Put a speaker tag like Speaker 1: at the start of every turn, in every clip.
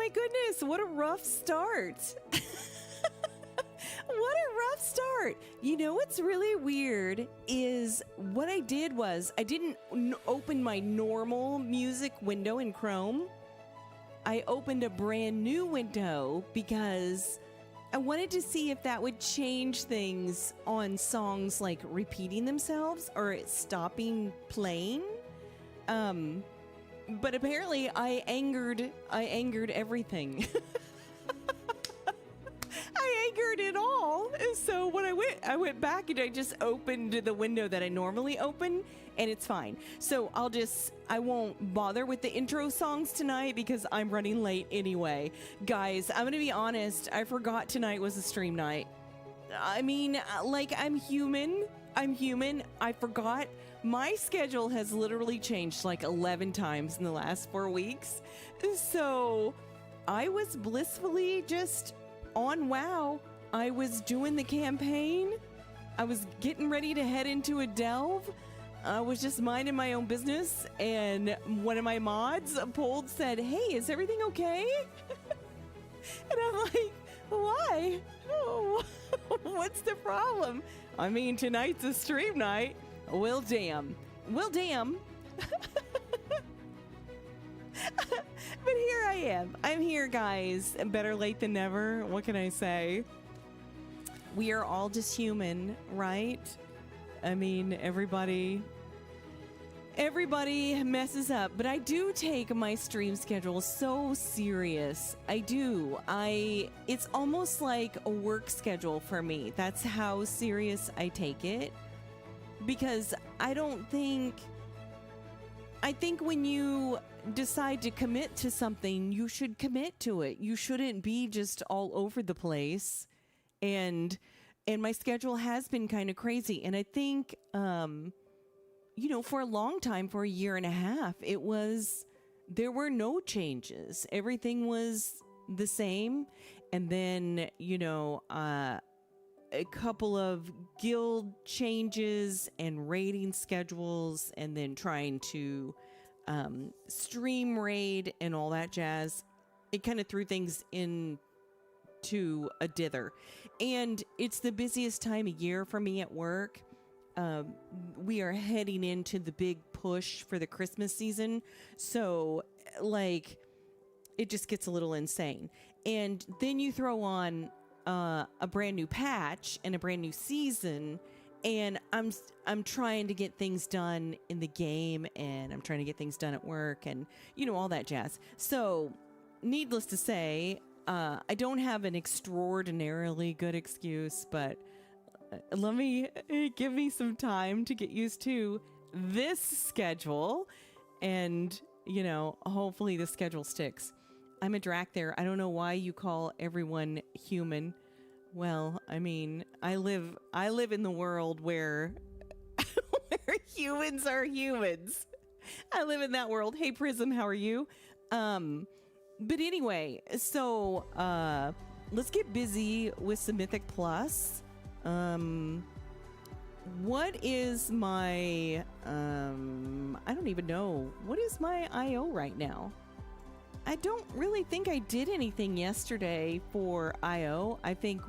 Speaker 1: my goodness, what a rough start. What a rough start. You know what's really weird is what I did was I didn't open my normal music window in Chrome. I opened a brand new window because I wanted to see if that would change things on songs like repeating themselves or stopping playing. But apparently I angered everything. I angered it all. So when I went back and I just opened the window that I normally open, and it's fine. So I won't bother with the intro songs tonight because I'm running late anyway. Guys, I'm gonna be honest, I forgot tonight was a stream night. I mean, like, I'm human. I forgot. My schedule has literally changed like 11 times in the last 4 weeks. So I was blissfully just on WoW. I was doing the campaign. I was getting ready to head into a delve. I was just minding my own business, and one of my mods pulled, said, "Hey, is everything okay?" And I'm like, "Why? Oh, what's the problem? I mean, tonight's a stream night." Well, damn. Well, damn. But here I am. I'm here, guys. Better late than never. What can I say? We are all just human, right? I mean, everybody messes up, but I do take my stream schedule so serious. I do. It's almost like a work schedule for me. That's how serious I take it. Because I think when you decide to commit to something, you should commit to it. You shouldn't be just all over the place. And my schedule has been kind of crazy. And I think, you know, for a long time, for a year and a half, there were no changes. Everything was the same. And then, you know, a couple of guild changes and raiding schedules, and then trying to stream raid and all that jazz. It kind of threw things into a dither. And it's the busiest time of year for me at work. We are heading into the big push for the Christmas season. So, like, it just gets a little insane. And then you throw on a brand new patch and a brand new season, and I'm trying to get things done in the game, and I'm trying to get things done at work, and, you know, all that jazz. So, needless to say, I don't have an extraordinarily good excuse, but give me some time to get used to this schedule, and, you know, hopefully the schedule sticks. I'm a drac there. I don't know why you call everyone human. Well, I mean, I live in the world where humans are humans. I live in that world. Hey, Prism, how are you? But anyway, so let's get busy with some Mythic Plus. What is my I don't even know. What is my IO right now? I don't really think I did anything yesterday for IO. I think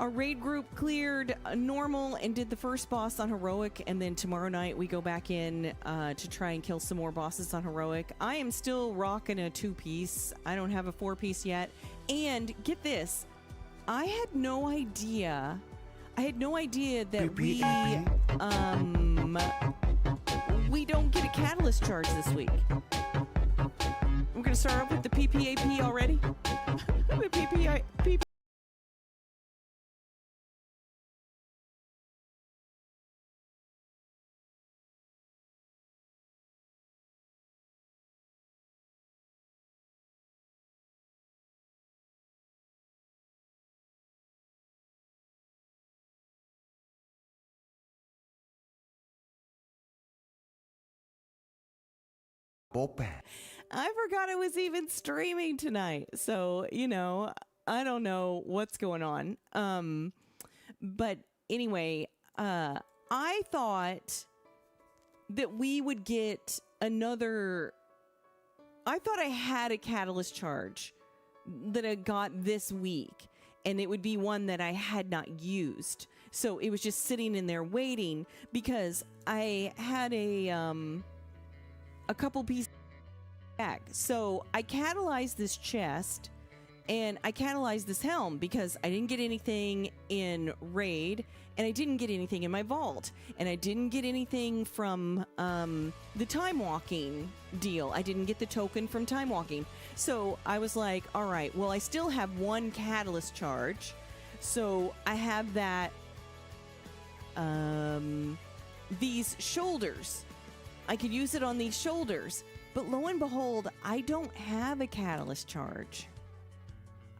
Speaker 1: our raid group cleared normal and did the first boss on heroic, and then tomorrow night we go back in to try and kill some more bosses on heroic. I am still rocking a 2-piece. I don't have a 4-piece yet. And get this, I had no idea that we don't get a catalyst charge this week. We're going to start off with the PPAP already. The PPAP. I forgot I was even streaming tonight. So, you know, I don't know what's going on. But anyway, I thought that we would get another I thought I had a catalyst charge that I got this week, and it would be one that I had not used. So it was just sitting in there waiting because I had a couple pieces back. So I catalyzed this chest and I catalyzed this helm because I didn't get anything in raid and I didn't get anything in my vault and I didn't get anything from the time walking deal. I didn't get the token from time walking. So I was like, all right, well, I still have one catalyst charge. So I have that, these shoulders. I could use it on these shoulders, but lo and behold, I don't have a catalyst charge.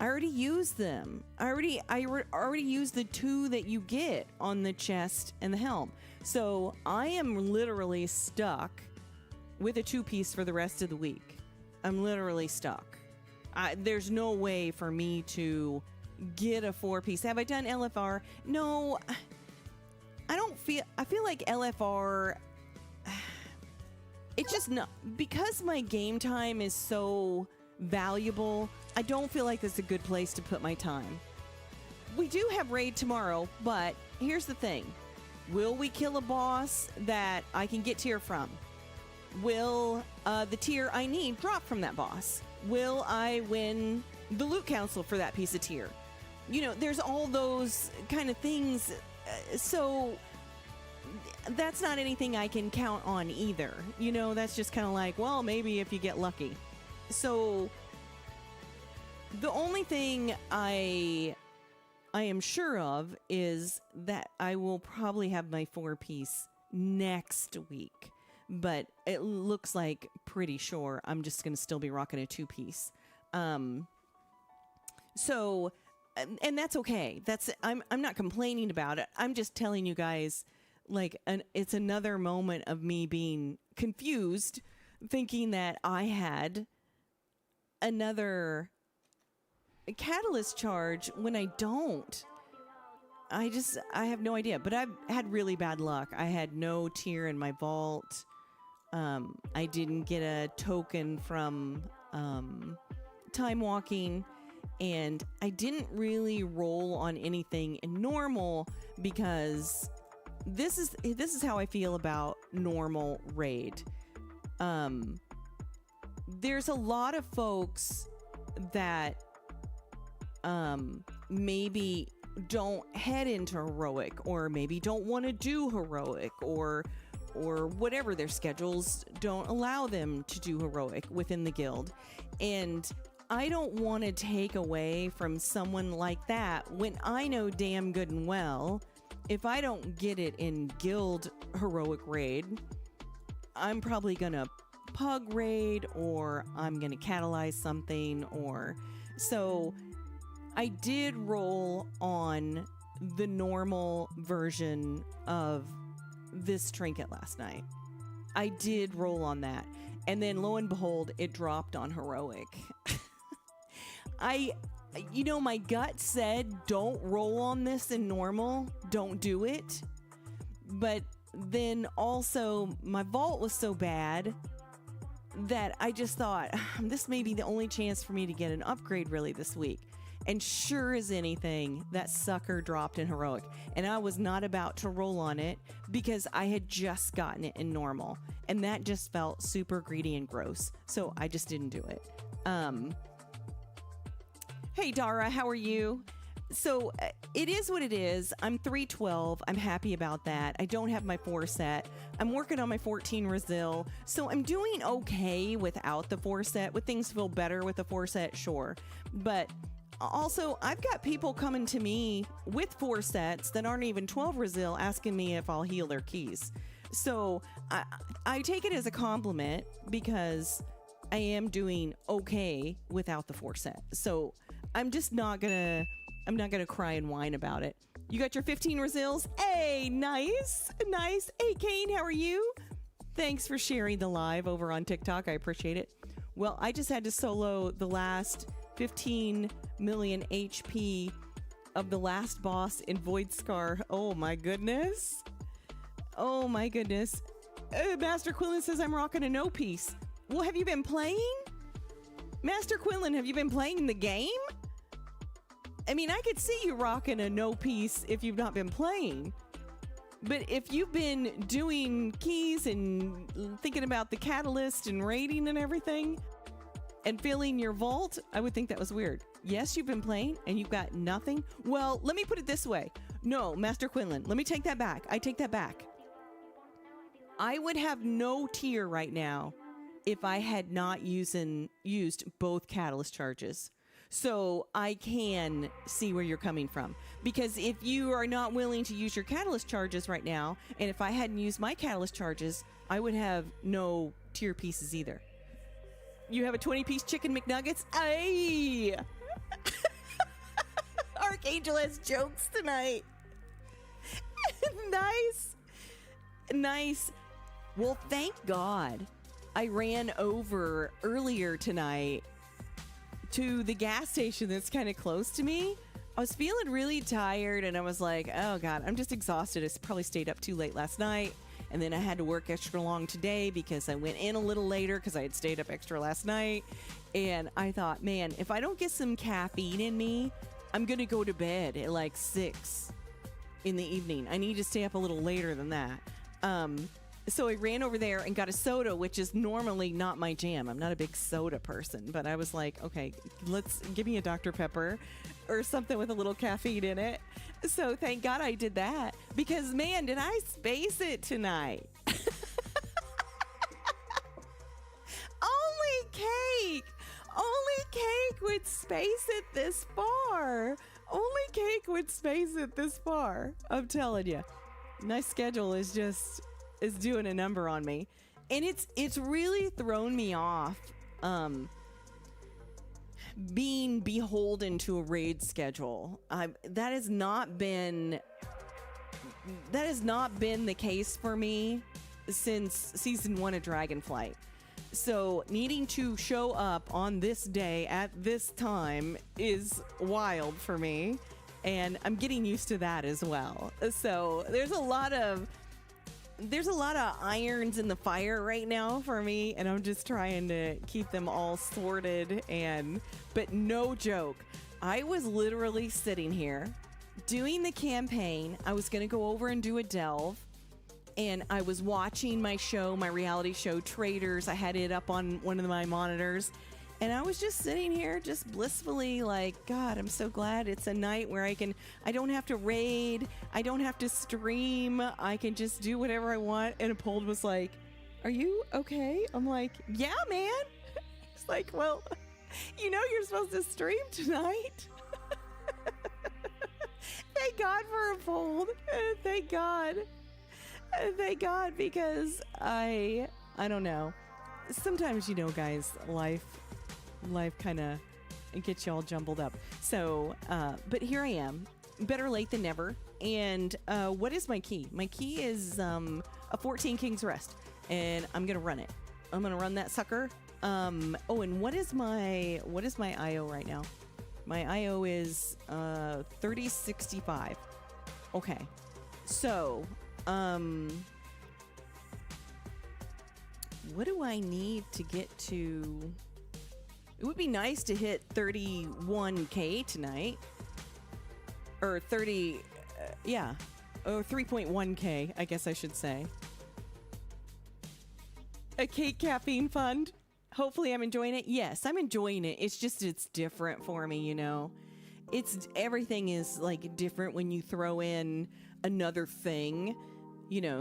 Speaker 1: I already used them. I already used the 2 that you get on the chest and the helm. So I am literally stuck with a 2-piece for the rest of the week. I'm literally stuck. There's no way for me to get a 4-piece. Have I done LFR? No. I feel like LFR, it's just not, because my game time is so valuable, I don't feel like that's a good place to put my time. We do have raid tomorrow, but here's the thing. Will we kill a boss that I can get tier from? Will the tier I need drop from that boss? Will I win the loot council for that piece of tier? You know, there's all those kind of things. So that's not anything I can count on either. You know, that's just kind of like, well, maybe if you get lucky. So the only thing I am sure of is that I will probably have my 4-piece next week. But it looks like pretty sure I'm just going to still be rocking a 2-piece. So, and that's okay. I'm not complaining about it. I'm just telling you guys, like, it's another moment of me being confused, thinking that I had another catalyst charge when I don't. I have no idea. But I've had really bad luck. I had no tier in my vault. I didn't get a token from time walking, and I didn't really roll on anything in normal because this is how I feel about normal raid. There's a lot of folks that maybe don't head into heroic, or maybe don't want to do heroic, or whatever, their schedules don't allow them to do heroic within the guild. And I don't want to take away from someone like that when I know damn good and well, if I don't get it in guild heroic raid, I'm probably going to pug raid, or I'm going to catalyze something, or so I did roll on the normal version of this trinket last night. I did roll on that, and then lo and behold, it dropped on heroic. My gut said don't roll on this in normal, don't do it. But then also my vault was so bad that I just thought this may be the only chance for me to get an upgrade really this week. And sure as anything, that sucker dropped in heroic. And I was not about to roll on it because I had just gotten it in normal. And that just felt super greedy and gross. So I just didn't do it. Hey, Dara, how are you? So it is what it is. I'm 312. I'm happy about that. I don't have my 4 set. I'm working on my 14 Resil. So I'm doing okay without the 4 set. Would things feel better with the 4 set? Sure. But also, I've got people coming to me with 4 sets that aren't even 12 Resil asking me if I'll heal their keys. So I take it as a compliment because I am doing okay without the 4 set. So I'm just not gonna cry and whine about it. You got your 15 Resils? Hey, nice. Hey, Kane, how are you? Thanks for sharing the live over on TikTok. I appreciate it. Well, I just had to solo the last 15 million HP of the last boss in Void Scar. Oh my goodness. Master Quillen says I'm rocking a no piece. Well, have you been playing? Master Quinlan, have you been playing the game? I mean, I could see you rocking a no piece if you've not been playing. But if you've been doing keys and thinking about the catalyst and raiding and everything and filling your vault, I would think that was weird. Yes, you've been playing and you've got nothing. Well, let me put it this way. No, Master Quinlan, let me take that back. I take that back. I would have no tier right now if I had not used both catalyst charges. So I can see where you're coming from. Because if you are not willing to use your catalyst charges right now, and if I hadn't used my catalyst charges, I would have no tier pieces either. You have a 20-piece chicken McNuggets? Ay! Archangel has jokes tonight. Nice. Nice. Well, thank God I ran over earlier tonight to the gas station that's kind of close to me. I was feeling really tired and I was like, oh God, I'm just exhausted. I probably stayed up too late last night. And then I had to work extra long today because I went in a little later because I had stayed up extra last night. And I thought, man, if I don't get some caffeine in me, I'm going to go to bed at like 6 in the evening. I need to stay up a little later than that. So I ran over there and got a soda, which is normally not my jam. I'm not a big soda person, but I was like, okay, give me a Dr. Pepper or something with a little caffeine in it. So thank God I did that because, man, did I space it tonight. Only cake would space it this far. Only cake would space it this far. I'm telling you, my schedule is doing a number on me, and it's really thrown me off being beholden to a raid schedule. That has not been the case for me since season 1 of Dragonflight. So needing to show up on this day at this time is wild for me, and I'm getting used to that as well. So there's a lot of irons in the fire right now for me, and I'm just trying to keep them all sorted. But no joke, I was literally sitting here doing the campaign. I was going to go over and do a delve, and I was watching my reality show Traders. I had it up on one of my monitors, and I was just sitting here just blissfully like, God, I'm so glad it's a night where I don't have to raid. I don't have to stream. I can just do whatever I want. And Apold was like, are you okay? I'm like, yeah, man. It's like, well, you're supposed to stream tonight. Thank God for Apold. Thank God. Thank God, because I don't know. Sometimes, guys, life kind of gets you all jumbled up. So, but here I am, better late than never. And what is my key? My key is a 14 King's Rest, and I'm gonna run it. I'm gonna run that sucker. And what is my IO right now? My IO is 3065. Okay, so what do I need to get to? It would be nice to hit 31K tonight. Or 30, or 3.1K, I guess I should say. A cake caffeine fund. Hopefully I'm enjoying it. Yes, I'm enjoying it. It's different for me, everything is like different when you throw in another thing.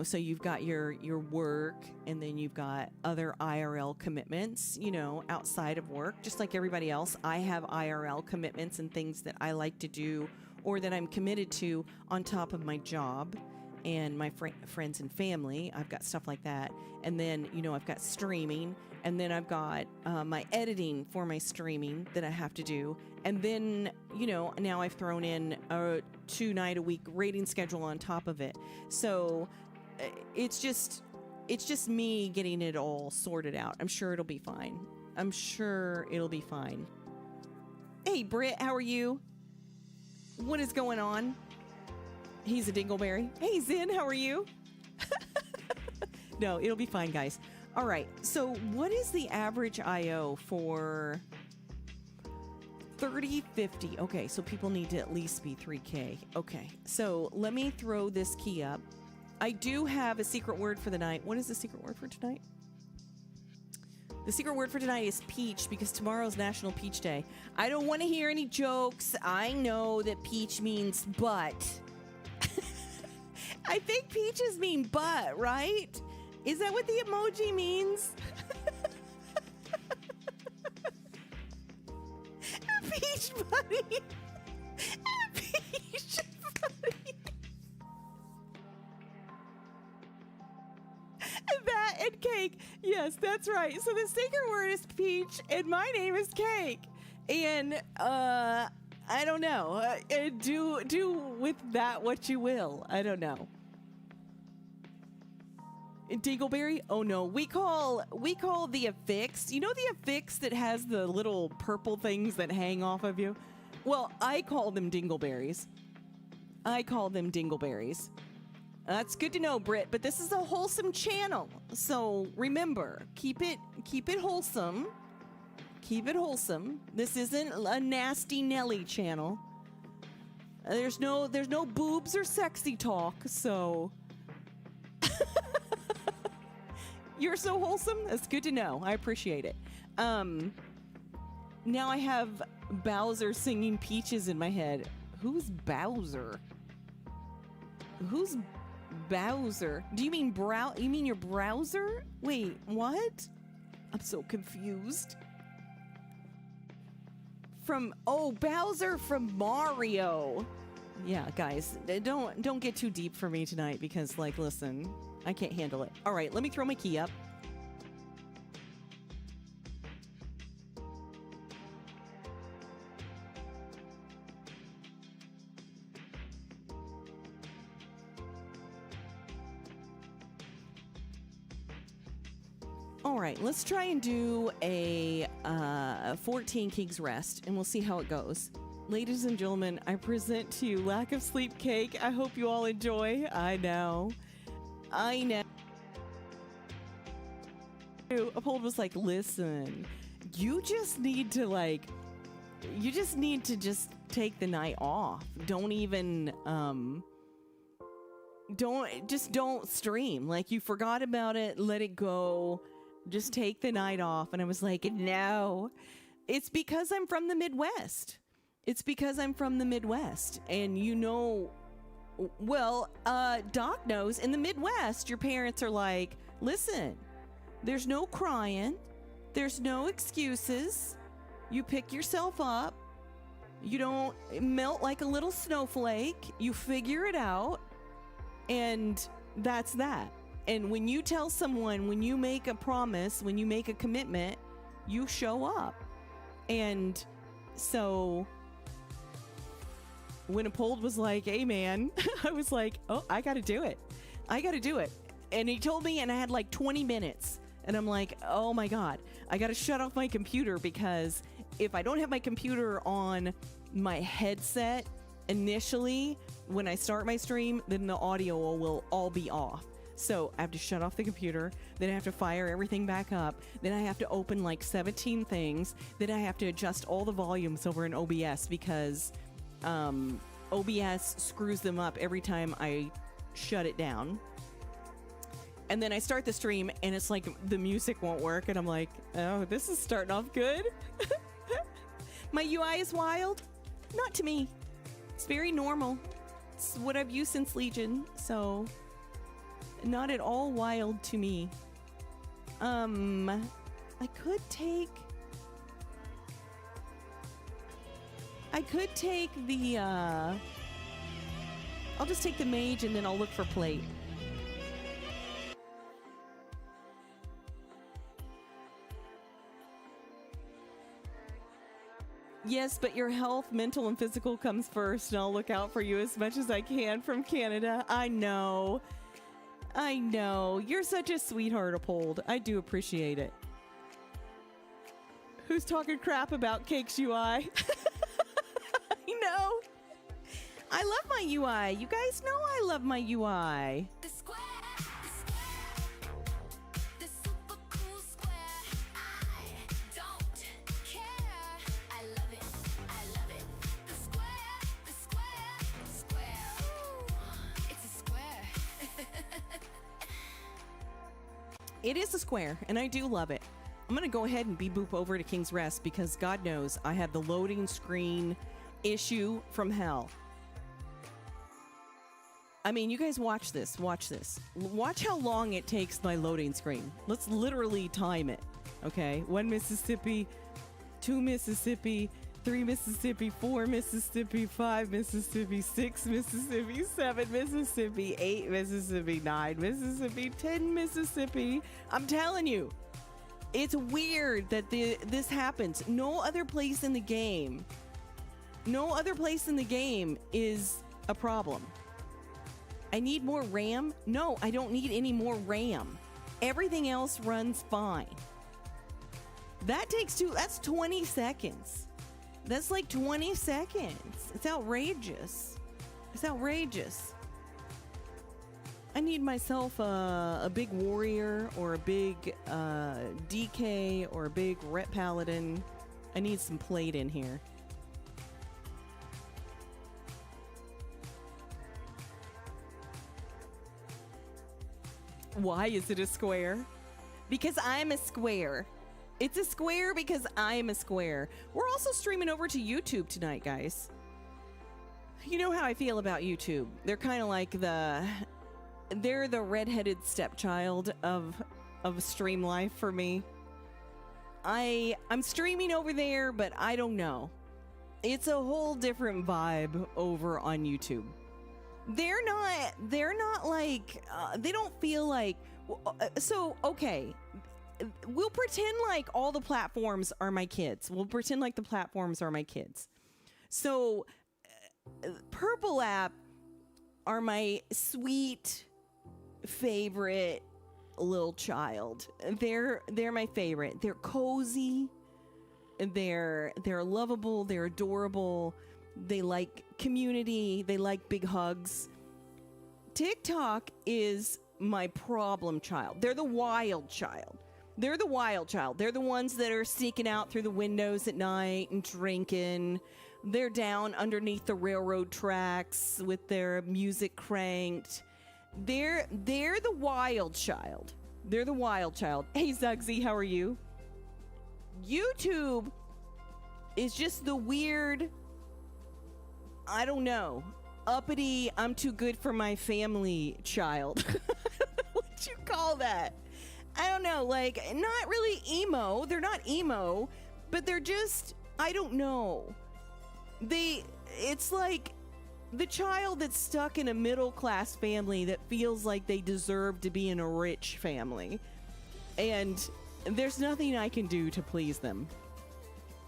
Speaker 1: So you've got your work, and then you've got other IRL commitments, outside of work. Just like everybody else, I have IRL commitments and things that I like to do or that I'm committed to on top of my job and my friends and family. I've got stuff like that. And then, I've got streaming, and then I've got my editing for my streaming that I have to do. And then, now I've thrown in a 2-night-a-week rating schedule on top of it. So it's just me getting it all sorted out. I'm sure it'll be fine. Hey, Britt, how are you? What is going on? He's a dingleberry. Hey, Zen, how are you? No, it'll be fine, guys. All right, so what is the average IO for 30, 50. Okay, so people need to at least be 3K. Okay, so let me throw this key up. I do have a secret word for the night. What is the secret word for tonight? The secret word for tonight is peach, because tomorrow's National Peach Day. I don't want to hear any jokes. I know that peach means butt. I think peaches mean butt, right? Is that what the emoji means? Peach buddy. Peach buddy. That and cake. Yes, that's right. So the secret word is peach, and my name is Cake. And I don't know. Do with that what you will. I don't know. Dingleberry? Oh no, we call the affix. You know the affix that has the little purple things that hang off of you? Well, I call them dingleberries. I call them dingleberries. That's good to know, Britt, but this is a wholesome channel. So remember, keep it wholesome. Keep it wholesome. This isn't a nasty Nelly channel. There's no boobs or sexy talk, so you're so wholesome. That's good to know. I appreciate it. Now I have Bowser singing Peaches in my head. Who's Bowser? Who's Bowser? Do you mean You mean your browser? Wait, what? I'm so confused. Bowser from Mario. Yeah, guys, don't get too deep for me tonight because, like, listen, I can't handle it. All right, let me throw my key up. All right, let's try and do a 14 King's Rest, and we'll see how it goes. Ladies and gentlemen, I present to you Lack of Sleep Cake. I hope you all enjoy. I know. Uphold was like, listen, you just need to just take the night off. Don't even, don't stream. Like, you forgot about it, let it go. Just take the night off. And I was like, no. It's because I'm from the Midwest. And you know, well, Doc knows, in the Midwest, your parents are like, listen, there's no crying. There's no excuses. You pick yourself up. You don't melt like a little snowflake. You figure it out. And that's that. And when you tell someone, when you make a promise, when you make a commitment, you show up. And so when Uphold was like, hey man, I was like, oh, I got to do it. And he told me, and I had like 20 minutes. And I'm like, oh my God, I got to shut off my computer, because if I don't have my computer on my headset initially, when I start my stream, then the audio will all be off. So I have to shut off the computer, then I have to fire everything back up, then I have to open like 17 things, then I have to adjust all the volumes over in OBS, because OBS screws them up every time I shut it down. And then I start the stream and it's like the music won't work, and I'm like, oh, this is starting off good. My UI is wild? Not to me. It's very normal. It's what I've used since Legion, so not at all wild to me. I could take the I'll just take the mage, and then I'll look for plate. Yes, but your health, mental and physical, comes first, and I'll look out for you as much as I can from Canada. I know. You're such a sweetheart, Uphold. I do appreciate it. Who's talking crap about Cake's UI? I know. I love my UI. You guys know I love my UI. It is a square, and I do love it. I'm going to go ahead and boop over to King's Rest because God knows I have the loading screen issue from hell. I mean, you guys watch this. Watch this. Watch how long it takes my loading screen. Let's literally time it. Okay? 1 Mississippi, 2 Mississippi, 3 Mississippi, 4 Mississippi, 5 Mississippi, 6 Mississippi, 7 Mississippi, 8 Mississippi, 9 Mississippi, 10 Mississippi. I'm telling you, it's weird that this happens. No other place in the game is a problem. I need more RAM? No, I don't need any more RAM. Everything else runs fine. That's 20 seconds. That's like 20 seconds. It's outrageous. It's outrageous. I need myself a big warrior or a big DK or a big ret paladin. I need some plate in here. Why is it a square? Because I'm a square. It's a square because I'm a square. We're also streaming over to YouTube tonight, guys. You know how I feel about YouTube. They're kind of like they're the redheaded stepchild of stream life for me. I'm streaming over there, but I don't know. It's a whole different vibe over on YouTube. They're not like they don't feel like so okay. We'll pretend like all the platforms are my kids. We'll pretend like the platforms are my kids. So Purple App are my sweet favorite little child. They're my favorite. They're cozy. They're lovable. They're adorable. They like community. They like big hugs. TikTok is my problem child. They're the wild child. They're the wild child. They're the ones that are sneaking out through the windows at night and drinking. They're down underneath the railroad tracks with their music cranked. They're the wild child. They're the wild child. Hey, Zugsy, how are you? YouTube is just the weird, I don't know, uppity, I'm too good for my family child. What'd you call that? I don't know, like, not really emo. They're not emo, but they're just, I don't know. It's like the child that's stuck in a middle-class family that feels like they deserve to be in a rich family. And there's nothing I can do to please them.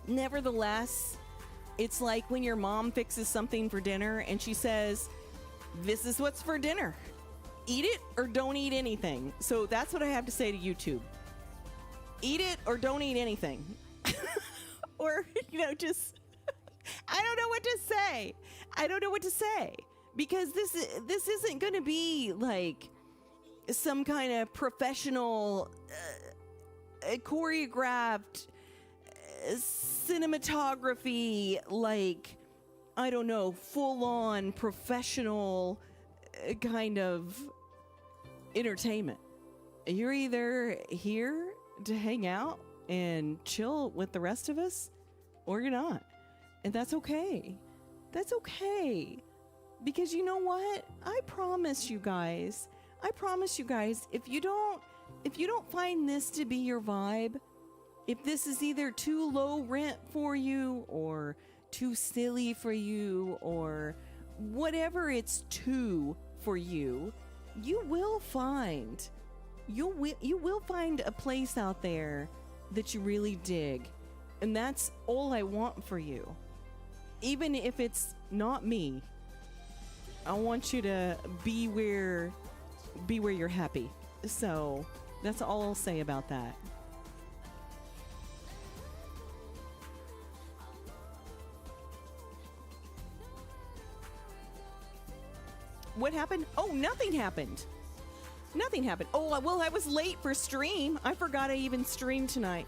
Speaker 1: Nevertheless, it's like when your mom fixes something for dinner and she says, this is what's for dinner. Eat it or don't eat anything. So that's what I have to say to YouTube. Eat it or don't eat anything. Or, just, I don't know what to say. I don't know what to say. Because this isn't going to be like some kind of professional, choreographed cinematography, like, I don't know, full-on professional kind of entertainment. You're either here to hang out and chill with the rest of us, or you're not. And that's okay. That's okay. Because you know what? I promise you guys, if you don't find this to be your vibe, if this is either too low rent for you or too silly for you or whatever it's too for you, you will find a place out there that you really dig. And that's all I want for you. Even if it's not me, I want you to be where you're happy. So that's all I'll say about that. What happened? Oh, nothing happened. Nothing happened. Oh, well, I was late for stream. I forgot I even streamed tonight.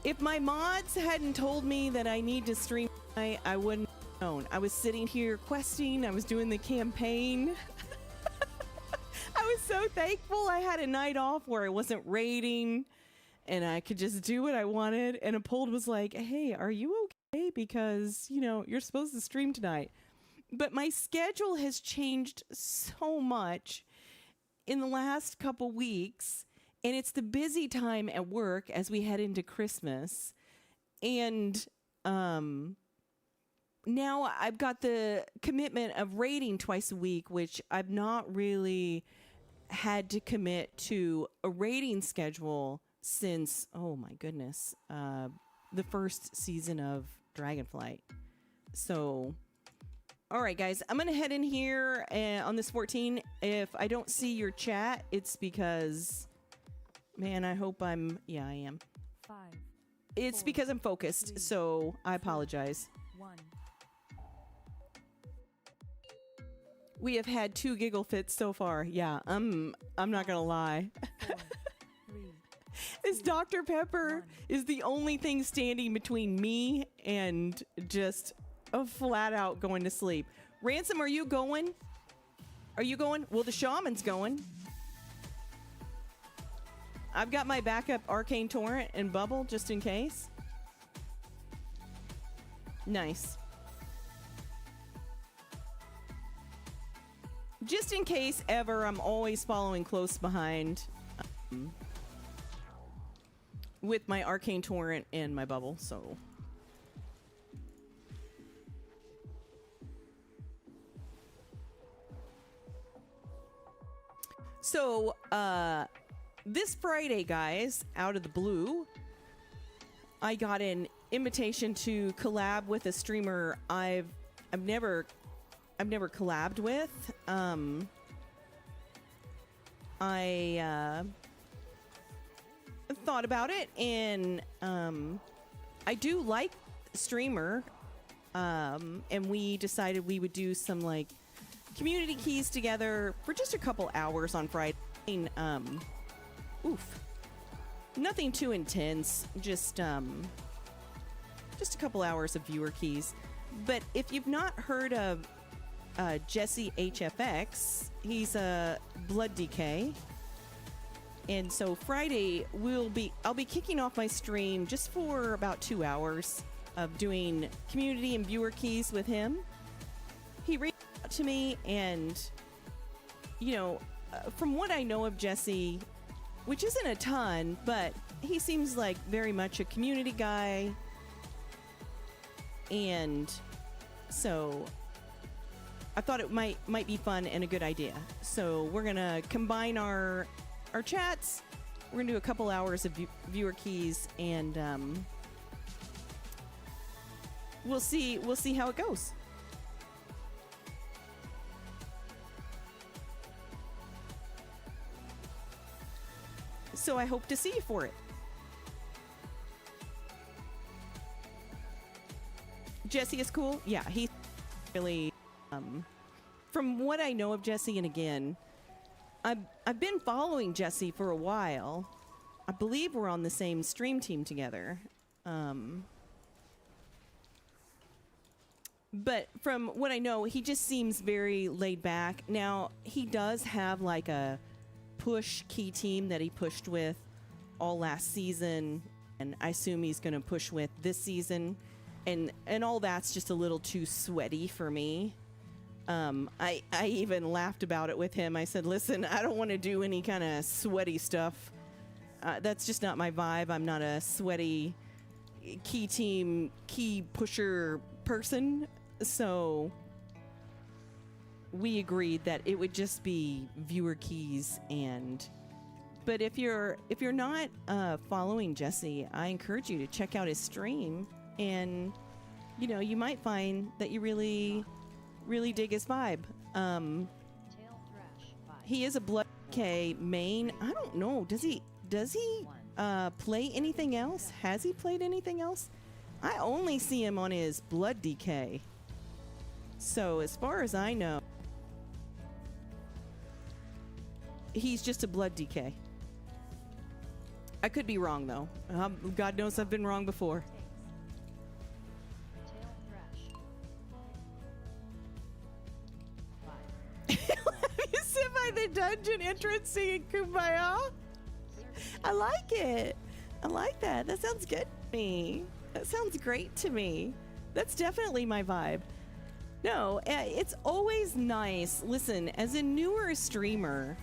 Speaker 1: If my mods hadn't told me that I need to stream tonight, I wouldn't have known. I was sitting here questing. I was doing the campaign. I I was so thankful I had a night off where I wasn't raiding and I could just do what I wanted. And Apold was like, hey, are you okay? Because, you know, you're supposed to stream tonight. But my schedule has changed so much in the last couple weeks. And it's the busy time at work as we head into Christmas. And now I've got the commitment of raiding twice a week, which I've not really had to commit to a raiding schedule since, oh my goodness, the first season of Dragonflight. So, all right, guys, I'm going to head in here on this 14. If I don't see your chat, it's because, man, I hope yeah, I am.
Speaker 2: 5.
Speaker 1: It's 4, because I'm focused, 3, so I apologize.
Speaker 2: 1.
Speaker 1: We have had 2 giggle fits so far. Yeah, I'm not gonna lie.
Speaker 2: 4, 3,
Speaker 1: This
Speaker 2: 2,
Speaker 1: Dr. Pepper
Speaker 2: 1.
Speaker 1: is the only thing standing between me and just a flat out going to sleep. Ransom, are you going? Are you going? Well, the shaman's going. I've got my backup Arcane Torrent and Bubble just in case. Nice. Just in case ever, I'm always following close behind with my Arcane Torrent and my Bubble, so. So, this Friday, guys, out of the blue, I got an invitation to collab with a streamer I've never collabed with. I thought about it, and I do like the streamer, and we decided we would do some like community keys together for just a couple hours on Friday. Oof. Nothing too intense, just a couple hours of viewer keys. But if you've not heard of Jesse HFX, he's a Blood DK. And so Friday I'll be kicking off my stream just for about 2 hours of doing community and viewer keys with him. He reached out to me, and you know, from what I know of Jesse, which isn't a ton, but he seems like very much a community guy. And so I thought it might be fun and a good idea. So we're going to combine our chats. We're going to do a couple hours of viewer keys, and we'll see how it goes. So I hope to see you for it. Jesse is cool. Yeah, he's really, from what I know of Jesse, and again, I've been following Jesse for a while. I believe we're on the same stream team together. But from what I know, he just seems very laid back. Now, he does have like a push key team that he pushed with all last season, and I assume he's going to push with this season, and all that's just a little too sweaty for me. I even laughed about it with him. I said, listen, I don't want to do any kind of sweaty stuff. That's just not my vibe. I'm not a sweaty key team, key pusher person. So we agreed that it would just be viewer keys. But if you're not following Jesse, I encourage you to check out his stream, and you know, you might find that you really dig his vibe. He is a Blood DK main. I don't know. Does he play anything else? Has he played anything else? I only see him on his Blood DK. So as far as I know, he's just a Blood DK. I could be wrong though. God knows I've been wrong before. Let me sit by the a dungeon entrance singing Kumbaya. I like it. I like that. That sounds good to me. That sounds great to me. That's definitely my vibe. No, it's always nice. Listen, as a newer streamer,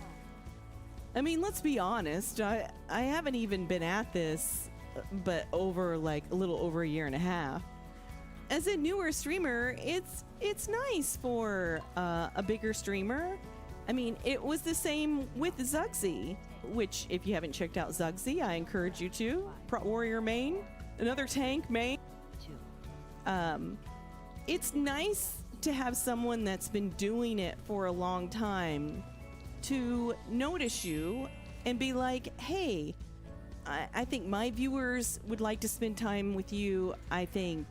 Speaker 1: I mean, let's be honest. I haven't even been at this, but over like a little over a year and a half. As a newer streamer, it's nice for a bigger streamer. I mean, it was the same with Zugsy, which if you haven't checked out Zugsy, I encourage you to. Prot Warrior main, another tank main. It's nice to have someone that's been doing it for a long time to notice you and be like, hey, I think my viewers would like to spend time with you. I think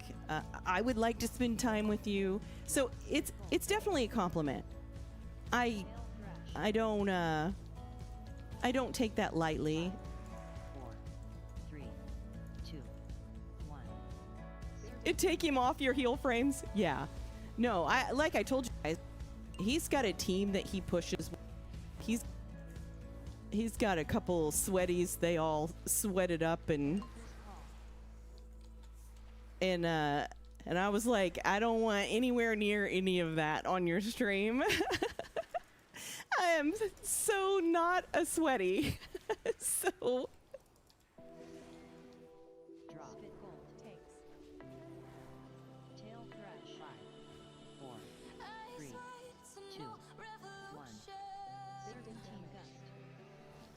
Speaker 1: I would like to spend time with you. So it's definitely a compliment. I don't take that lightly.
Speaker 2: 4, 3, 2, 1.
Speaker 1: It take him off your heel frames? Yeah. No, like I told you guys, he's got a team that he pushes. He's got a couple sweaties. They all sweated up and I was like, I don't want anywhere near any of that on your stream. I am so not a sweaty. So
Speaker 2: Drop it gold takes. Tail thresh 5, 4, 3, 2, 1. 17 gust.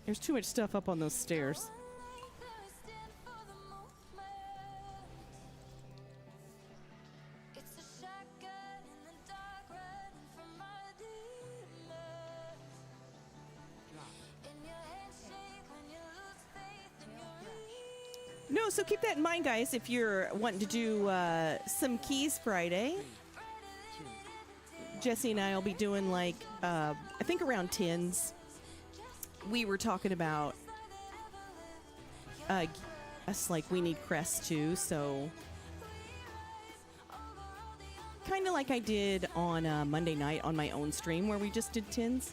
Speaker 1: there's too much stuff up on those stairs. No, so keep that in mind, guys, if you're wanting to do some keys Friday. Jesse and I will be doing like, I think around 10s. We were talking about us, like we need crests too, so kind of like I did on Monday night on my own stream where we just did 10s.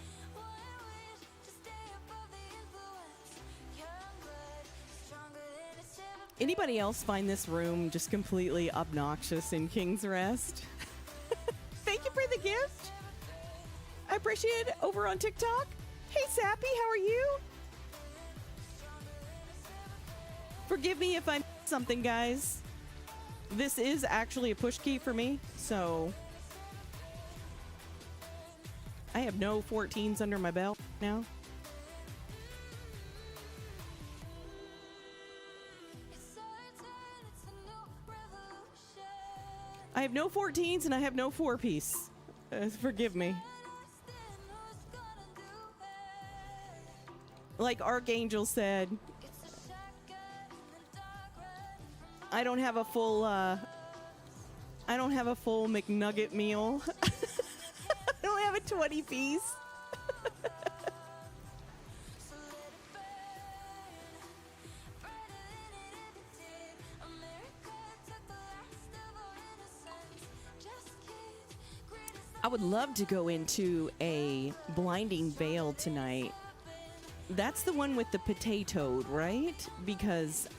Speaker 1: Anybody else find this room just completely obnoxious in King's Rest? Thank you for the gift. I appreciate it. Over on TikTok. Hey, Sappy, how are you? Forgive me if I missed something, guys. This is actually a push key for me, so I have no 14s under my belt now. I have no 14s and I have no 4-piece. Forgive me. Like Archangel said, I don't have a full McNugget meal. I don't have a 20-piece. I would love to go into a blinding veil tonight. That's the one with the potatoed, right? Because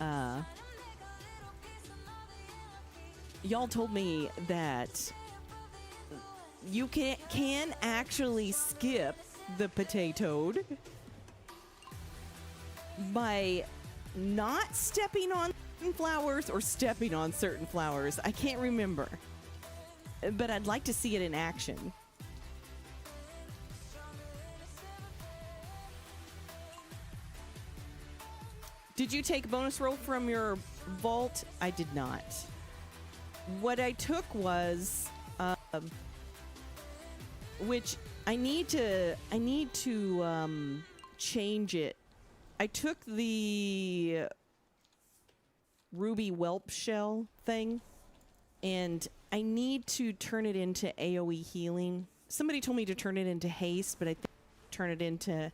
Speaker 1: y'all told me that you can actually skip the potatoed by not stepping on certain flowers or stepping on certain flowers. I can't remember. But I'd like to see it in action. Did you take a bonus roll from your vault? I did not. What I took was, which I need to change it. I took the ruby whelp shell thing, and I need to turn it into AoE healing. Somebody told me to turn it into haste, but I think turn it into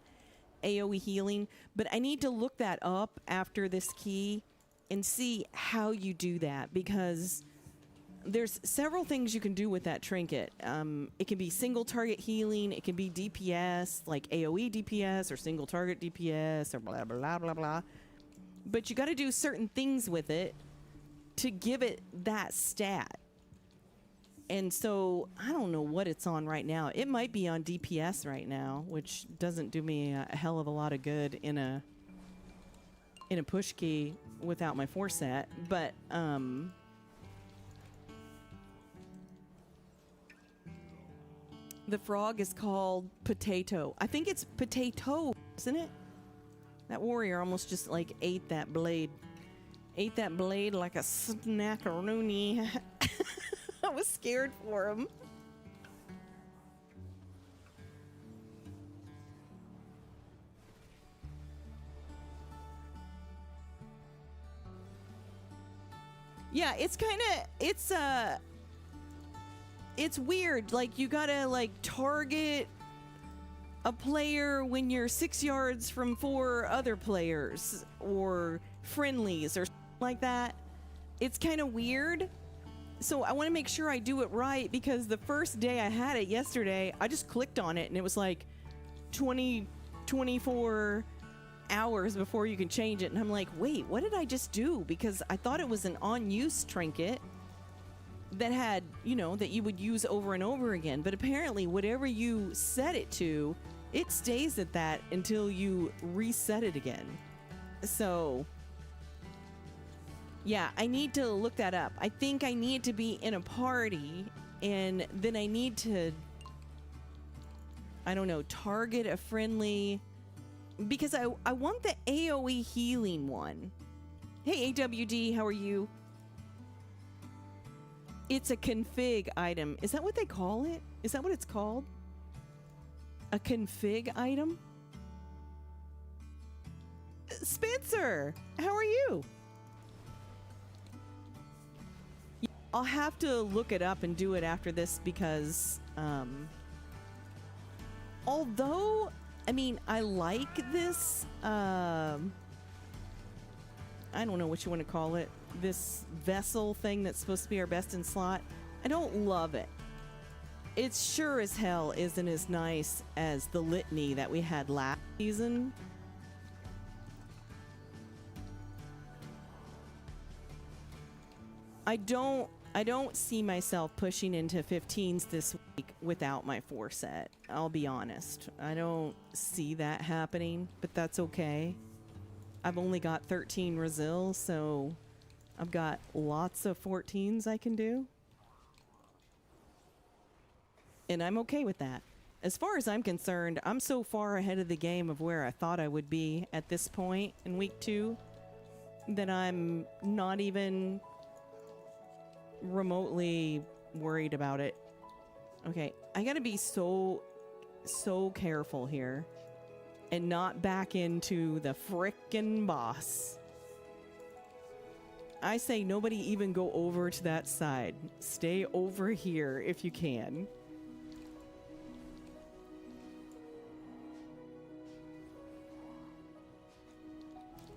Speaker 1: AoE healing. But I need to look that up after this key and see how you do that, because there's several things you can do with that trinket. It can be single target healing. It can be DPS, like AoE DPS or single target DPS or blah, blah, blah, blah. But you got to do certain things with it to give it that stat. And so I don't know what it's on right now. It might be on DPS right now, which doesn't do me a hell of a lot of good in a push key without my 4 set. But the frog is called Potato. I think it's Potato, isn't it? That warrior almost just like ate that blade. Ate that blade like a snackaroonie. I was scared for him. Yeah, it's kind of, it's weird. Like, you gotta like target a player when you're 6 yards from 4 other players or friendlies or like that. It's kind of weird. So I want to make sure I do it right, because the first day I had it yesterday, I just clicked on it and it was like 24 hours before you can change it. And I'm like, wait, what did I just do? Because I thought it was an on-use trinket that had, you know, that you would use over and over again. But apparently whatever you set it to, it stays at that until you reset it again. So yeah, I need to look that up. I think I need to be in a party, and then I need to, I don't know, target a friendly, because I want the AoE healing one. Hey, AWD, how are you? It's a config item. Is that what they call it? Is that what it's called? A config item? Spencer, how are you? I'll have to look it up and do it after this, because although, I mean, I like this, I don't know what you want to call it, this vessel thing that's supposed to be our best in slot. I don't love it. It sure as hell isn't as nice as the litany that we had last season. I don't see myself pushing into 15s this week without my 4 set. I'll be honest. I don't see that happening, but that's okay. I've only got 13 Brazil, so I've got lots of 14s I can do. And I'm okay with that. As far as I'm concerned, I'm so far ahead of the game of where I thought I would be at this point in week 2 that I'm not even remotely worried about it. Okay, I gotta be so careful here and not back into the frickin' boss. I say nobody even go over to that side. Stay over here if you can.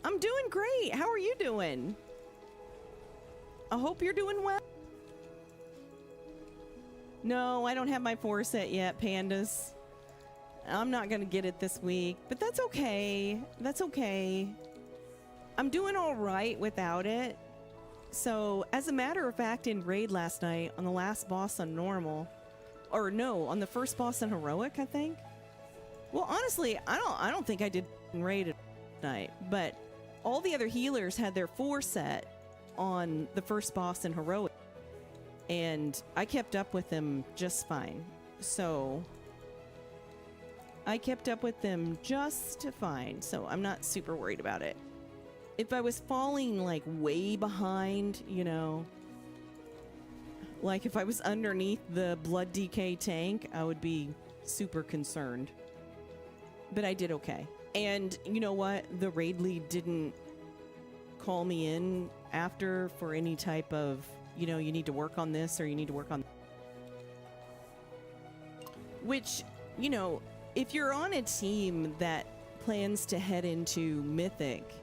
Speaker 1: I'm doing great. How are you doing? I hope you're doing well. No, I don't have my 4 set yet, pandas. I'm not gonna get it this week, but that's okay. That's okay. I'm doing all right without it. So, as a matter of fact, in raid last night, on the last boss on normal, or no, on the first boss on heroic, I think. Well, honestly, I don't think I did in raid at night, but all the other healers had their 4 set on the first boss in heroic, and I kept up with them just fine. So I kept up with them just fine, so I'm not super worried about it. If I was falling like way behind, you know, like if I was underneath the blood DK tank, I would be super concerned. But I did okay. And you know what? The raid lead didn't call me in after for any type of, you know, you need to work on this or you need to work on, which, you know, if you're on a team that plans to head into Mythic,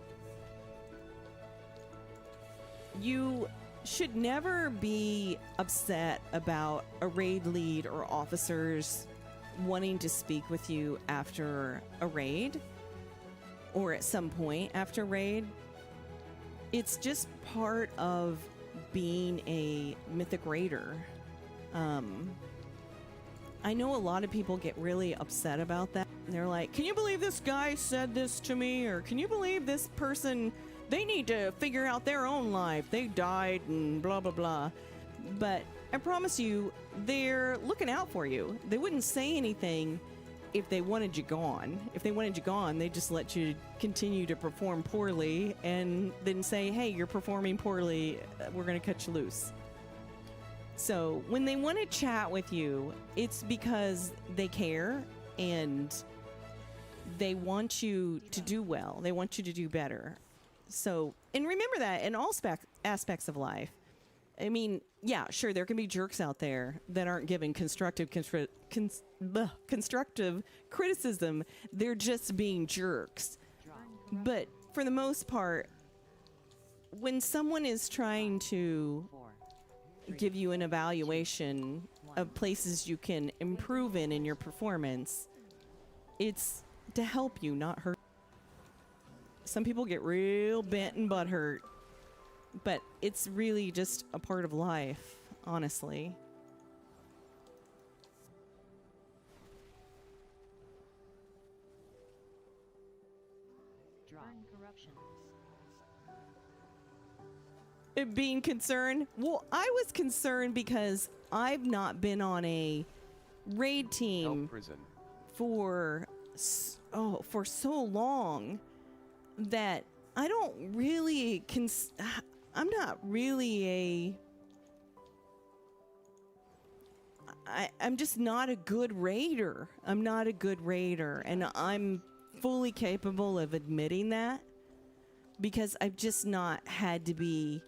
Speaker 1: you should never be upset about a raid lead or officers wanting to speak with you after a raid or at some point after raid. It's just part of being a Mythic Raider. I know a lot of people get really upset about that. They're like, can you believe this guy said this to me? Or can you believe this person, they need to figure out their own life. They died and blah, blah, blah. But I promise you, they're looking out for you. They wouldn't say anything if they wanted you gone. If they wanted you gone, they just let you continue to perform poorly and then say, hey, you're performing poorly. We're going to cut you loose. So when they want to chat with you, it's because they care and they want you to do well. They want you to do better. So, and remember that in all aspects of life. I mean, yeah, sure, there can be jerks out there that aren't giving constructive criticism. They're just being jerks. But for the most part, when someone is trying to give you an evaluation of places you can improve in your performance, it's to help you, not hurt. Some people get real bent and butthurt, but it's really just a part of life, honestly.
Speaker 2: Corruption.
Speaker 1: Being concerned? Well, I was concerned because I've not been on a raid team for so long that I don't really I'm not really I'm just not a good raider. I'm not a good raider, and I'm fully capable of admitting that because I've just not had to be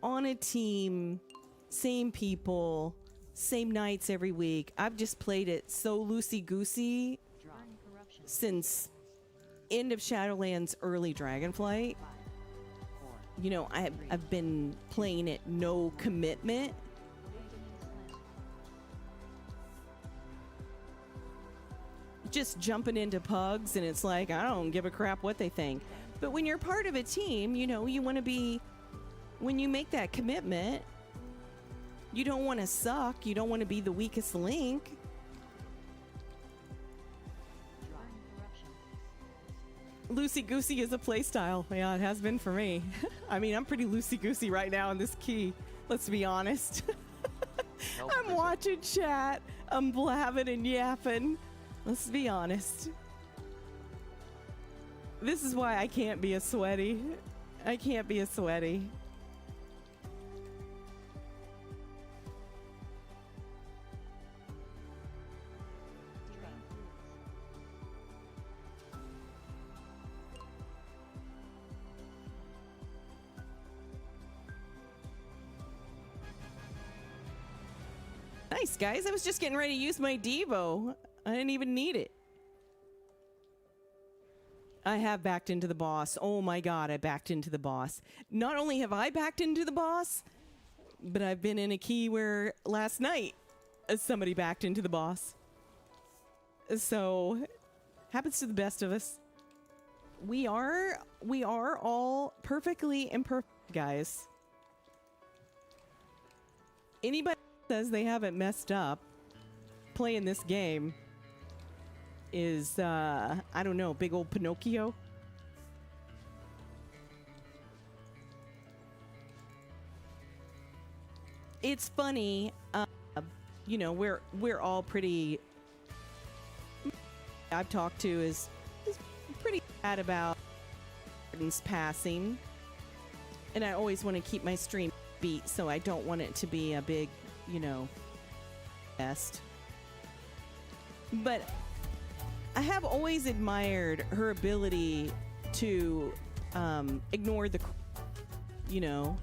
Speaker 1: on a team, same people, same nights every week. I've just played it so loosey-goosey since end of Shadowlands, early Dragonflight. You know, I've been playing it no commitment. Just jumping into pugs, and it's like, I don't give a crap what they think. But when you're part of a team, you know, you want to be, when you make that commitment, you don't want to suck. You don't want to be the weakest link. Loosey-goosey is a playstyle. Yeah, it has been for me. I mean, I'm pretty loosey-goosey right now in this key. Let's be honest. I'm watching chat. I'm blabbing and yapping. Let's be honest. This is why I can't be a sweaty. I can't be a sweaty. Nice, guys. I was just getting ready to use my Devo. I didn't even need it. I have backed into the boss. Oh my god, I backed into the boss. Not only have I backed into the boss, but I've been in a key where last night somebody backed into the boss. So, happens to the best of us. We are all perfectly imperfect, guys. Anybody who says they haven't messed up playing this game is, I don't know, big old Pinocchio. It's funny, you know, we're all pretty, I've talked to is pretty bad about Gordon's passing, and I always want to keep my stream beat, so I don't want it to be a big, you know, fest. But I have always admired her ability to ignore the, you know.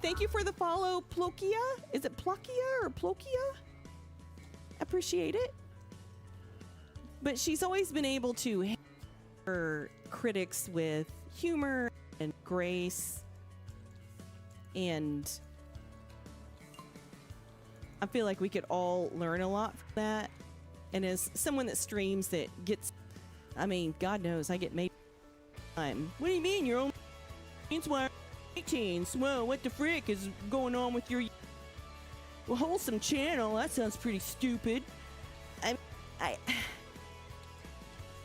Speaker 1: Thank you for the follow, Plokia. Is it Plokia or Plokia? Appreciate it. But she's always been able to hit her critics with humor and grace and I feel like we could all learn a lot from that. And as someone that streams that gets, I mean, God knows I get made time. What do you mean you're only 18? Well, what the frick is going on with your wholesome channel? That sounds pretty stupid. I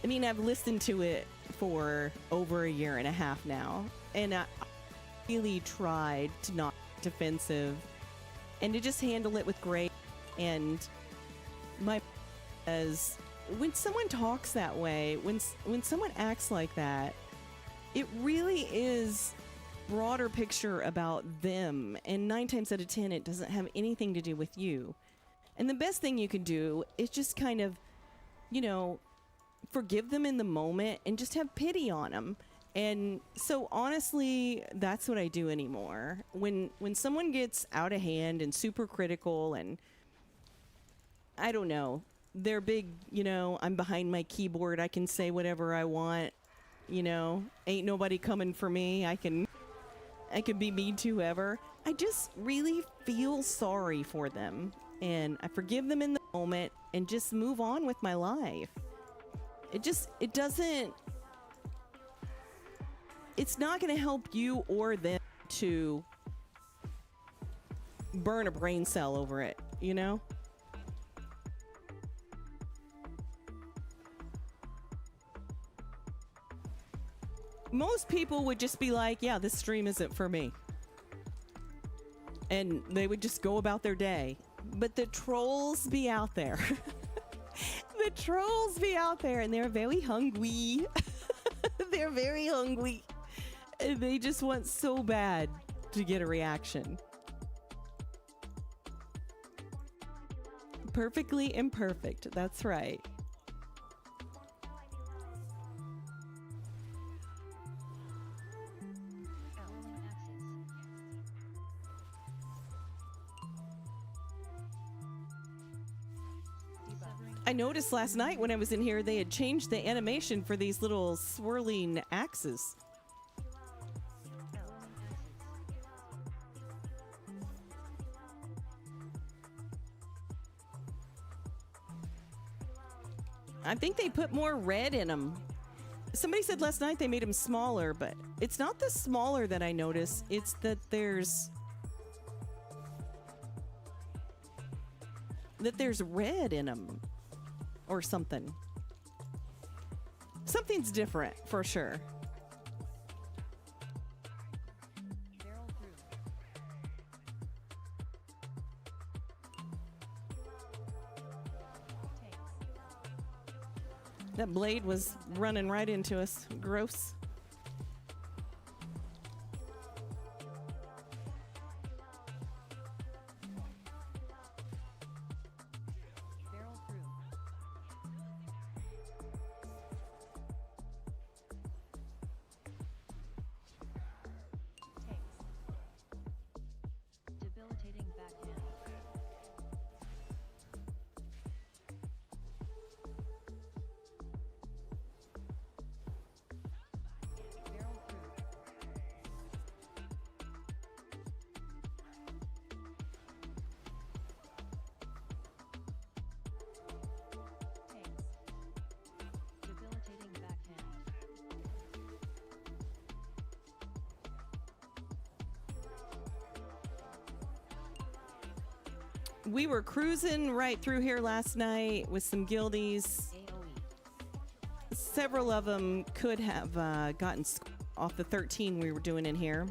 Speaker 1: mean, I've listened to it for over a year and a half now, and I really tried to not be defensive and to just handle it with grace. And my as when someone talks that way, when someone acts like that, it really is broader picture about them, and 9 times out of 10 it doesn't have anything to do with you. And the best thing you can do is just kind of, you know, forgive them in the moment and just have pity on them. And so honestly, that's what I do anymore. When someone gets out of hand and super critical, and I don't know, they're big, you know, I'm behind my keyboard, I can say whatever I want, you know, ain't nobody coming for me, I can be mean to whoever. I just really feel sorry for them, and I forgive them in the moment and just move on with my life. It doesn't, it's not going to help you or them to burn a brain cell over it, you know? Most people would just be like, yeah, this stream isn't for me. And they would just go about their day. But the trolls be out there. The trolls be out there, and they're very hungry. They're very hungry. And they just want so bad to get a reaction. Perfectly imperfect. That's right. I noticed last night when I was in here, they had changed the animation for these little swirling axes. I think they put more red in them. Somebody said last night they made them smaller, but it's not the smaller that I notice. It's that there's red in them. Or something. Something's different, for sure. That blade was running right into us. Gross. We were cruising right through here last night with some guildies. Several of them could have gotten off the 13 we were doing in here.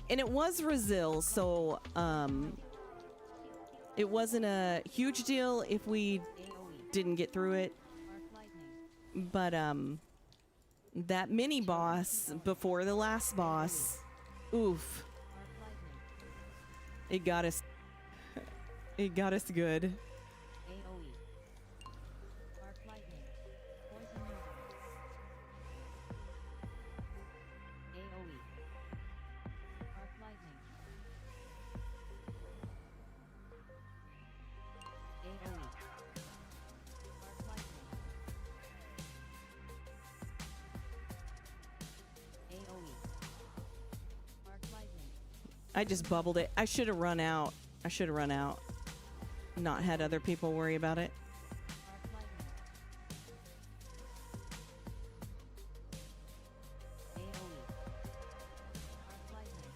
Speaker 1: And it was Brazil, so it wasn't a huge deal if we didn't get through it. But that mini boss before the last boss, oof. It got us. It got us good. I just bubbled it. I should have run out. I should have run out. Not had other people worry about it.
Speaker 2: Arc lightning. AoE. Arc lightning.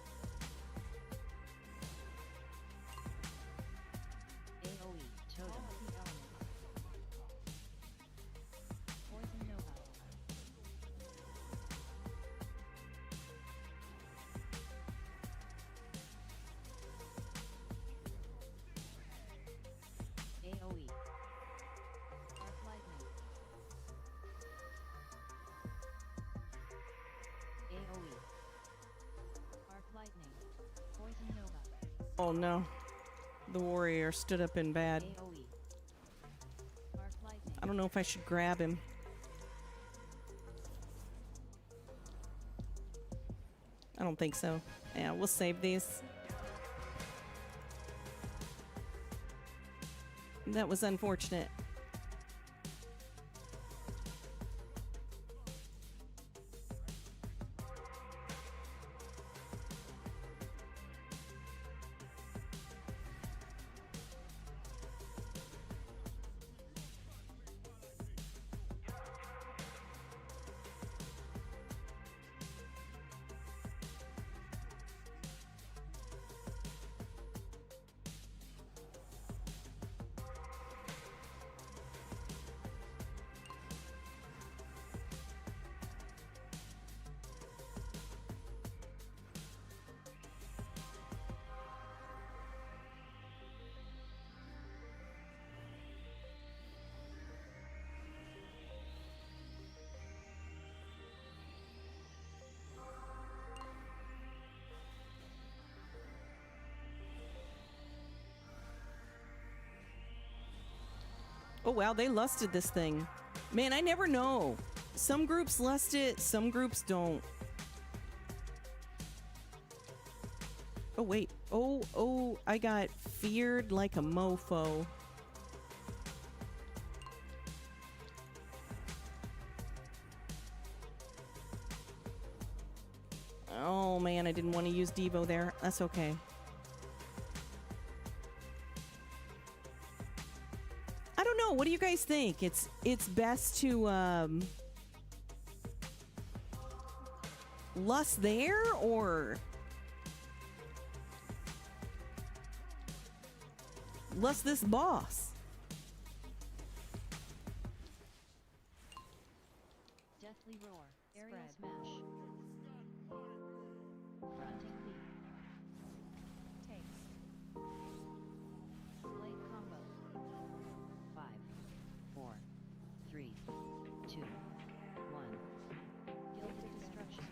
Speaker 2: AoE. Totem. All of the elements. Poison Nova. AoE. Arc lightning. AoE. Arc lightning. Poison Nova.
Speaker 1: Oh no. The warrior stood up in bad.
Speaker 2: AoE. Arc lightning.
Speaker 1: I don't know if I should grab him. I don't think so. Yeah, we'll save these. That was unfortunate. Oh wow, they lusted this thing. Man, I never know. Some groups lust it, some groups don't. Oh wait. Oh, I got feared like a mofo. Oh man, I didn't want to use Devo there. That's okay. I don't know. What do you guys think? It's best to lust there or lust this boss?
Speaker 2: Deathly Roar. Aerial Smash. Grunting Leap. Takes. Blade Combo. 5, 4, 3, 2, 1. Gilded Destruction.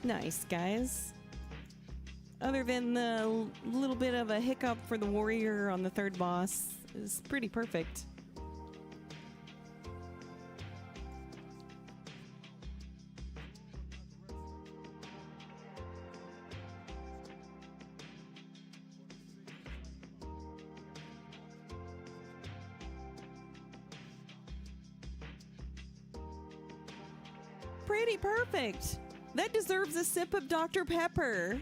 Speaker 1: Nice, guys. Other than the little bit of a hiccup for the warrior on the third boss, is pretty perfect. Pretty perfect. That deserves a sip of Dr. Pepper.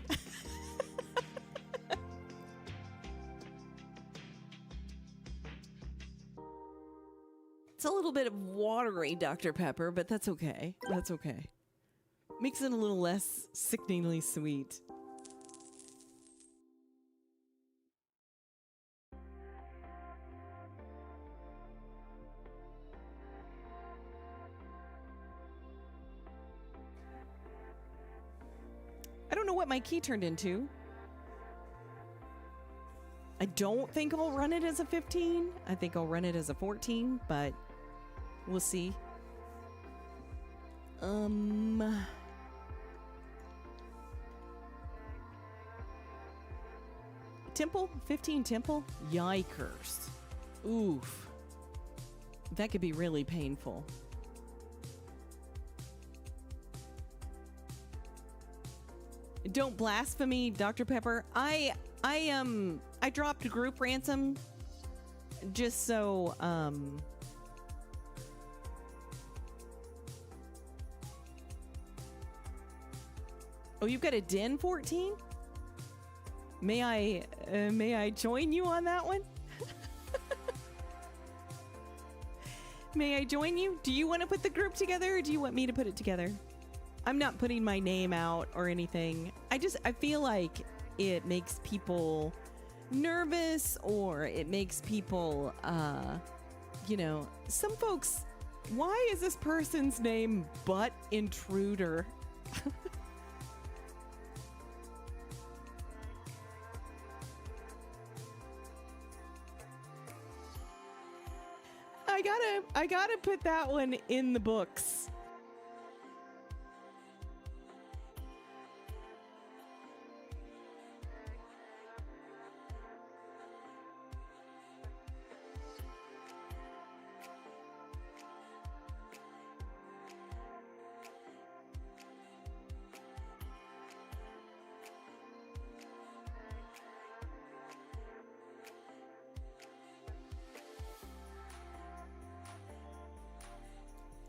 Speaker 1: It's a little bit of watery Dr. Pepper, but that's okay. That's okay. Makes it a little less sickeningly sweet. I don't know what my key turned into. I don't think I'll run it as a 15. I think I'll run it as a 14, but we'll see. Temple? 15 temple? Yikers. Oof. That could be really painful. Don't blaspheme, Dr. Pepper. I dropped a group ransom just so Oh, you've got a den 14? May I join you on that one? May I join you? Do you want to put the group together or do you want me to put it together? I'm not putting my name out or anything. I feel like it makes people nervous, or it makes people, you know, some folks, why is this person's name Butt Intruder? I gotta put that one in the books.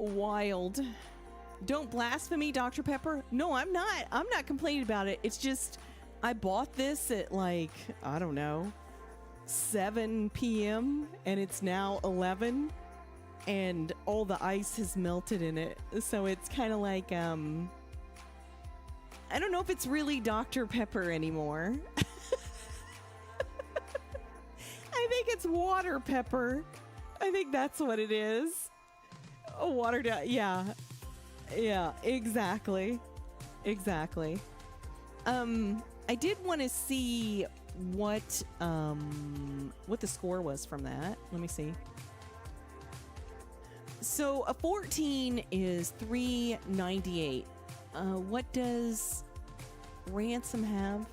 Speaker 1: Wild. Don't blaspheme, Dr. Pepper. No, I'm not complaining about it. It's just I bought this at like, I don't know, 7 p.m. and it's now 11 and all the ice has melted in it. So it's kind of like I don't know if it's really Dr. Pepper anymore. I think it's water pepper. I think that's what it is. Oh, watered down. Yeah, exactly. I did want to see what the score was from that. Let me see. So a 14 is 398. What does Ransom have?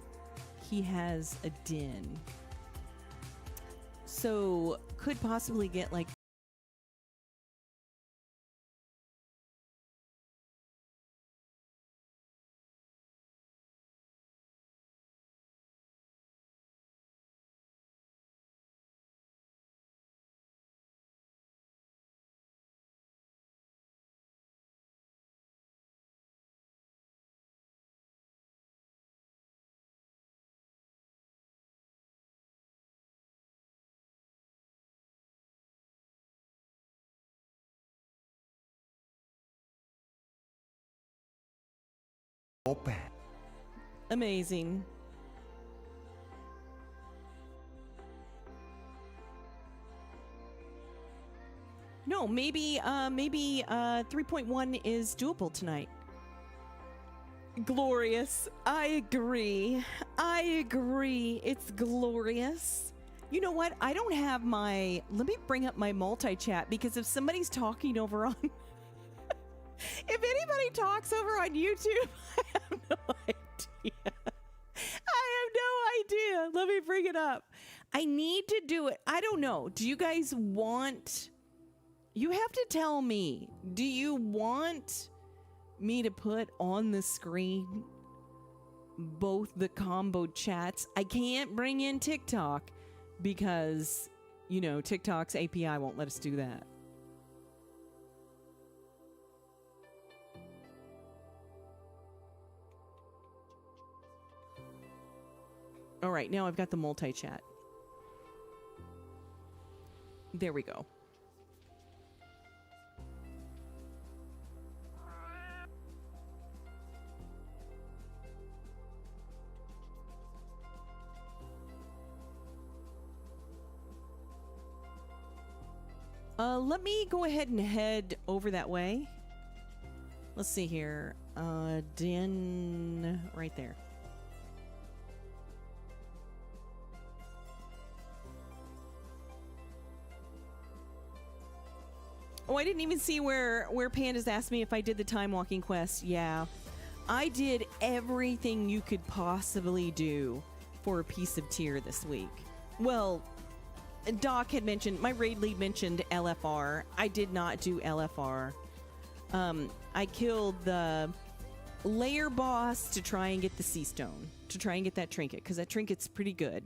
Speaker 1: He has a den. So could possibly get like
Speaker 3: open.
Speaker 1: amazing. No, maybe 3.1 is doable tonight. Glorious. I agree. It's glorious. You know what? I don't have my... Let me bring up my multi-chat, because if somebody's talking over on... If anybody talks over on YouTube, I have no idea. I have no idea. Let me bring it up. I need to do it. I don't know. Do you guys want... You have to tell me. Do you want me to put on the screen both the combo chats? I can't bring in TikTok because, you know, TikTok's API won't let us do that. All right, now I've got the multi-chat. There we go. Let me go ahead and head over that way. Let's see here. Den right there. Oh, I didn't even see where Pandas asked me if I did the time walking quest. Yeah. I did everything you could possibly do for a piece of tier this week. Well, Doc had mentioned, my raid lead mentioned LFR. I did not do LFR. I killed the layer boss to try and get the sea stone, to try and get that trinket, because that trinket's pretty good.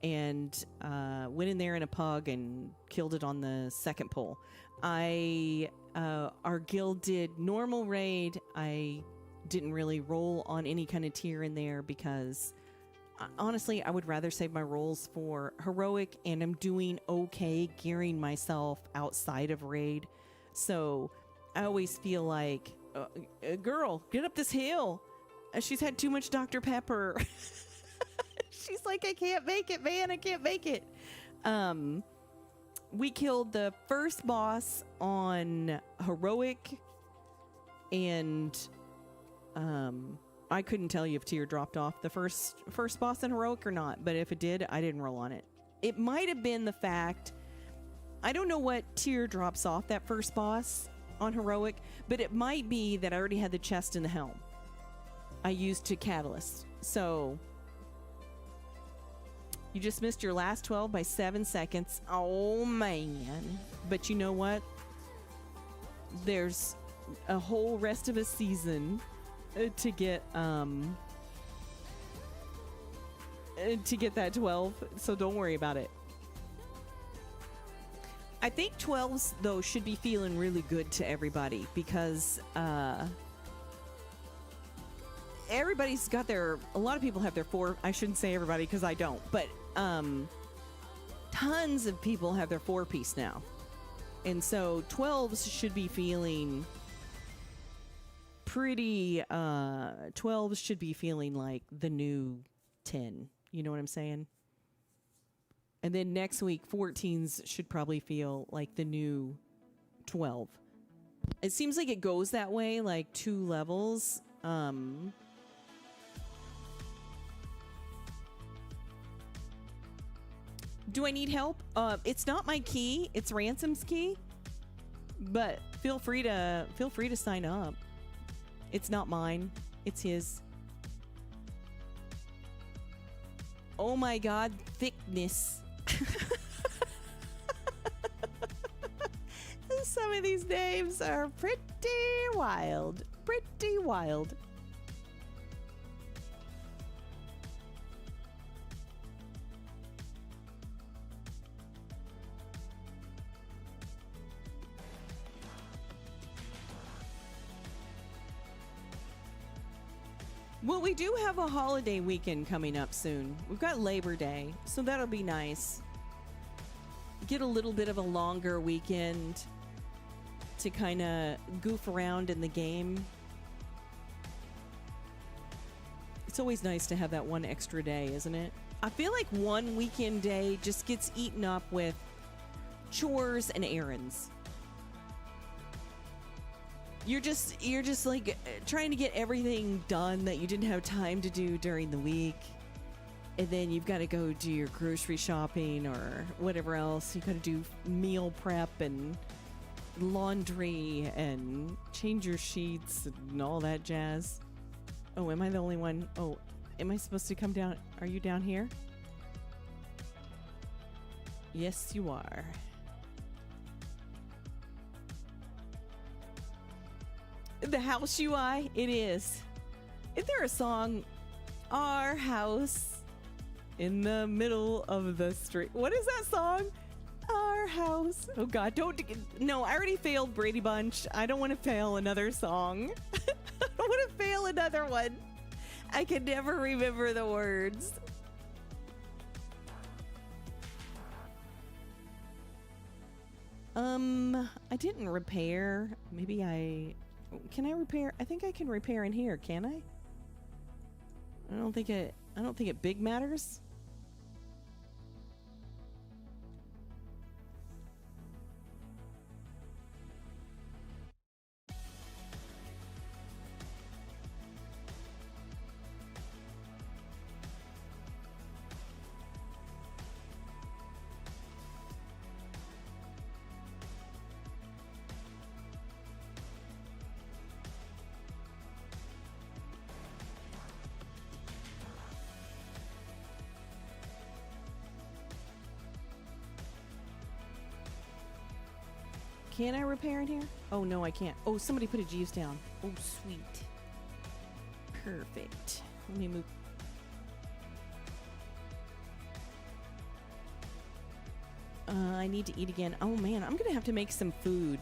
Speaker 1: And went in there in a pug and killed it on the second pull. Our guild did normal raid. I didn't really roll on any kind of tier in there because honestly, I would rather save my rolls for heroic, and I'm doing okay gearing myself outside of raid. So I always feel like, girl, get up this hill. She's had too much Dr. Pepper. She's like, I can't make it, man. I can't make it. We killed the first boss on heroic, and I couldn't tell you if tier dropped off the first boss in heroic or not, but if it did, I didn't roll on it. It might have been the fact, I don't know what tier drops off that first boss on heroic, but it might be that I already had the chest in the helm I used to catalyst. So you just missed your last 12 by 7 seconds. Oh man. But you know what? There's a whole rest of a season to get that 12, so don't worry about it. I think 12s though should be feeling really good to everybody because everybody's got their, a lot of people have their 4, I shouldn't say everybody because I don't, but tons of people have their 4-piece now, and so 12s should be feeling pretty 12s should be feeling like the new 10, you know what I'm saying? And then next week 14s should probably feel like the new 12. It seems like it goes that way, like 2 levels. Do I need help? It's not my key, it's Ransom's key, but feel free to sign up. It's not mine, it's his. Oh my god, thickness. Some of these names are pretty wild. Pretty wild. Well, we do have a holiday weekend coming up soon. We've got Labor Day, so that'll be nice. Get a little bit of a longer weekend to kind of goof around in the game. It's always nice to have that one extra day, isn't it? I feel like one weekend day just gets eaten up with chores and errands. You're just like trying to get everything done that you didn't have time to do during the week. And then you've got to go do your grocery shopping or whatever else. You've got to do meal prep and laundry and change your sheets and all that jazz. Oh, am I the only one? Oh, am I supposed to come down? Are you down here? Yes, you are. The house UI? It is. Is there a song? Our house in the middle of the street. What is that song? Our house. Oh God, don't. No, I already failed Brady Bunch. I don't want to fail another song. I don't want to fail another one. I can never remember the words. I didn't repair. Maybe can I repair? I think I can repair in here, can I? I don't think it big matters. Can I repair in here? Oh, no, I can't. Oh, somebody put a Jeeves down. Oh, sweet. Perfect. Let me move. I need to eat again. Oh, man, I'm going to have to make some food.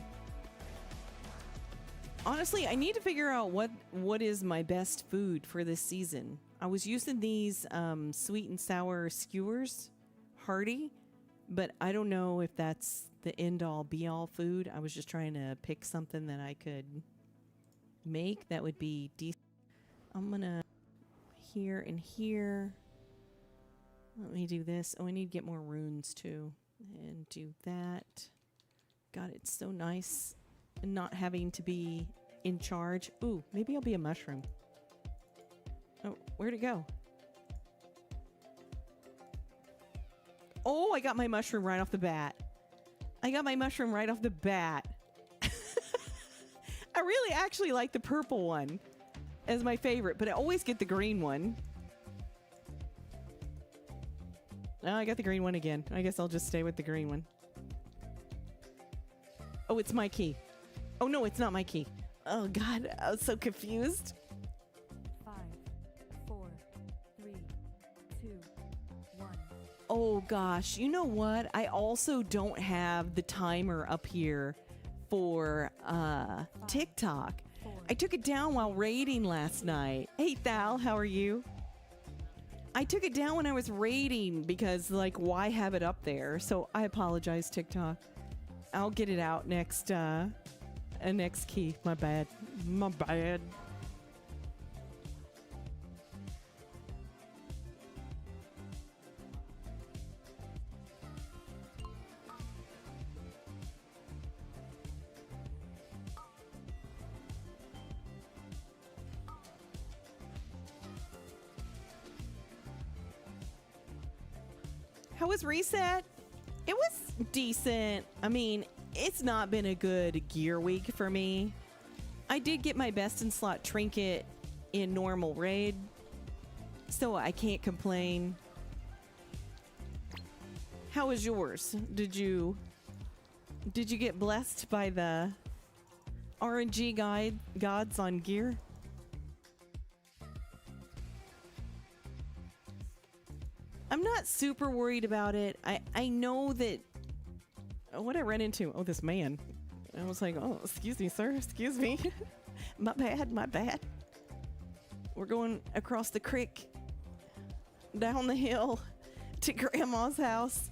Speaker 1: Honestly, I need to figure out what is my best food for this season. I was using these sweet and sour skewers, hearty, but I don't know if that's the end-all be-all food. I was just trying to pick something that I could make that would be decent. I'm gonna here and here. Let me do this. Oh, I need to get more runes too, and do that. God, it's so nice not having to be in charge. Ooh, maybe I'll be a mushroom. Oh, where'd it go? Oh, I got my mushroom right off the bat. I got my mushroom right off the bat. I really actually like the purple one as my favorite, but I always get the green one. Oh, I got the green one again. I guess I'll just stay with the green one. Oh, it's my key. Oh, no, it's not my key. Oh, God, I was so confused.
Speaker 3: 5, 4, 3, 2, 1.
Speaker 1: Oh, gosh. You know what? I also don't have the timer up here for TikTok. I took it down while raiding last night. Hey, Thal, how are you? I took it down when I was raiding because, like, why have it up there? So I apologize, TikTok. I'll get it out next key. My bad. My bad. How was reset? It was decent. I mean, it's not been a good gear week for me. I did get my best in slot trinket in normal raid, so I can't complain. How was yours? Did you get blessed by the RNG gods on gear? I'm not super worried about it. I know that... What I ran into? Oh, this man. I was like, oh, excuse me, sir. Excuse me. My bad, my bad. We're going across the creek, down the hill to Grandma's house.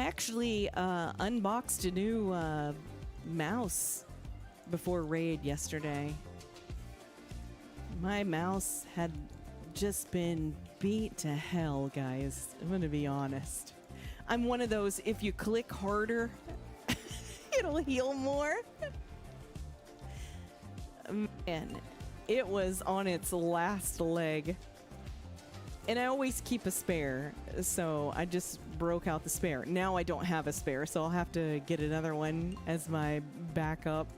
Speaker 1: actually unboxed a new mouse before raid yesterday. My mouse had just been beat to hell, guys. I'm gonna be honest. I'm one of those, if you click harder, it'll heal more. Man, it was on its last leg. And I always keep a spare, so I just broke out the spare. Now I don't have a spare, so I'll have to get another one as my backup.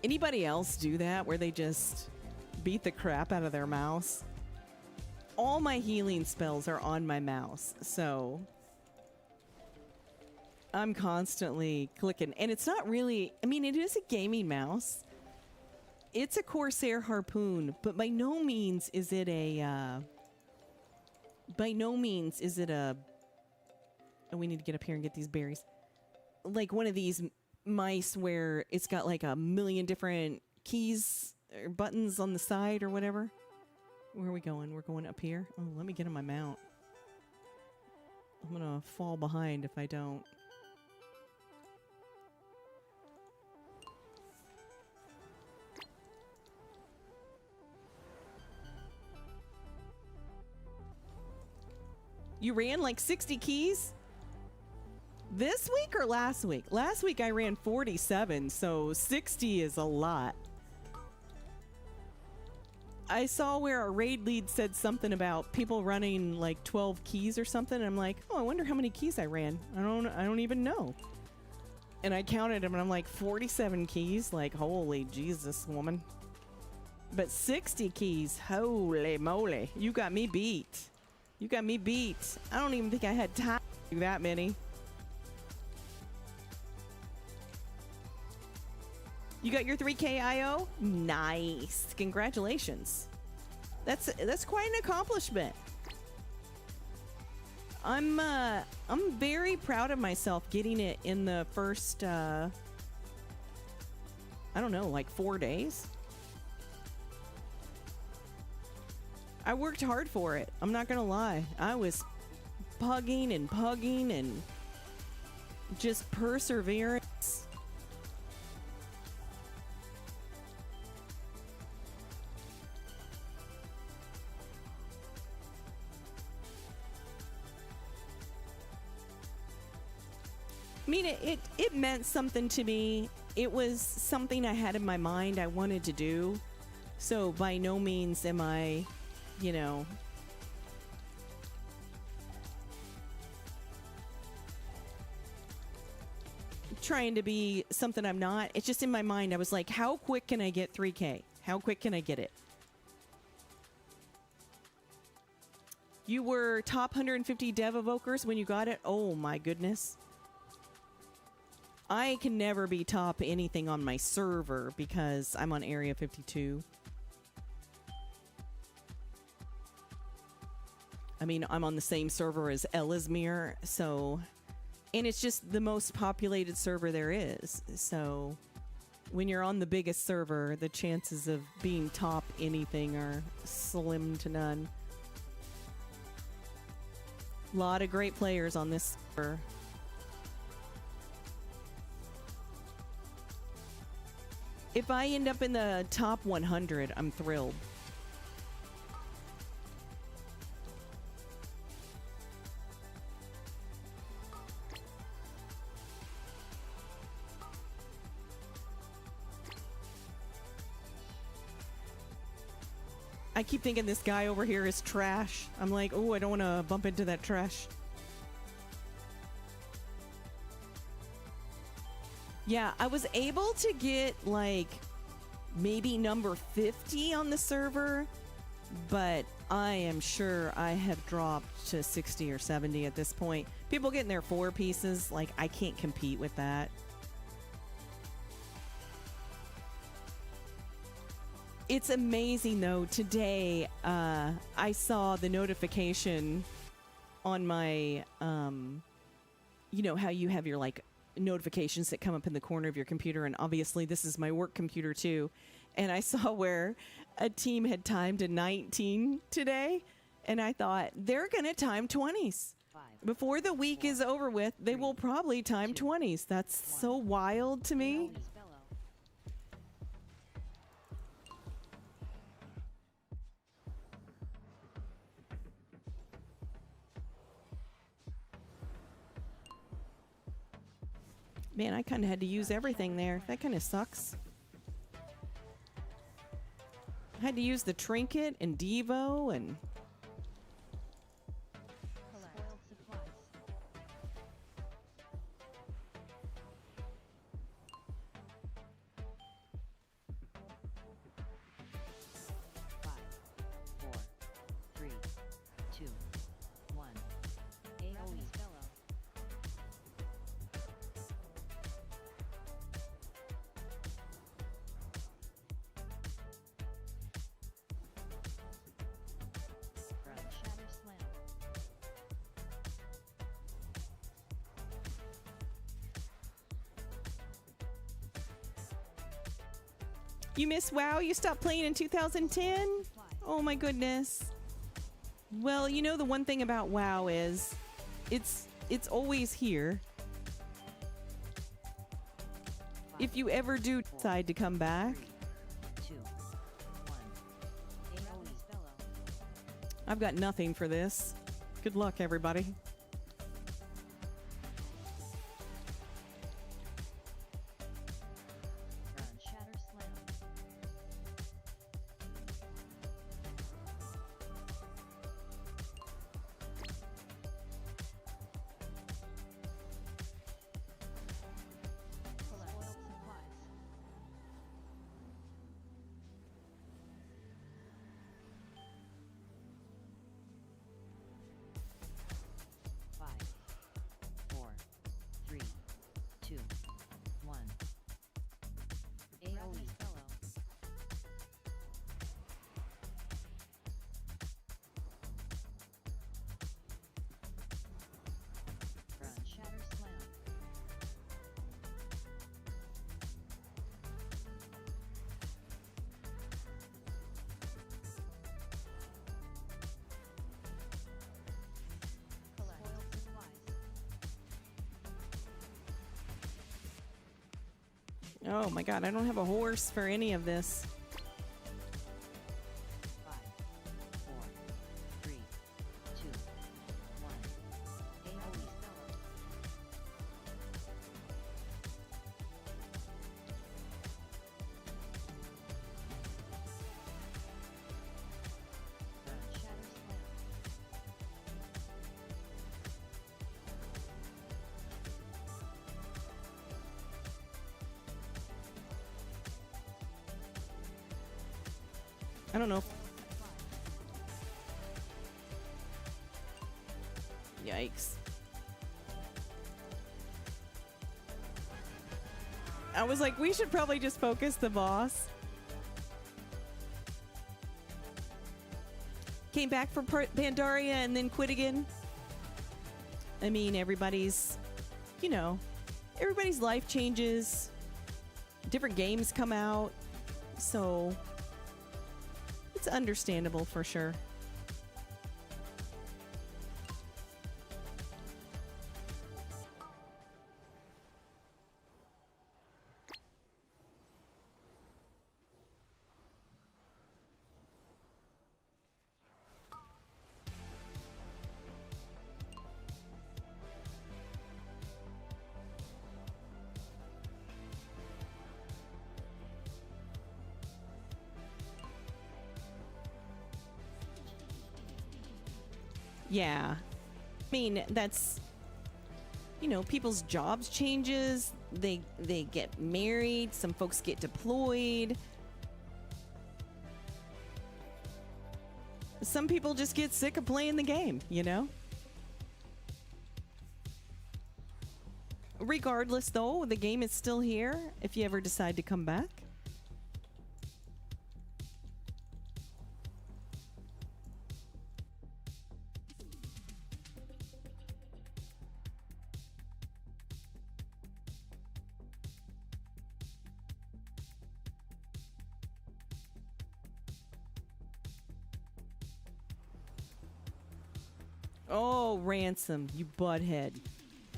Speaker 1: Anybody else do that, where they just beat the crap out of their mouse? All my healing spells are on my mouse, so I'm constantly clicking. And it's not really, I mean, it is a gaming mouse. It's a Corsair Harpoon, but by no means is it a, oh, we need to get up here and get these berries. Like one of these mice where it's got like a million different keys or buttons on the side or whatever. Where are we going? We're going up here. Oh, let me get on my mount. I'm gonna fall behind if I don't. You ran like 60 keys? This week or last week? Last week I ran 47, so 60 is a lot. I saw where our raid lead said something about people running like 12 keys or something. And I'm like, oh, I wonder how many keys I ran. I don't even know. And I counted them and I'm like 47 keys. Like, holy Jesus, woman. But 60 keys, holy moly. You got me beat. You got me beat. I don't even think I had time to do that many. You got your 3K IO? Nice. Congratulations. That's quite an accomplishment. I'm very proud of myself getting it in the first I don't know, like 4 days. I worked hard for it. I'm not gonna lie. I was pugging and just perseverance. I mean, it meant something to me. It was something I had in my mind I wanted to do. So by no means am I, you know, trying to be something I'm not. It's just in my mind. I was like, how quick can I get 3K? How quick can I get it? You were top 150 dev evokers when you got it? Oh my goodness. I can never be top anything on my server because I'm on Area 52. I mean, I'm on the same server as Ellesmere, so... And it's just the most populated server there is. So when you're on the biggest server, the chances of being top anything are slim to none. A lot of great players on this server. If I end up in the top 100, I'm thrilled. I keep thinking this guy over here is trash. I'm like, oh, I don't want to bump into that trash. Yeah, I was able to get like maybe number 50 on the server, but I am sure I have dropped to 60 or 70 at this point. People getting their 4 pieces, like I can't compete with that. It's amazing though. Today, I saw the notification on my, you know how you have your like notifications that come up in the corner of your computer, and obviously this is my work computer too. And I saw where a team had timed a 19 today, And I thought, they're going to time 20s.
Speaker 2: 5.
Speaker 1: Before the week is over with, they will probably time 20s. That's so wild to me.
Speaker 2: AoE spello.
Speaker 1: Man, I kind of had to use everything there. That kind of sucks. I had to use the trinket and Devo and...
Speaker 2: Spoiled supplies. 5, 4, 3, 2, 1. AoE spello. Run shatter slam.
Speaker 1: You miss WoW? You stopped playing in 2010? Oh my goodness. Well, you know the one thing about WoW is it's always here. If you ever do decide to come back,
Speaker 2: 2, 1. AoE spello.
Speaker 1: I've got nothing for this. Good luck, everybody.
Speaker 2: Run shatter slam. Spoiled supplies. 5, 4, 3, 2, 1. AoE spello. Run shatter slam. Spoiled supplies.
Speaker 1: Oh my god, I don't have a horse for any of this.
Speaker 2: 5, 4, 3, 2, 1. AoE spello. Run shatter slam.
Speaker 1: I don't know. Yikes. I was like, we should probably just focus the boss. Came back from Pandaria and then quit again. I mean, everybody's, you know, everybody's life changes. Different games come out. So it's understandable for sure. Yeah. I mean, that's, you know, people's jobs changes. They get married. Some folks get deployed. Some people just get sick of playing the game, you know? Regardless, though, the game is still here if you ever decide to come back. Oh, Ransom, you butthead.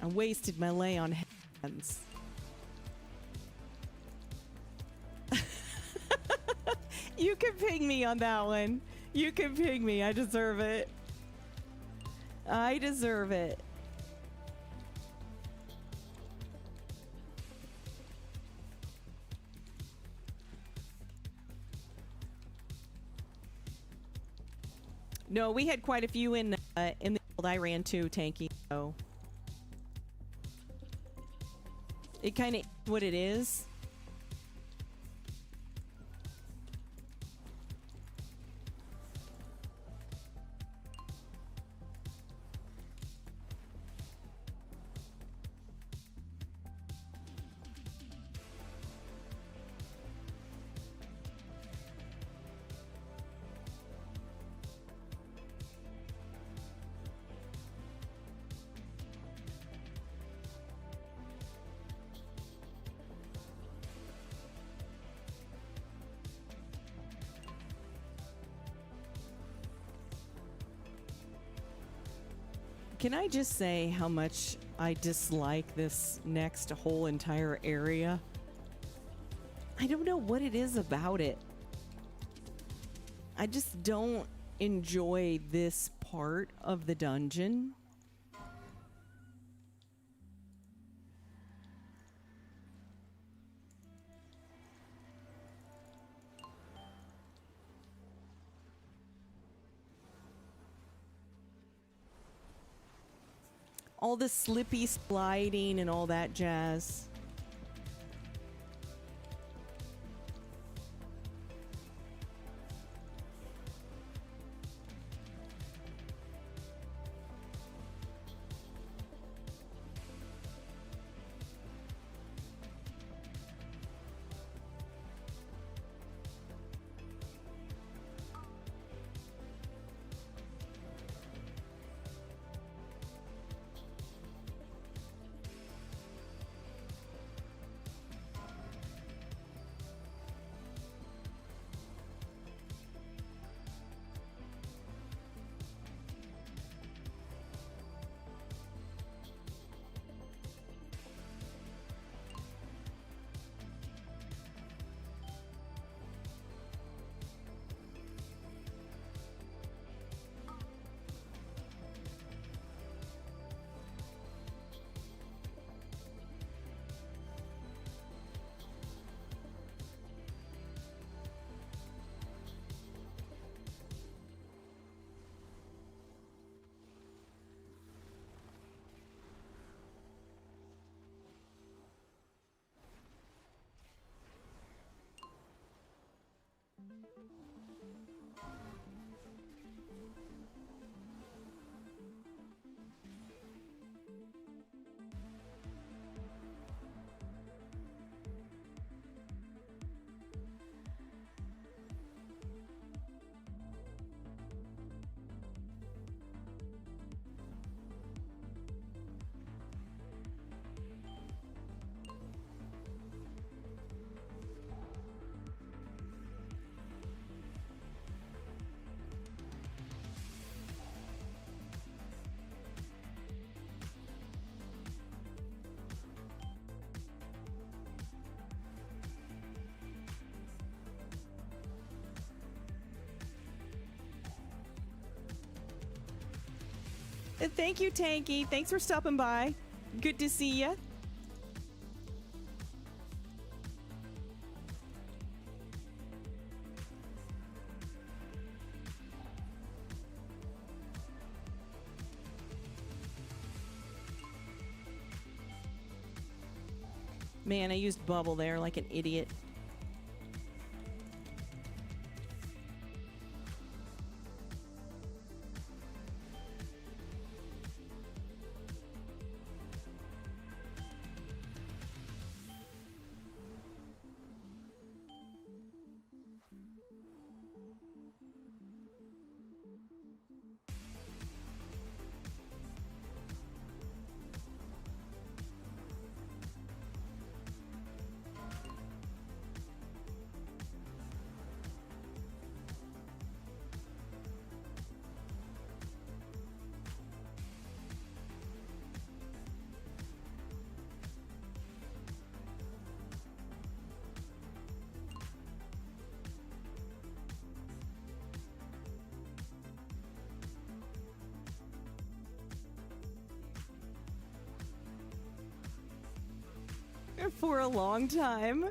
Speaker 1: I wasted my lay on hands. You can ping me on that one. You can ping me. I deserve it. I deserve it. No, we had quite a few in the guild I ran too, Tanky. So it kind of is what it is. Can I just say how much I dislike this next whole entire area? I don't know what it is about it. I just don't enjoy this part of the dungeon. All the slippy sliding and all that jazz. Thank you, Tanky. Thanks for stopping by. Good to see ya. Man, I used bubble there like an idiot. for a long time.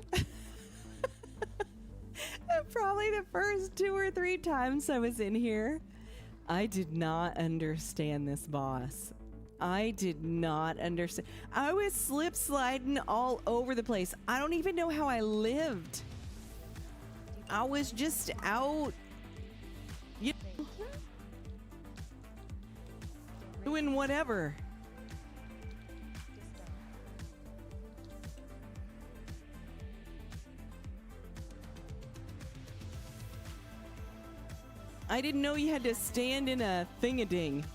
Speaker 1: Probably the first 2 or 3 times I was in here, I did not understand this boss. I did not understand. I was slip sliding all over the place. I don't even know how I lived. I was just out, you know, doing whatever. I didn't know you had to stand in a thing-a-ding.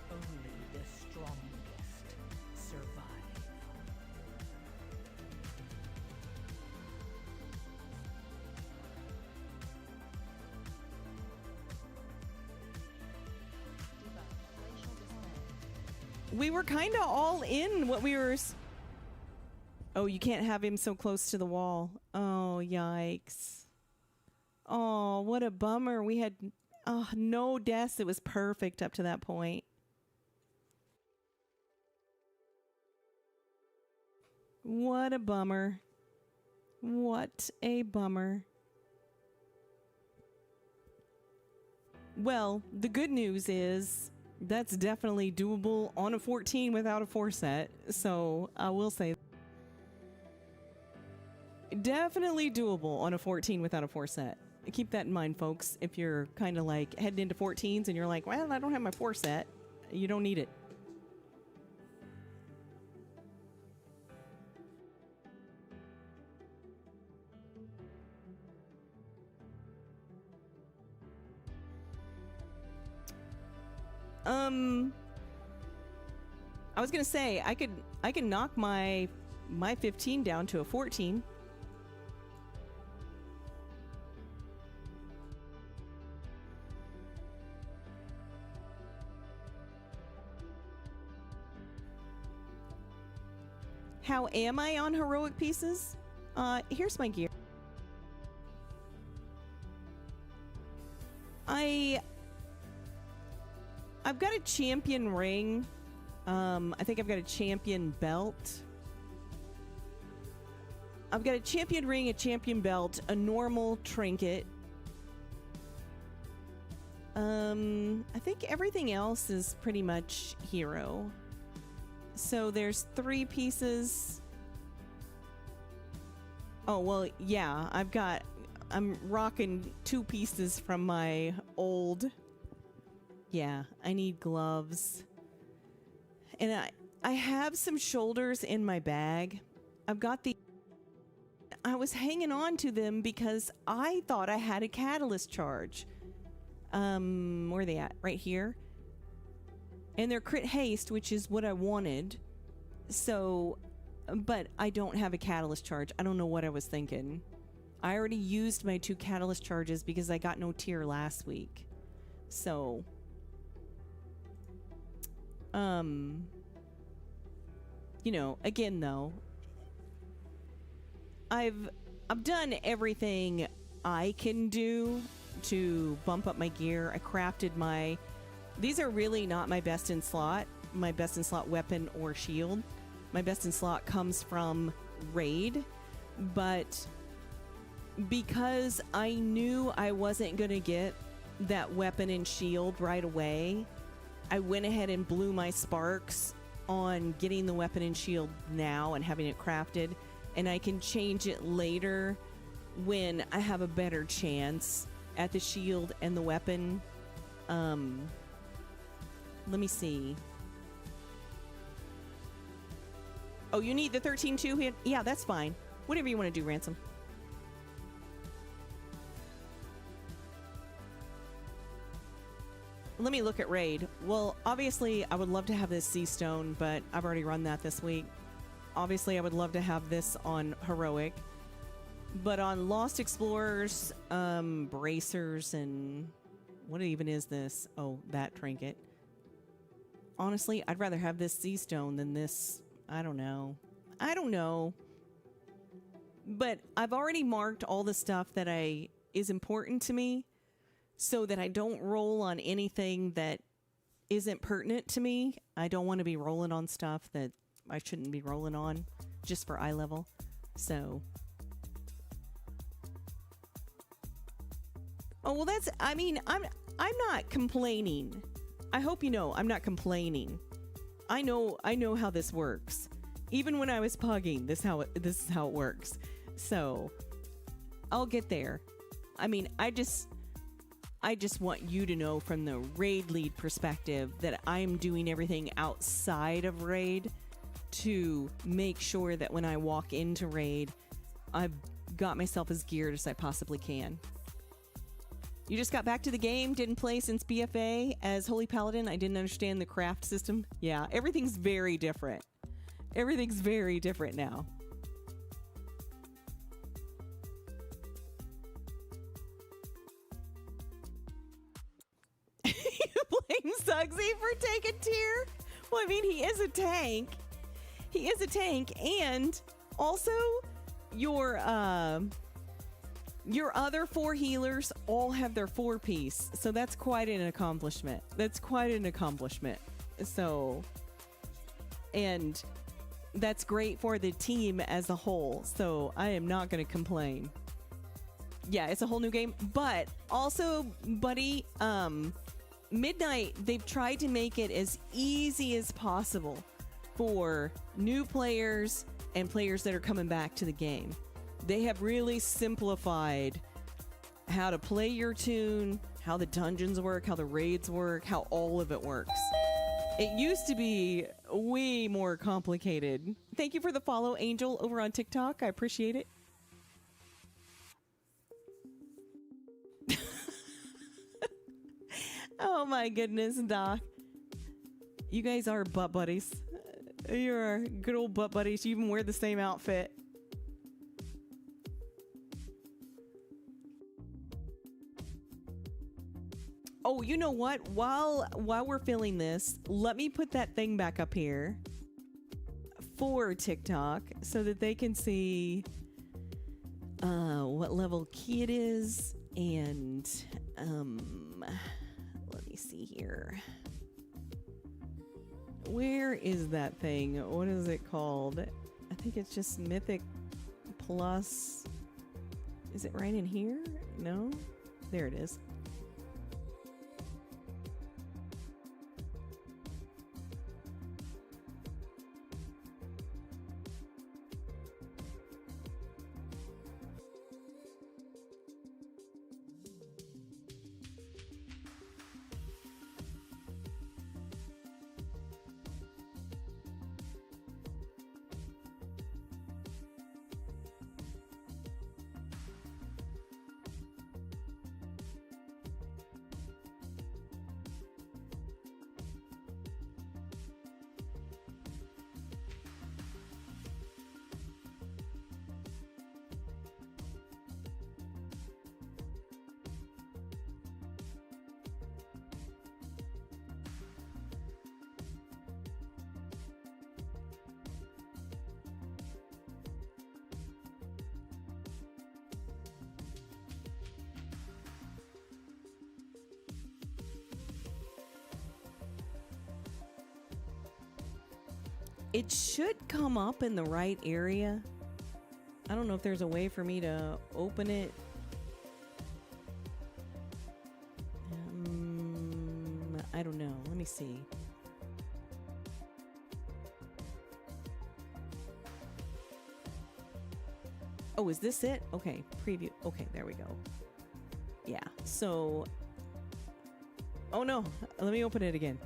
Speaker 4: Only the strongest survive.
Speaker 1: We were kind of all in what we were. Oh, you can't have him so close to the wall. Oh, yikes. Oh, what a bummer. We had no deaths. It was perfect up to that point. What a bummer. What a bummer. Well, the good news is that's definitely doable on a 14 without a 4 set. So I will say definitely doable on a 14 without a 4 set. Keep that in mind, folks. If you're kind of like heading into 14s and you're like, well, I don't have my 4 set, you don't need it. I was gonna say I could knock my 15 down to a 14. How am I on heroic pieces? Here's my gear. I've got a champion ring. I think I've got a champion belt. I've got a champion ring, a champion belt, a normal trinket. I think everything else is pretty much hero. So there's 3 pieces. Oh, well, yeah, I'm rocking 2 pieces from my old. Yeah, I need gloves. And I have some shoulders in my bag. I was hanging on to them because I thought I had a catalyst charge. Where are they at? Right here. And they're crit haste, which is what I wanted. So, but I don't have a catalyst charge. I don't know what I was thinking. I already used my 2 catalyst charges because I got no tier last week. So, you know, again though, I've done everything I can do to bump up my gear. I crafted my... These are really not my best in slot. My best in slot weapon or shield. My best in slot comes from raid. But because I knew I wasn't going to get that weapon and shield right away, I went ahead and blew my sparks on getting the weapon and shield now and having it crafted. And I can change it later when I have a better chance at the shield and the weapon. Let me see. Oh, you need the 13-2 hit? Yeah, that's fine. Whatever you want to do, Ransom. Let me look at raid. Well, obviously, I would love to have this sea stone, but I've already run that this week. Obviously, I would love to have this on heroic, but on Lost Explorers, bracers, and what even is this? Oh, that trinket. Honestly, I'd rather have this sea stone than this. I don't know. I don't know. But I've already marked all the stuff that is important to me, so that I don't roll on anything that isn't pertinent to me. I don't want to be rolling on stuff that I shouldn't be rolling on just for eye level. So. Oh, well, that's, I mean, I'm not complaining. I hope you know I'm not complaining. I know how this works. Even when I was pugging, this is how it works. So I'll get there. I mean, I just want you to know from the raid lead perspective that I'm doing everything outside of raid to make sure that when I walk into raid, I've got myself as geared as I possibly can. You just got back to the game, didn't play since BFA as Holy Paladin. I didn't understand the craft system. Yeah, everything's very different. Everything's very different now. Blame Suggsy for taking tier? Well, I mean, he is a tank. He is a tank, and also your other 4 healers all have their 4-piece, so that's quite an accomplishment. That's quite an accomplishment. So, and that's great for the team as a whole, so I am not going to complain. Yeah, it's a whole new game, but also, buddy, Midnight, they've tried to make it as easy as possible for new players and players that are coming back to the game. They have really simplified how to play your tune, how the dungeons work, how the raids work, how all of it works. It used to be way more complicated. Thank you for the follow, Angel, over on TikTok. I appreciate it. Oh my goodness, Doc. You guys are butt buddies. You're good old butt buddies. You even wear the same outfit. Oh, you know what? While we're filling this, let me put that thing back up here for TikTok so that they can see what level key it is, and let me see here. Where is that thing? What is it called? I think it's just Mythic Plus. Is it right in here? No? There it is. It should come up in the right area. I don't know if there's a way for me to open it. I don't know. Let me see. Oh, is this it? Okay, preview. Okay, there we go. Yeah, so... Oh no, let me open it again.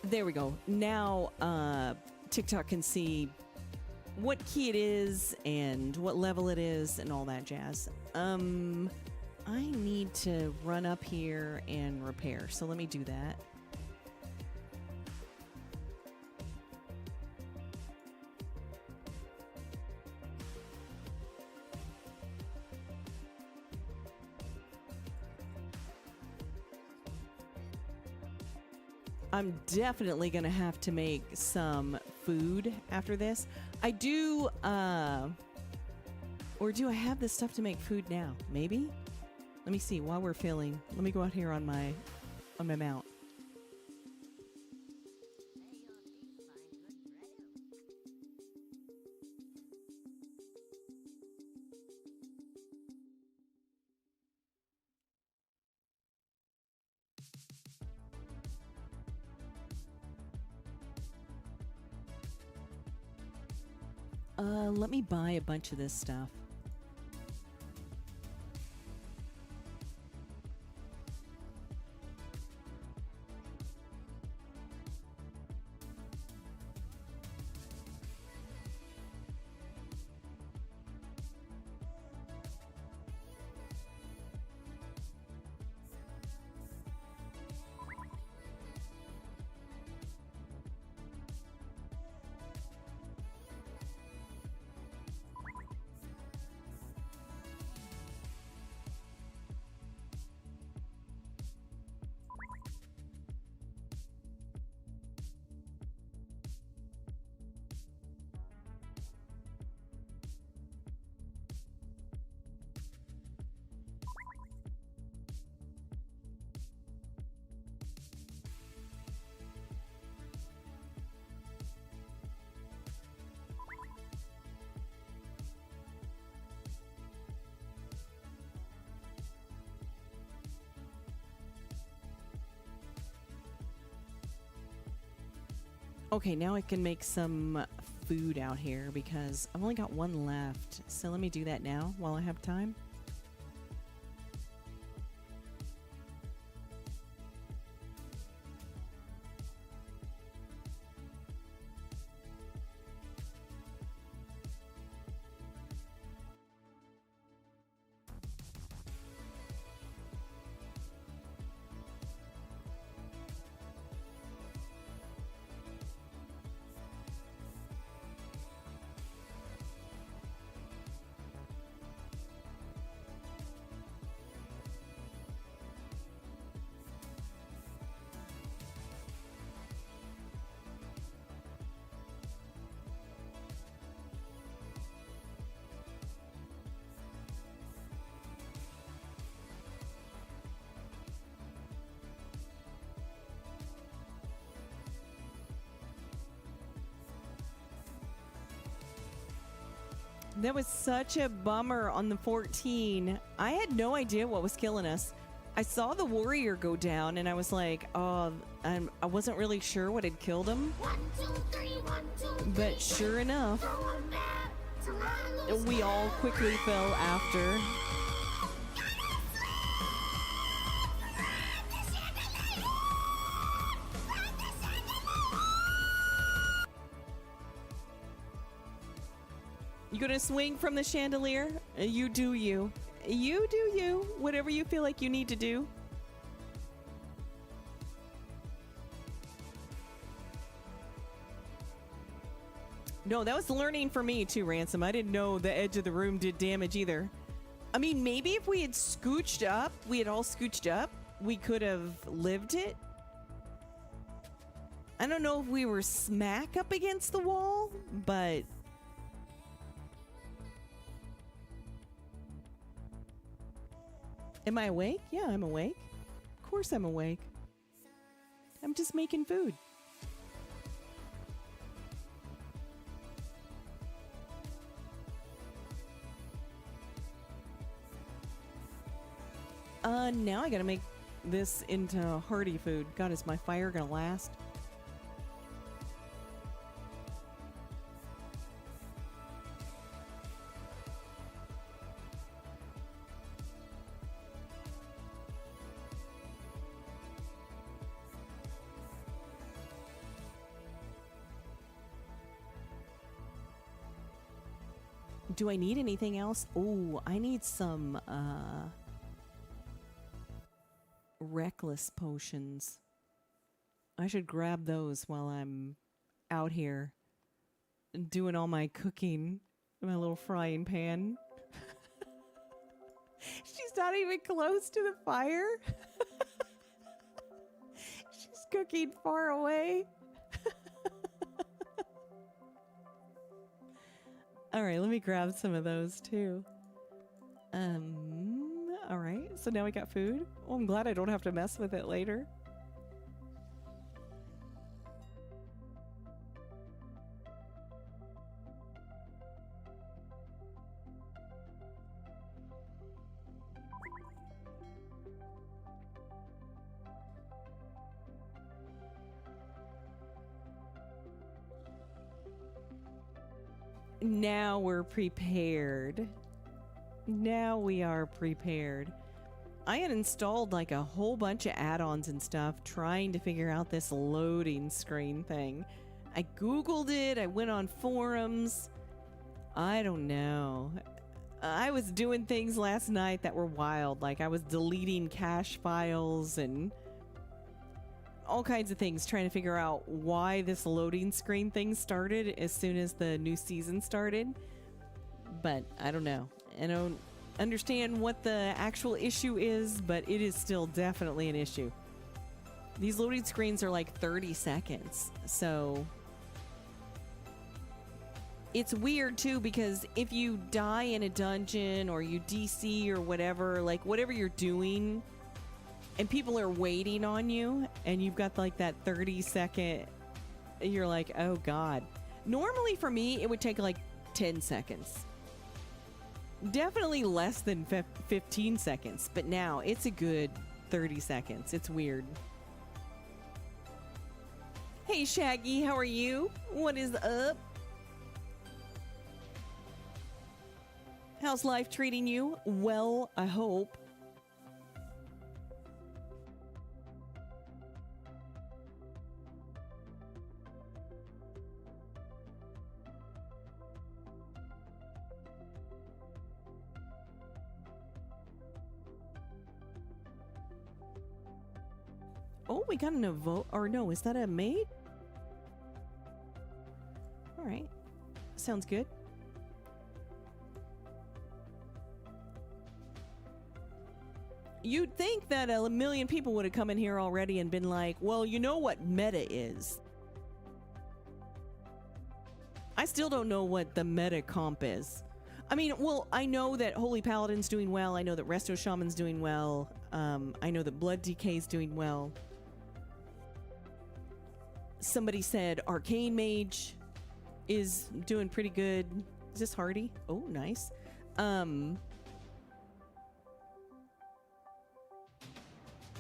Speaker 1: There we go. Now, TikTok can see what key it is and what level it is and all that jazz. I need to run up here and repair, so let me do that. I'm definitely gonna have to make some food after this. I do, or do I have the stuff to make food now? Maybe? Let me see, while we're filling, let me go out here on my mount. Let me buy a bunch of this stuff. Okay, now I can make some food out here because I've only got one left. So let me do that now while I have time. That was such a bummer on the 14. I had no idea what was killing us. I saw the warrior go down and I was like, oh, I wasn't really sure what had killed him.
Speaker 5: 1, 2, 3, 1, 2, 3.
Speaker 1: But sure enough, we all quickly fell after. You gonna swing from the chandelier? You do you. You do you. Whatever you feel like you need to do. No, that was learning for me too, Ransom. I didn't know the edge of the room did damage either. I mean, maybe if we had scooched up, we had all scooched up, we could have lived it. I don't know if we were smack up against the wall, but... Am I awake? Yeah, I'm awake. Of course I'm awake. I'm just making food. Now I gotta make this into hearty food. God, is my fire gonna last? Do I need anything else? Oh, I need some, reckless potions. I should grab those while I'm out here doing all my cooking in my little frying pan. She's not even close to the fire. She's cooking far away. All right, let me grab some of those too. All right, so now we got food. Oh, I'm glad I don't have to mess with it later. Now we're prepared. Now we are prepared. I had installed like a whole bunch of add-ons and stuff trying to figure out this loading screen thing. I Googled it. I went on forums. I don't know. I was doing things last night that were wild. Like I was deleting cache files and all kinds of things trying to figure out why this loading screen thing started as soon as the new season started. But I don't know. I don't understand what the actual issue is, but it is still definitely an issue. These loading screens are like 30 seconds. So it's weird too, because if you die in a dungeon or you DC or whatever, like whatever you're doing, and people are waiting on you, and you've got like that 30-second, you're like, oh God. Normally for me, it would take like 10 seconds. Definitely less than 15 seconds, but now it's a good 30 seconds. It's weird. Hey Shaggy, how are you? What is up? How's life treating you? Well, I hope. Oh, we got an evoke, or no, is that a maid? All right, sounds good. You'd think that a million people would have come in here already and been like, well, you know what meta is. I still don't know what the meta comp is. I mean, well, I know that Holy Paladin's doing well. I know that Resto Shaman's doing well. I know that Blood Decay's doing well. Somebody said Arcane Mage is doing pretty good. Is this Hardy? Oh, nice.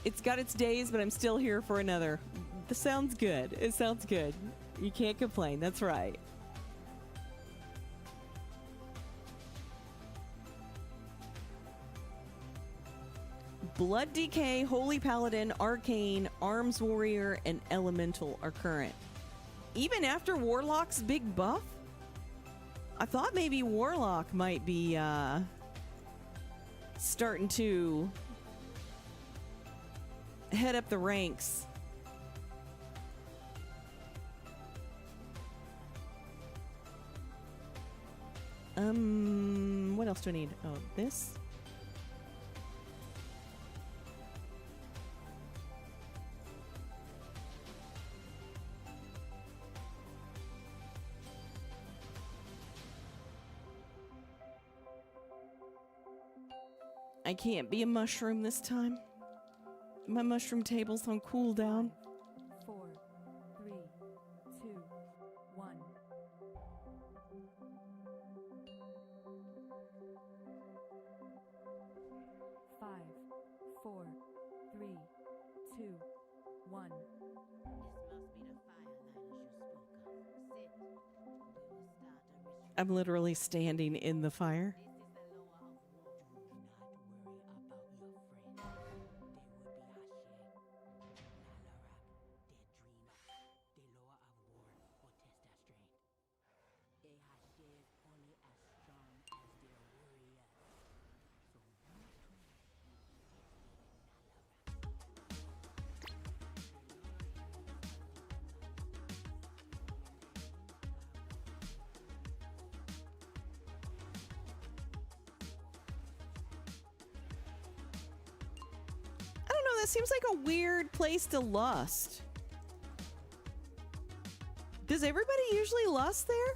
Speaker 1: It's got its days, but I'm still here for another. This sounds good. It sounds good. You can't complain. That's right. Blood Decay, Holy Paladin, Arcane, Arms Warrior, and Elemental are current. Even after Warlock's big buff? I thought maybe Warlock might be starting to head up the ranks. What else do I need? Oh, this. I can't be a mushroom this time. My mushroom table's on cooldown.
Speaker 3: 4, 3, 2, 1. 5, 4, 3, 2, 1.
Speaker 1: I'm literally standing in the fire. I don't know, that seems like a weird place to lust. Does everybody usually lust there?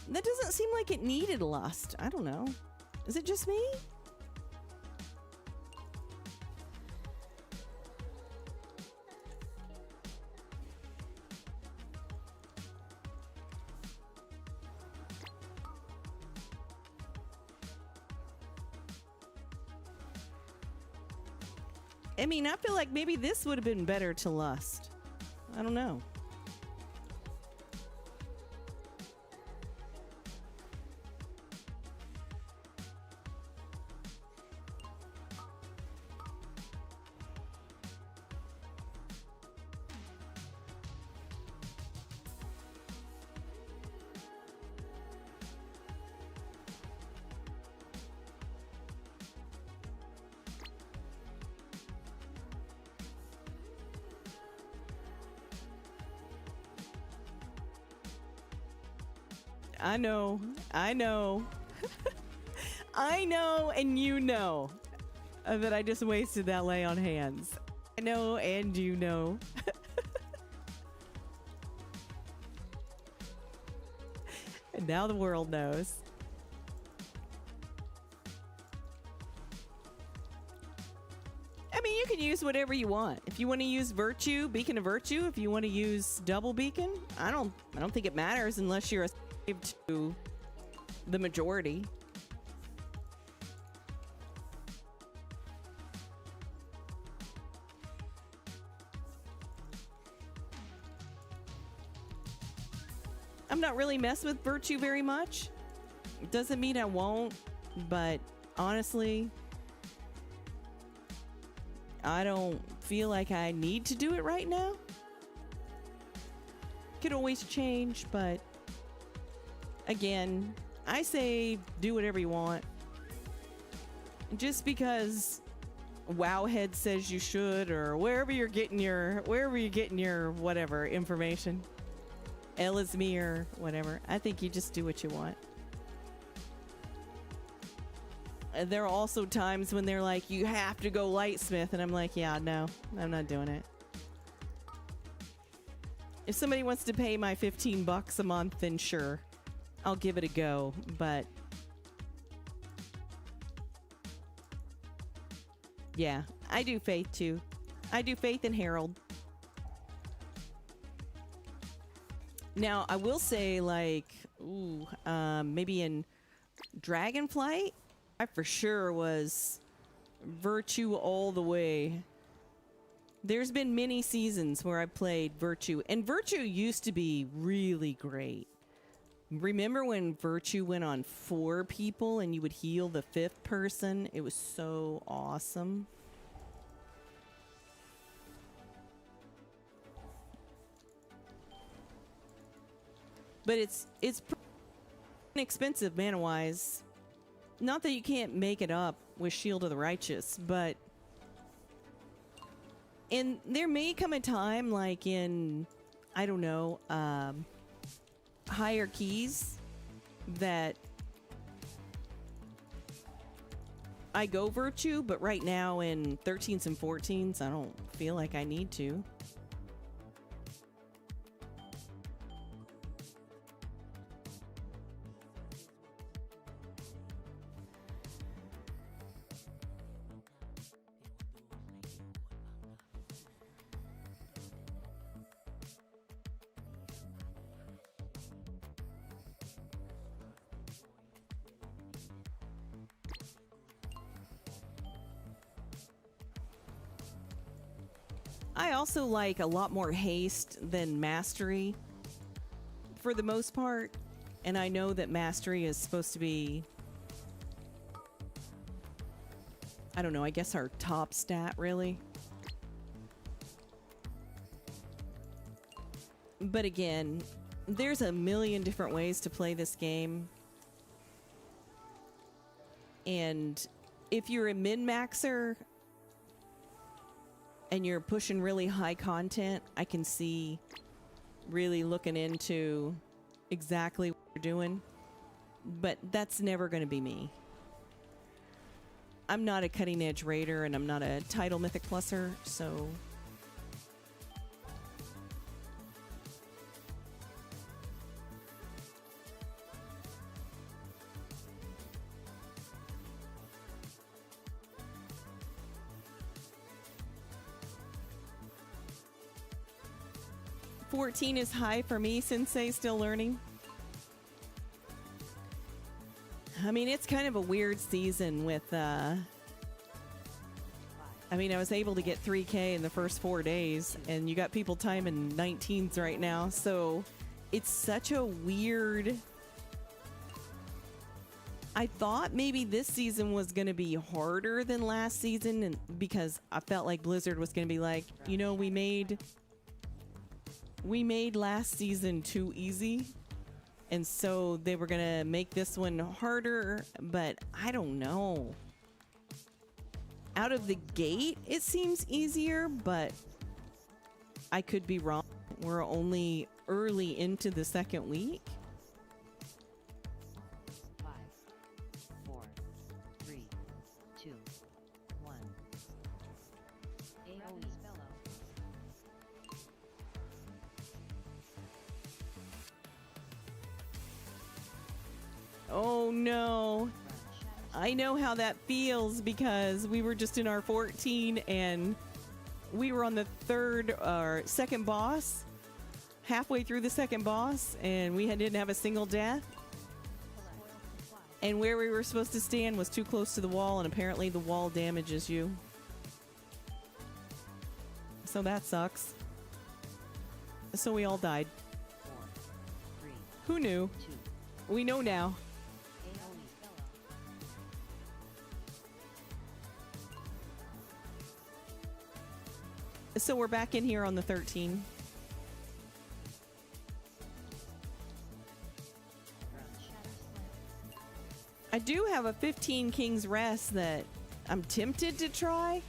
Speaker 1: That doesn't seem like it needed lust. I don't know. Is it just me? I mean, I feel like maybe this would have been better to lust. I don't know. I know. I know, and you know that I just wasted that lay on hands. I know, and you know. And now the world knows. I mean, you can use whatever you want. If you want to use virtue, beacon of virtue, if you want to use double beacon, I don't think it matters unless you're a to the majority. I'm not really messing with virtue very much. It doesn't mean I won't, but honestly, I don't feel like I need to do it right now. Could always change, but again, I say do whatever you want. Just because Wowhead says you should, or wherever you're getting your whatever information, Ellesmere, whatever. I think you just do what you want. There are also times when they're like, you have to go lightsmith, and I'm like, yeah, no, I'm not doing it. If somebody wants to pay my $15 a month, then sure, I'll give it a go, but yeah, I do Faith too. I do Faith and Herald. Now, I will say, like, maybe in Dragonflight, I for sure was Virtue all the way. There's been many seasons where I played Virtue, and Virtue used to be really great. Remember when Virtue went on 4 people and you would heal the 5th person? It was so awesome. But it's pretty expensive mana-wise. Not that you can't make it up with Shield of the Righteous, but and there may come a time, like in, I don't know, higher keys, that I go Virtue, but right now in 13s and 14s, I don't feel like I need to. I also like a lot more haste than mastery for the most part. And I know that mastery is supposed to be, I don't know, I guess our top stat, really. But again, there's a million different ways to play this game. And if you're a min-maxer and you're pushing really high content, I can see really looking into exactly what you're doing. But that's never going to be me. I'm not a cutting-edge raider, and I'm not a title Mythic Pluser, so... $14 is high for me, Sensei, still learning. I mean, it's kind of a weird season with, I mean, I was able to get 3K in the first 4 days, and you got people timing 19s right now, so it's such a weird... I thought maybe this season was going to be harder than last season, and because I felt like Blizzard was going to be like, you know, we made last season too easy, and so they were gonna make this one harder, but I don't know. Out of the gate, it seems easier, but I could be wrong. We're only early into the second week.
Speaker 2: 5, 4, 3, 2, 1. AoE spello.
Speaker 1: Oh no. I know how that feels because we were just in our 14 and we were on the second boss, halfway through the second boss, and we didn't have a single death. And where we were supposed to stand was too close to the wall, and apparently the wall damages you. So that sucks. So we all died.
Speaker 2: 4, 3,
Speaker 1: Who knew?
Speaker 2: 2.
Speaker 1: We know now.
Speaker 2: AoE spello.
Speaker 1: So we're back in here on the 13.
Speaker 2: Ground shatter slam.
Speaker 1: I do have a 15 King's Rest that I'm tempted to try,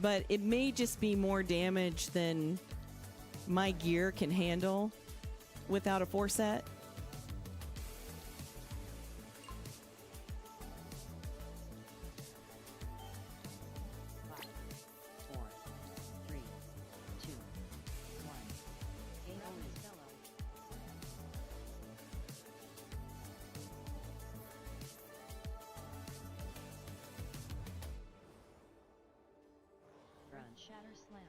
Speaker 1: but it may just be more damage than my gear can handle without a 4-set.
Speaker 2: 5, 4, 3, 2, 1. AoE spello. Ground shatter slam.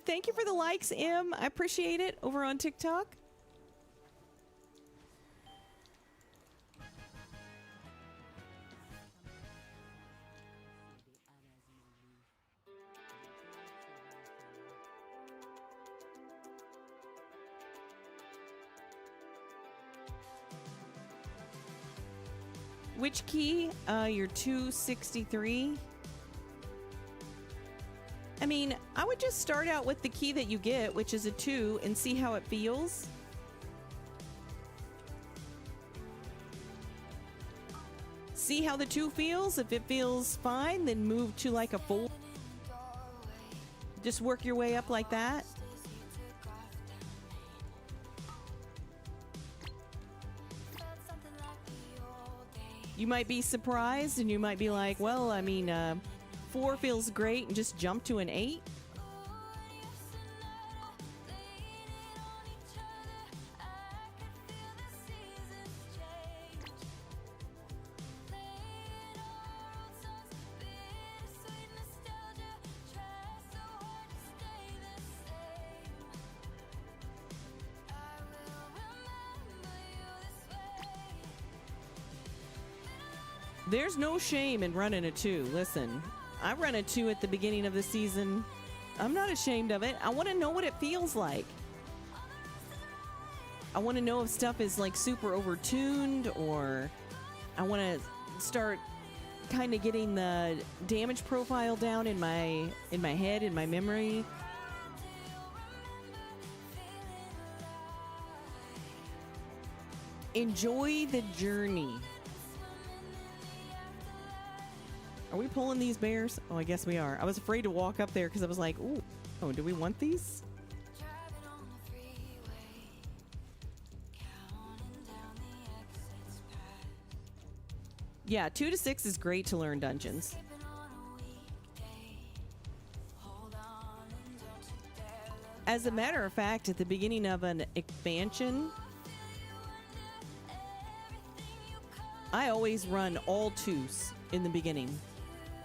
Speaker 1: Thank you for the likes, Em. I appreciate it over on TikTok. Which key? Your 263. I mean, I would just start out with the key that you get, which is a 2, and see how it feels. See how the 2 feels. If it feels fine, then move to like a 4. Just work your way up like that. You might be surprised and you might be like, well, I mean, 4 feels great, and just jump to an 8. There's no shame in running a 2. Listen, I run a 2 at the beginning of the season. I'm not ashamed of it. I want to know what it feels like. I want to know if stuff is like super overtuned, or I want to start kind of getting the damage profile down in my head, in my memory. Enjoy the journey. Are we pulling these bears? Oh, I guess we are. I was afraid to walk up there because I was like, ooh, oh, do we want these? Yeah, 2 to 6 is great to learn dungeons. As a matter of fact, at the beginning of an expansion, I always run all 2s in the beginning.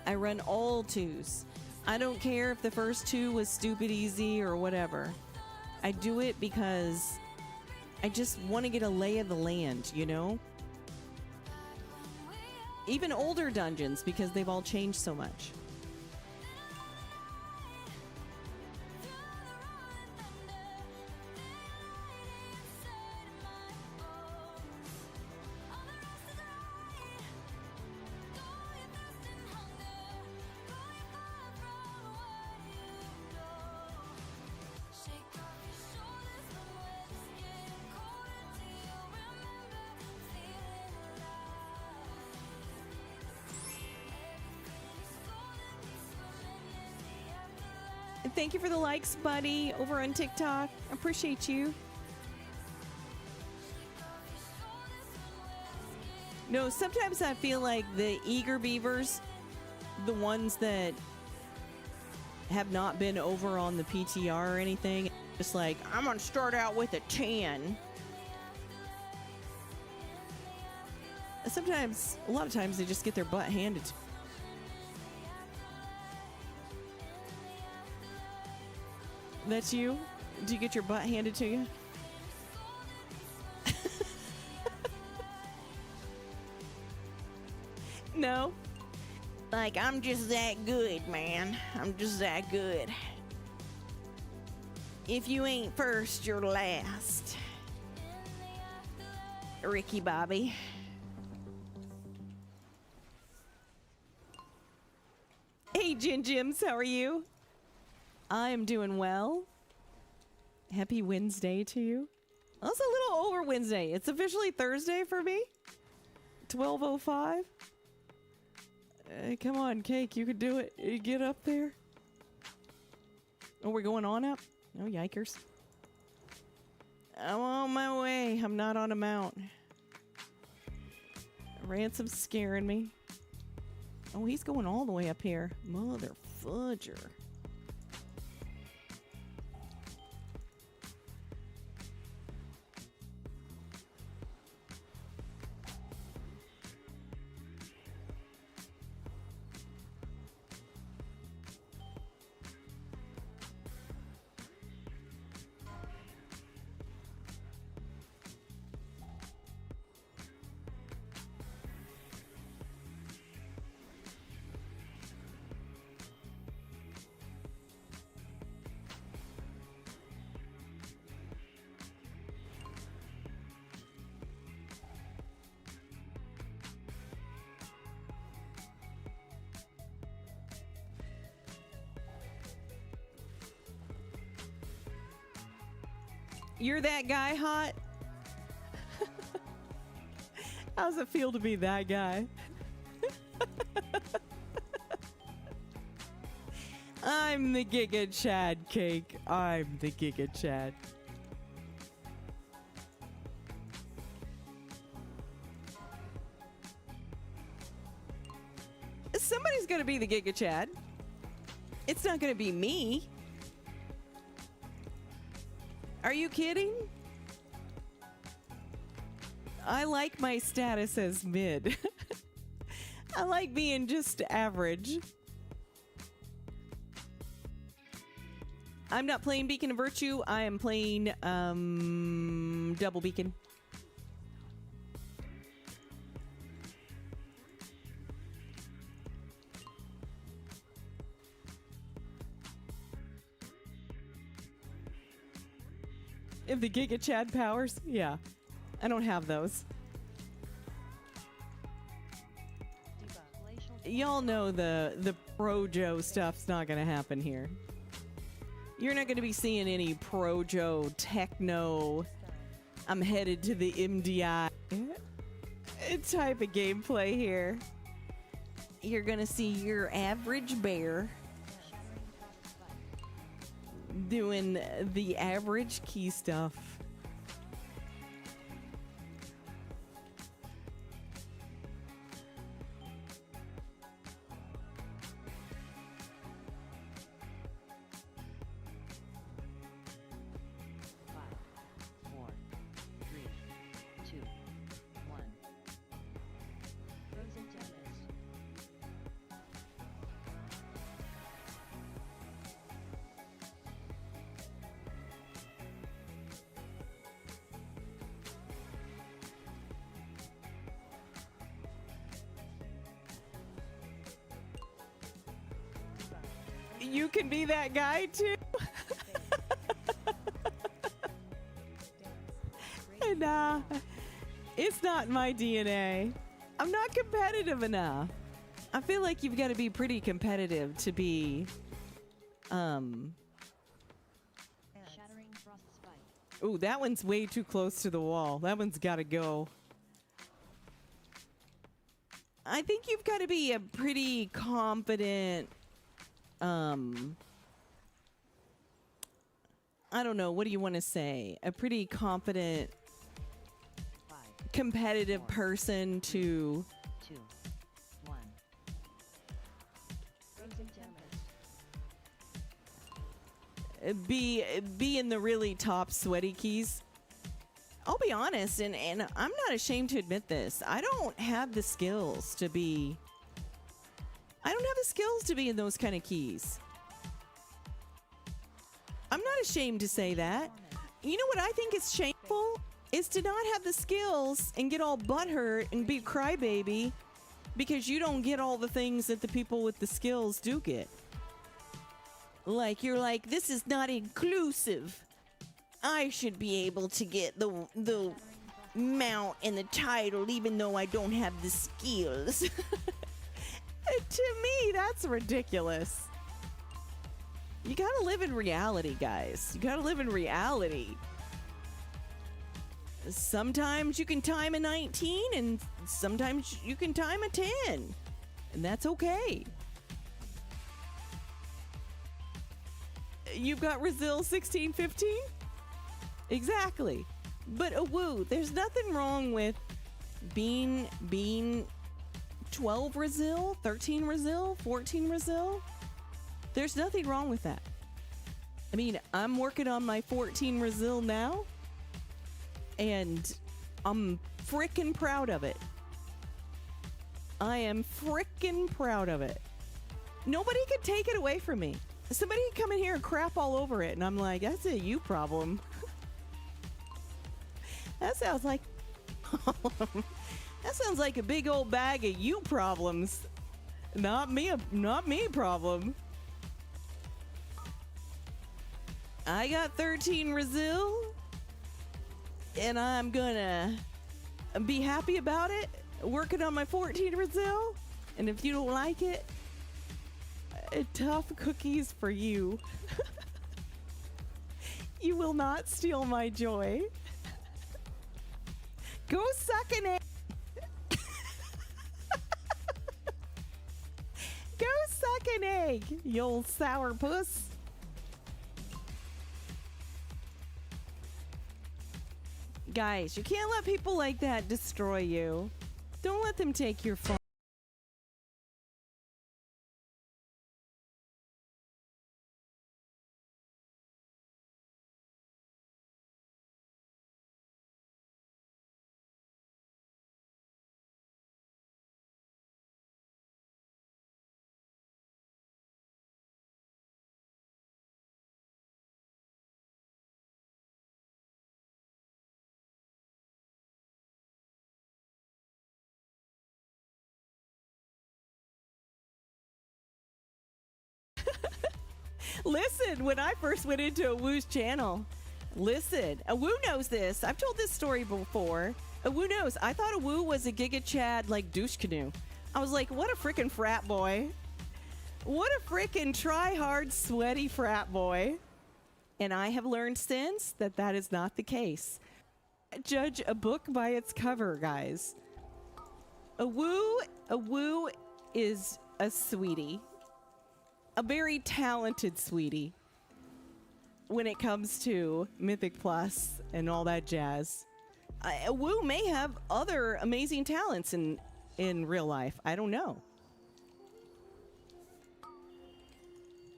Speaker 1: I run all 2s. I don't care if the first 2 was stupid easy or whatever. I do it because I just want to get a lay of the land, you know? Even older dungeons, because they've all changed so much. And thank you for the likes, buddy, over on TikTok. I appreciate you. No, sometimes I feel like the eager beavers, the ones that have not been over on the PTR or anything, just like, I'm going to start out with a 10. Sometimes, a lot of times, they just get their butt handed to them. That's you? Do you get your butt handed to you? No? Like, I'm just that good, man. I'm just that good. If you ain't first, you're last. Ricky Bobby. Hey, Gin Jims, how are you? I am doing well. Happy Wednesday to you. That's a little over Wednesday. It's officially Thursday for me. 12:05. Come on, Cake. You could do it. You get up there. Oh, we're going on up? Oh, yikers. I'm on my way. I'm not on a mount. Ransom's scaring me. Oh, he's going all the way up here. Mother fudger. You're that guy, hot? How's it feel to be that guy? I'm the Giga Chad, Cake. I'm the Giga Chad. Somebody's gonna be the Giga Chad. It's not gonna be me. Are you kidding? I like my status as mid. I like being just average. I'm not playing Beacon of Virtue. I am playing Double Beacon. If the Giga Chad powers, yeah. I don't have those. Y'all know the Pro Joe stuff's not gonna happen here. You're not gonna be seeing any Pro Joe techno. I'm headed to the MDI type of gameplay here. You're gonna see your average bear doing the average key stuff. You can be that guy too. And it's not my DNA. I'm not competitive enough. I feel like you've got to be pretty competitive to be
Speaker 2: Shattering frostbite.
Speaker 1: Ooh, that one's way too close to the wall. That one's got to go. I think you've got to be a pretty confident I don't know, what do you want to say? A pretty confident, competitive person to
Speaker 2: 2, 1. Frozen damage.
Speaker 1: be in the really top sweaty keys. I'll be honest, and I'm not ashamed to admit this. I don't have the skills to be in those kind of keys. I'm not ashamed to say that. You know what I think is shameful? Is to not have the skills and get all butthurt and be a crybaby because you don't get all the things that the people with the skills do get. Like, you're like, this is not inclusive. I should be able to get the mount and the title even though I don't have the skills. To me, that's ridiculous. You gotta live in reality, guys. You gotta live in reality. Sometimes you can time a 19 and sometimes you can time a 10. And that's okay. You've got Brazil 16, 15? Exactly. But woo, there's nothing wrong with being 12 Brazil, 13 Brazil, 14 Brazil. There's nothing wrong with that. I mean, I'm working on my 14 Brazil now, and I'm frickin' proud of it. I am frickin' proud of it. Nobody could take it away from me. Somebody could come in here and crap all over it, and I'm like, that's a you problem. That sounds like that sounds like a big old bag of you problems. Not me problem. I got 13 Brazil, and I'm gonna be happy about it. Working on my 14 Brazil, and if you don't like it, tough cookies for you. You will not steal my joy. Go suck an egg. Go suck an egg, you old sour puss. Guys, you can't let people like that destroy you. Don't let them take your fun. Listen, when I first went into a Woo's channel, Listen, Awu knows this. I've told this story before. Awu knows. I thought Awu was a Giga Chad like douche canoe. I was like, what a freaking frat boy. What a freaking try-hard, sweaty frat boy. And I have learned since that that is not the case. Judge a book by its cover, guys. Awu is a sweetie. A very talented sweetie. When it comes to Mythic Plus and all that jazz. Awu may have other amazing talents in real life. I don't know.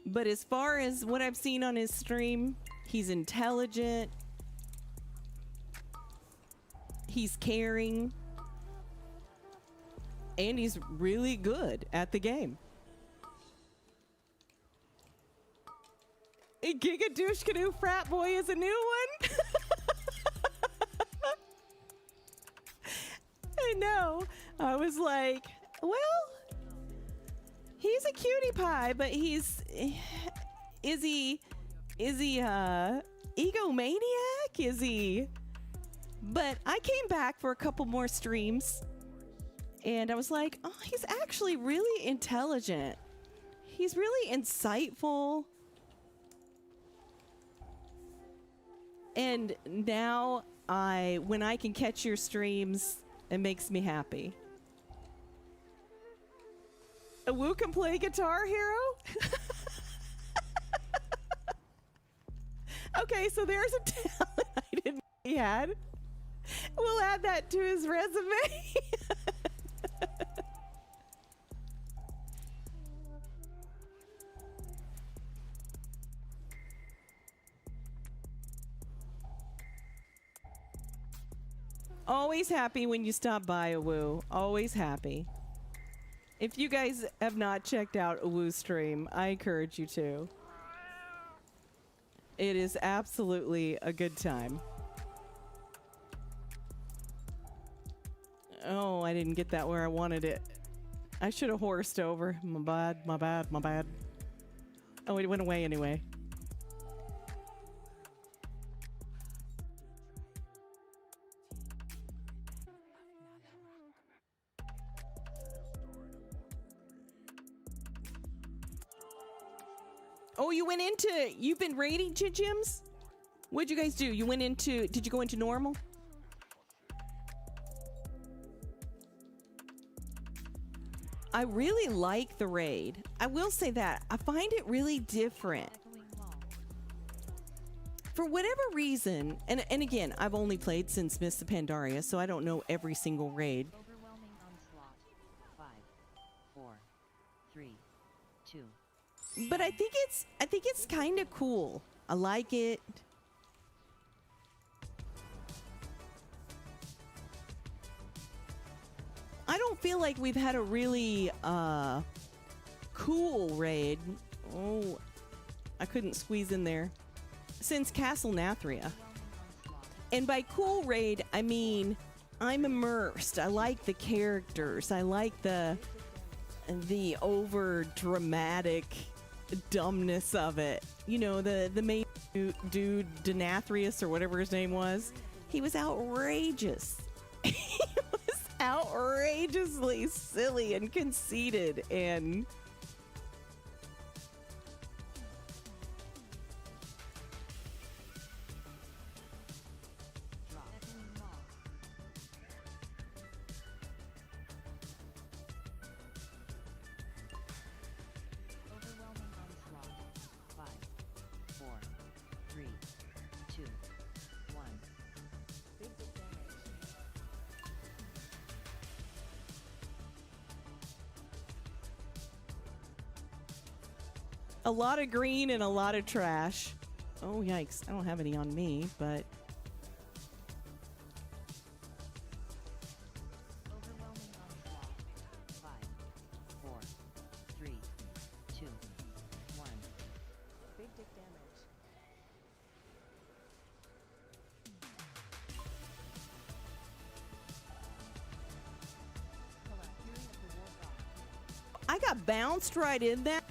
Speaker 1: But as far as what I've seen on his stream, he's intelligent. He's caring. And he's really good at the game. A Giga Douche Canoe Frat Boy is a new one? I know. I was like, well, he's a cutie pie, but is he egomaniac? Is he? But I came back for a couple more streams and I was like, oh, he's actually really intelligent. He's really insightful. And now when I can catch your streams, it makes me happy. Awu can play Guitar Hero? Okay, so there's a talent I didn't know he had. We'll add that to his resume. Always happy when you stop by, Awu. Always happy. If you guys have not checked out Awu's stream, I encourage you to. It is absolutely a good time. Oh, I didn't get that where I wanted it. I should have horsed over. My bad, my bad, my bad. Oh, it went away anyway. Oh, you've been raiding gyms? What'd you guys do? Did you go into normal? I really like the raid. I will say that. I find it really different. For whatever reason, and again, I've only played since Mists of Pandaria, so I don't know every single raid.
Speaker 2: Overwhelming onslaught. 5, 4, 3, 2.
Speaker 1: But I think it's kind of cool. I like it. I don't feel like we've had a really cool raid. Oh, I couldn't squeeze in there. Since Castle Nathria. And by cool raid, I mean I'm immersed. I like the characters. I like the over dramatic dumbness of it. You know, the main dude, Denathrius or whatever his name was. He was outrageous. He was outrageously silly and conceited and
Speaker 2: Overwhelming onslaught. 5, 4, 3, 2, 1. Basic damage.
Speaker 1: a lot of green and a lot of trash. Oh, yikes. I don't have any on me, but
Speaker 2: Overwhelming onslaught. 5, 4, 3, 2, 1. Big dick damage.
Speaker 1: I got bounced right in that.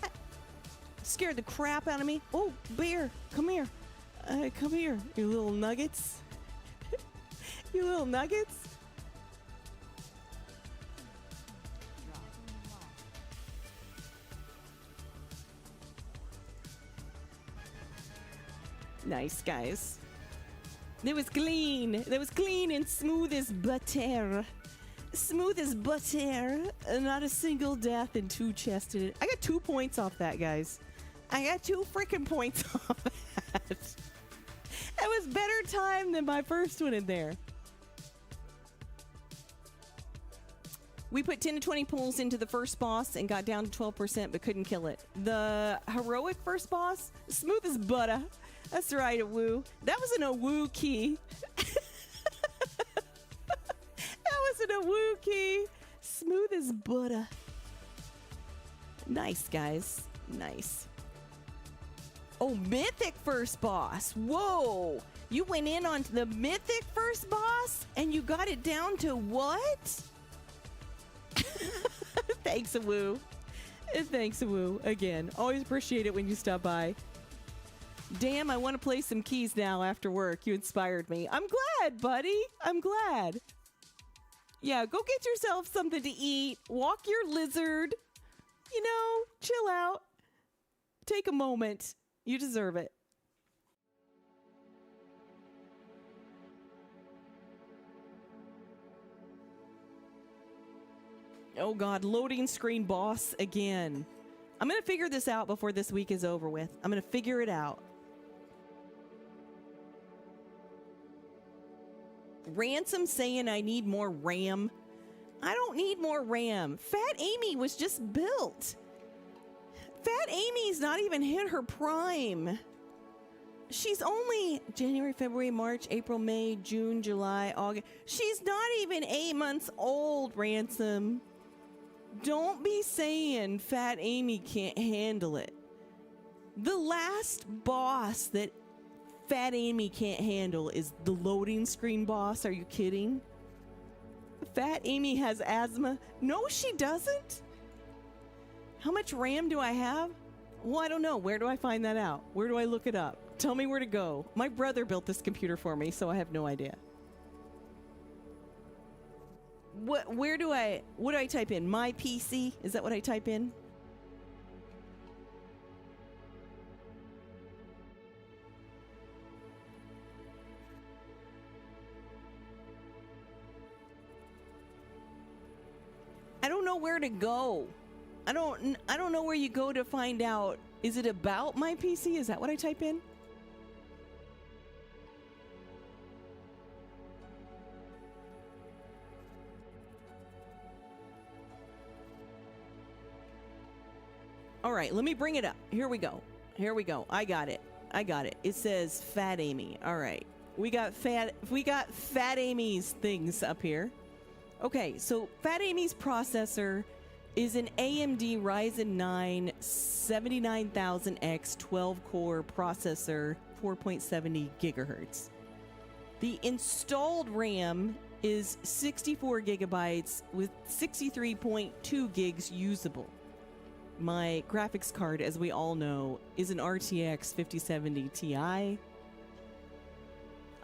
Speaker 1: Scared the crap out of me. Oh, bear, come here. Come here, you little nuggets. You little nuggets. Nice, guys. That was clean. That was clean and smooth as butter. Smooth as butter. Not a single death and 2 chests in it. I got 2 points off that, guys. I got 2 freaking points off that. That was better time than my first one in there. We put 10 to 20 pulls into the first boss and got down to 12%, but couldn't kill it. The heroic first boss, smooth as butter. That's right, a woo. That wasn't a woo key. That wasn't a woo key. Smooth as butter. Nice, guys. Nice. Oh, Mythic first boss. Whoa. You went in on the Mythic first boss and you got it down to what? Thanks, a woo. Thanks, a woo. Again, always appreciate it when you stop by. Damn, I want to play some keys now after work. You inspired me. I'm glad, buddy. I'm glad. Yeah, go get yourself something to eat. Walk your lizard. You know, chill out. Take a moment. You deserve it. Oh God, loading screen boss again. I'm going to figure this out before this week is over with. I'm going to figure it out. Ransom saying I need more RAM. I don't need more RAM. Fat Amy was just built. Fat Amy's not even hit her prime. She's only January, February, March, April, May, June, July, August. She's not even 8 months old, Ransom. Don't be saying Fat Amy can't handle it. The last boss that Fat Amy can't handle is the loading screen boss. Are you kidding? Fat Amy has asthma. No, she doesn't. How much RAM do I have? Well, I don't know. Where do I find that out? Where do I look it up? Tell me where to go. My brother built this computer for me, so I have no idea. What do I type in? My PC? Is that what I type in? I don't know where to go. I don't know where you go to find out. Is it about my PC? Is that what I type in? All right, let me bring it up. Here we go. Here we go. I got it. It says Fat Amy. All right. We got Fat Amy's things up here. Okay, so Fat Amy's processor is an AMD Ryzen 9 79000X 12-core processor, 4.70 gigahertz. The installed RAM is 64 gigabytes with 63.2 gigs usable. My graphics card, as we all know, is an RTX 5070 Ti.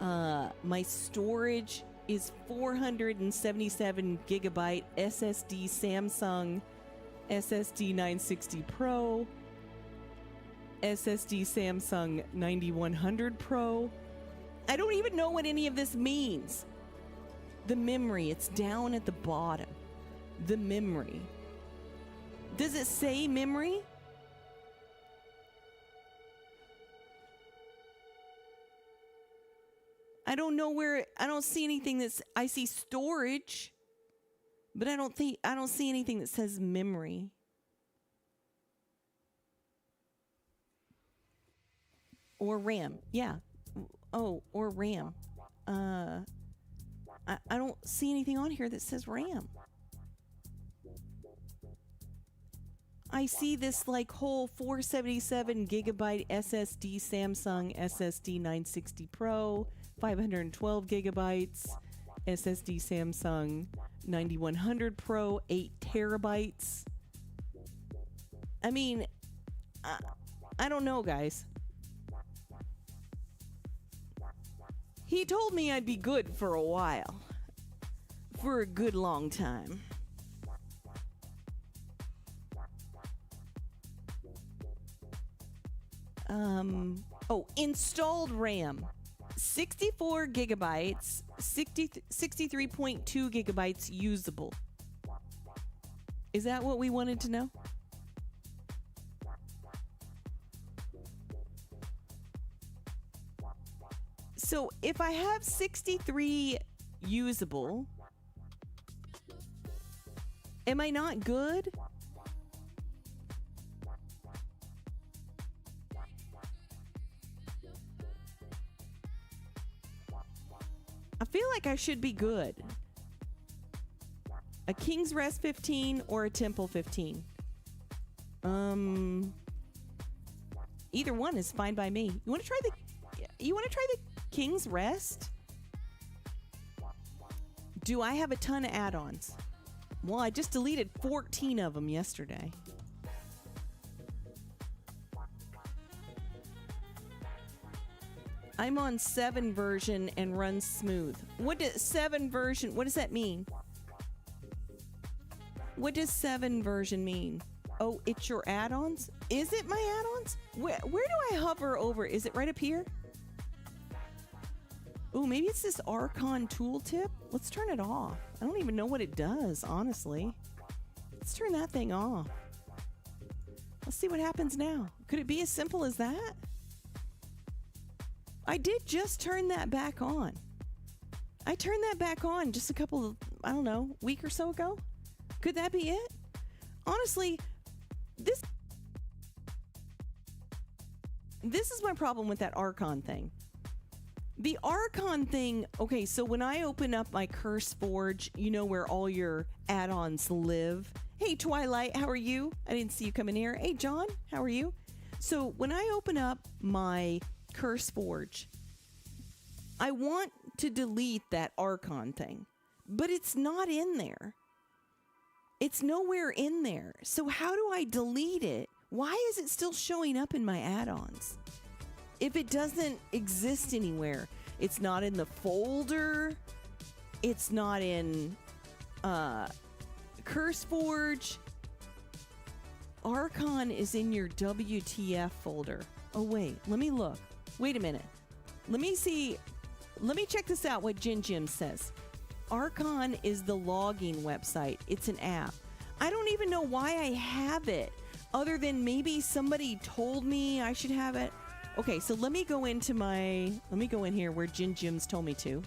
Speaker 1: My storage is 477 gigabyte SSD Samsung SSD 960 Pro, SSD Samsung 9100 Pro. I don't even know what any of this means. The memory, it's down at the bottom. The memory. Does it say memory? I don't know where. I don't see anything that's. I see storage, but I don't see anything that says memory. Or RAM. Yeah. Oh, or RAM. I don't see anything on here that says RAM. I see this like whole 477 gigabyte SSD Samsung SSD 960 Pro, 512 gigabytes, SSD Samsung 9100 Pro, 8 terabytes. I mean, I don't know, guys. He told me I'd be good for a while. For a good long time. Oh, installed RAM. 64 gigabytes, 63.2 gigabytes usable. Is that what we wanted to know? So if I have 63 usable, am I not good? I feel like I should be good. A King's Rest 15 or a Temple 15. Either one is fine by me. You want to try the King's Rest? Do I have a ton of add-ons? Well, I just deleted 14 of them yesterday. I'm on 7 version and runs smooth. What does 7 version, what does that mean? What does 7 version mean? Oh, it's your add-ons? Is it my add-ons? Where do I hover over? Is it right up here? Oh, maybe it's this Archon tooltip. Let's turn it off. I don't even know what it does, honestly. Let's turn that thing off. Let's see what happens now. Could it be as simple as that? I did just turn that back on. I turned that back on just a couple of, I don't know, week or so ago. Could that be it? Honestly, this is my problem with that Archon thing. The Archon thing, okay, so when I open up my Curse Forge, you know where all your add-ons live. Hey, Twilight, how are you? I didn't see you come in here. Hey, John, how are you? So when I open up my Curse Forge, I want to delete that Archon thing, but it's not in there. It's nowhere in there. So how do I delete it? Why is it still showing up in my add-ons? If it doesn't exist anywhere, it's not in the folder, it's not in Curse Forge. Archon is in your WTF folder. Oh wait, let me look. Wait a minute. Let me see. Let me check this out, what Jin Jim says. Archon is the logging website. It's an app. I don't even know why I have it, other than maybe somebody told me I should have it. Okay, so let me go in here where Jin Jim's told me to.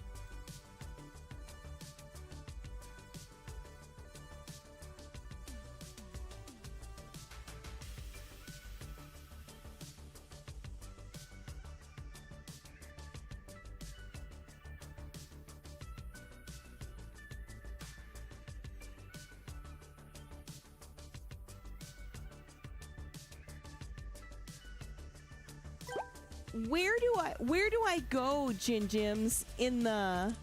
Speaker 1: Where do I go, Jin Jims, where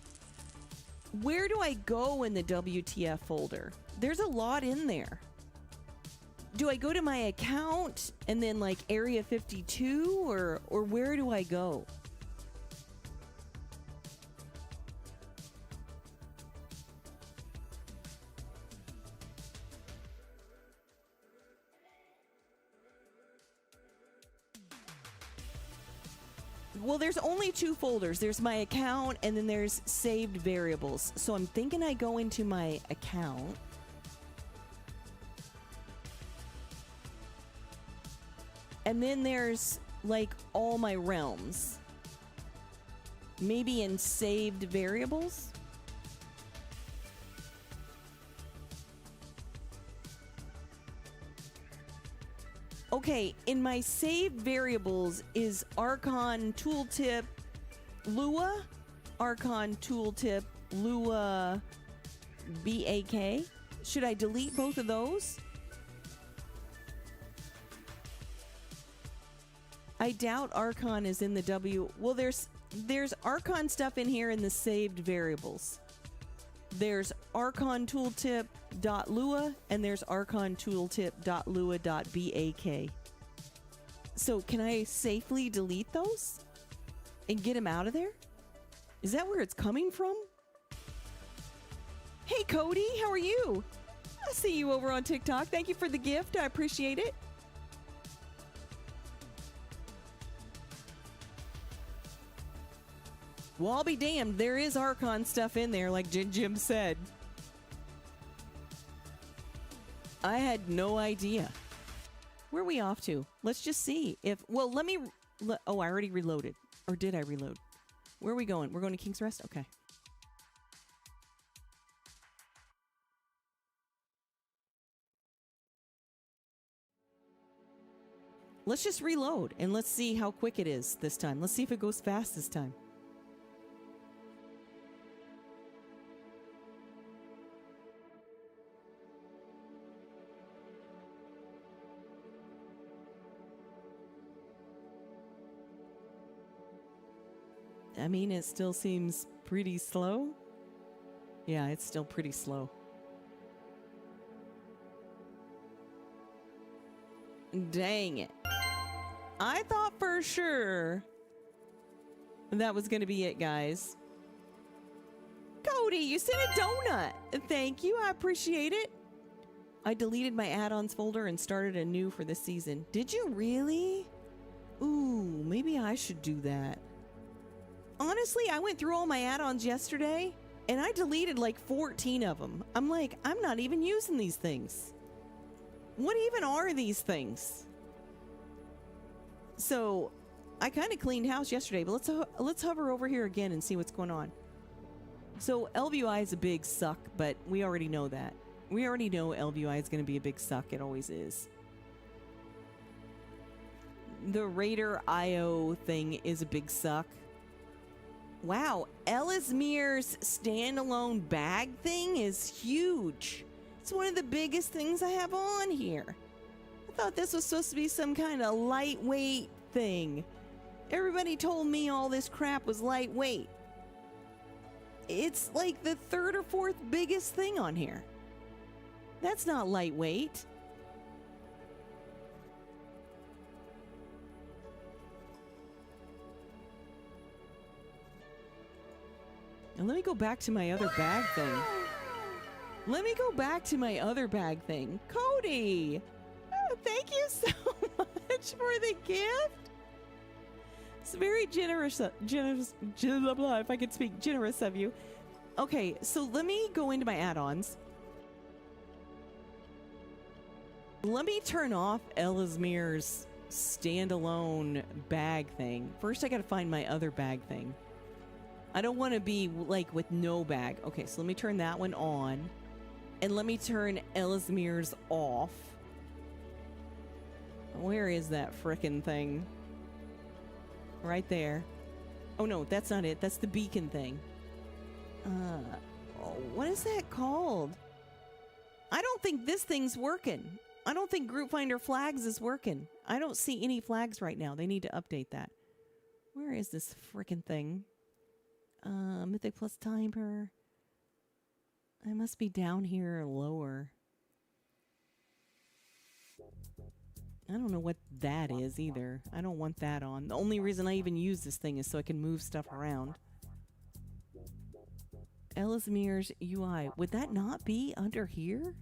Speaker 1: do I go in the WTF folder? There's a lot in there. Do I go to my account and then like Area 52 or where do I go? Well, there's only 2 folders. There's my account and then there's saved variables. So I'm thinking I go into my account. And then there's like all my realms. Maybe in saved variables. Okay, in my saved variables is Archon Tooltip Lua, Archon Tooltip Lua BAK. Should I delete both of those? I doubt Archon is in the W. Well, there's Archon stuff in here in the saved variables. There's Archon Tooltip.lua and there's Archon Tooltip.lua.bak. So can I safely delete those and get them out of there? Is that where it's coming from? Hey, Cody, how are you? I see you over on TikTok. Thank you for the gift. I appreciate it. Well, I'll be damned. There is Archon stuff in there, like Jim said. I had no idea. Where are we off to? Let's just see if... Well, let me... Oh, I already reloaded. Or did I reload? Where are we going? We're going to King's Rest? Okay. Let's just reload and let's see how quick it is this time. Let's see if it goes fast this time. I mean, it still seems pretty slow. Yeah, it's still pretty slow. Dang it. I thought for sure that was going to be it, guys. Cody, you sent a donut. Thank you. I appreciate it. I deleted my add-ons folder and started anew for this season. Did you really? Ooh, maybe I should do that. Honestly, I went through all my add-ons yesterday and I deleted like 14 of them. I'm like, I'm not even using these things. What even are these things? So I kind of cleaned house yesterday, but let's hover over here again and see what's going on. So LVI is a big suck, but we already know that. We already know LVI is going to be a big suck. It always is. The Raider IO thing is a big suck. Wow, Ellesmere's standalone bag thing is huge. It's one of the biggest things I have on here. I thought this was supposed to be some kind of lightweight thing. Everybody told me all this crap was lightweight. It's like the third or fourth biggest thing on here. That's not lightweight. And let me go back to my other bag thing. Let me go back to my other bag thing. Cody! Oh, thank you so much for the gift. It's very generous, blah, blah, if I could speak, generous of you. Okay, so let me go into my add-ons. Let me turn off Ellesmere's standalone bag thing. First, I gotta find my other bag thing. I don't want to be like with no bag. Okay, so let me turn that one on. And let me turn Ellesmere's off. Where is that frickin' thing? Right there. Oh no, that's not it. That's the beacon thing. What is that called? I don't think this thing's working. I don't think Group Finder Flags is working. I don't see any flags right now. They need to update that. Where is this frickin' thing? Mythic plus timer. I must be down here or lower. I don't know what that is either. I don't want that on. The only reason I even use this thing is so I can move stuff around. Ellesmere's UI. Would that not be under here?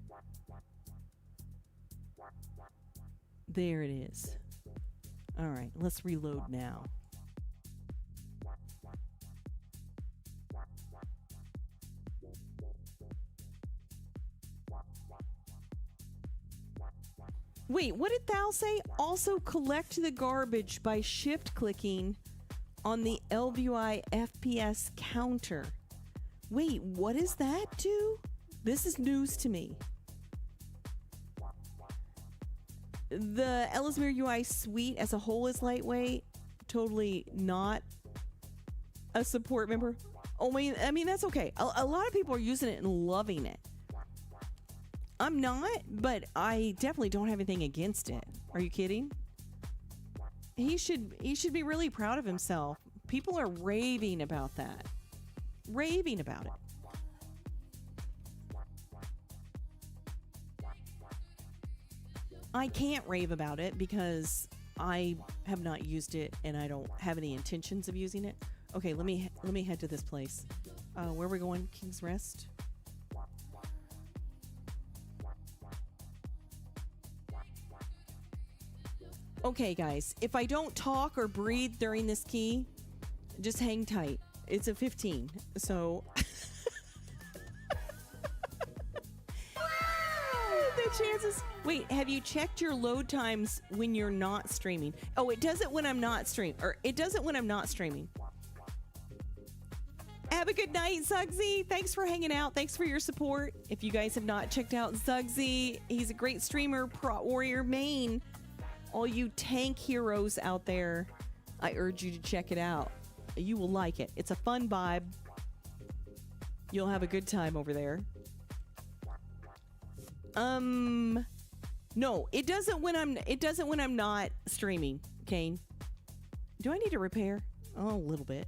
Speaker 1: There it is. Alright, let's reload now. Wait, what did thou say? Also collect the garbage by shift-clicking on the LVI FPS counter. Wait, what does that do? This is news to me. The Ellesmere UI suite as a whole is lightweight. Totally not a support member. Oh, I mean that's okay. A lot of people are using it and loving it. I'm not, but I definitely don't have anything against it. Are you kidding? He should be really proud of himself. People are raving about that. Raving about it. I can't rave about it because I have not used it and I don't have any intentions of using it. Okay, let me head to this place. Where are we going? King's Rest? Okay, guys. If I don't talk or breathe during this key, just hang tight. It's a 15, so... The chances... Wait, have you checked your load times when you're not streaming? Oh, it does it when I'm not streaming. Or it does it when I'm not streaming. Have a good night, Zugsy. Thanks for hanging out. Thanks for your support. If you guys have not checked out Zugsy, he's a great streamer, Pro Warrior main. All you tank heroes out there, I urge you to check it out. You will like it. It's a fun vibe. You'll have a good time over there. No, it doesn't when I'm not streaming, Kane. Do I need to repair? Oh, a little bit.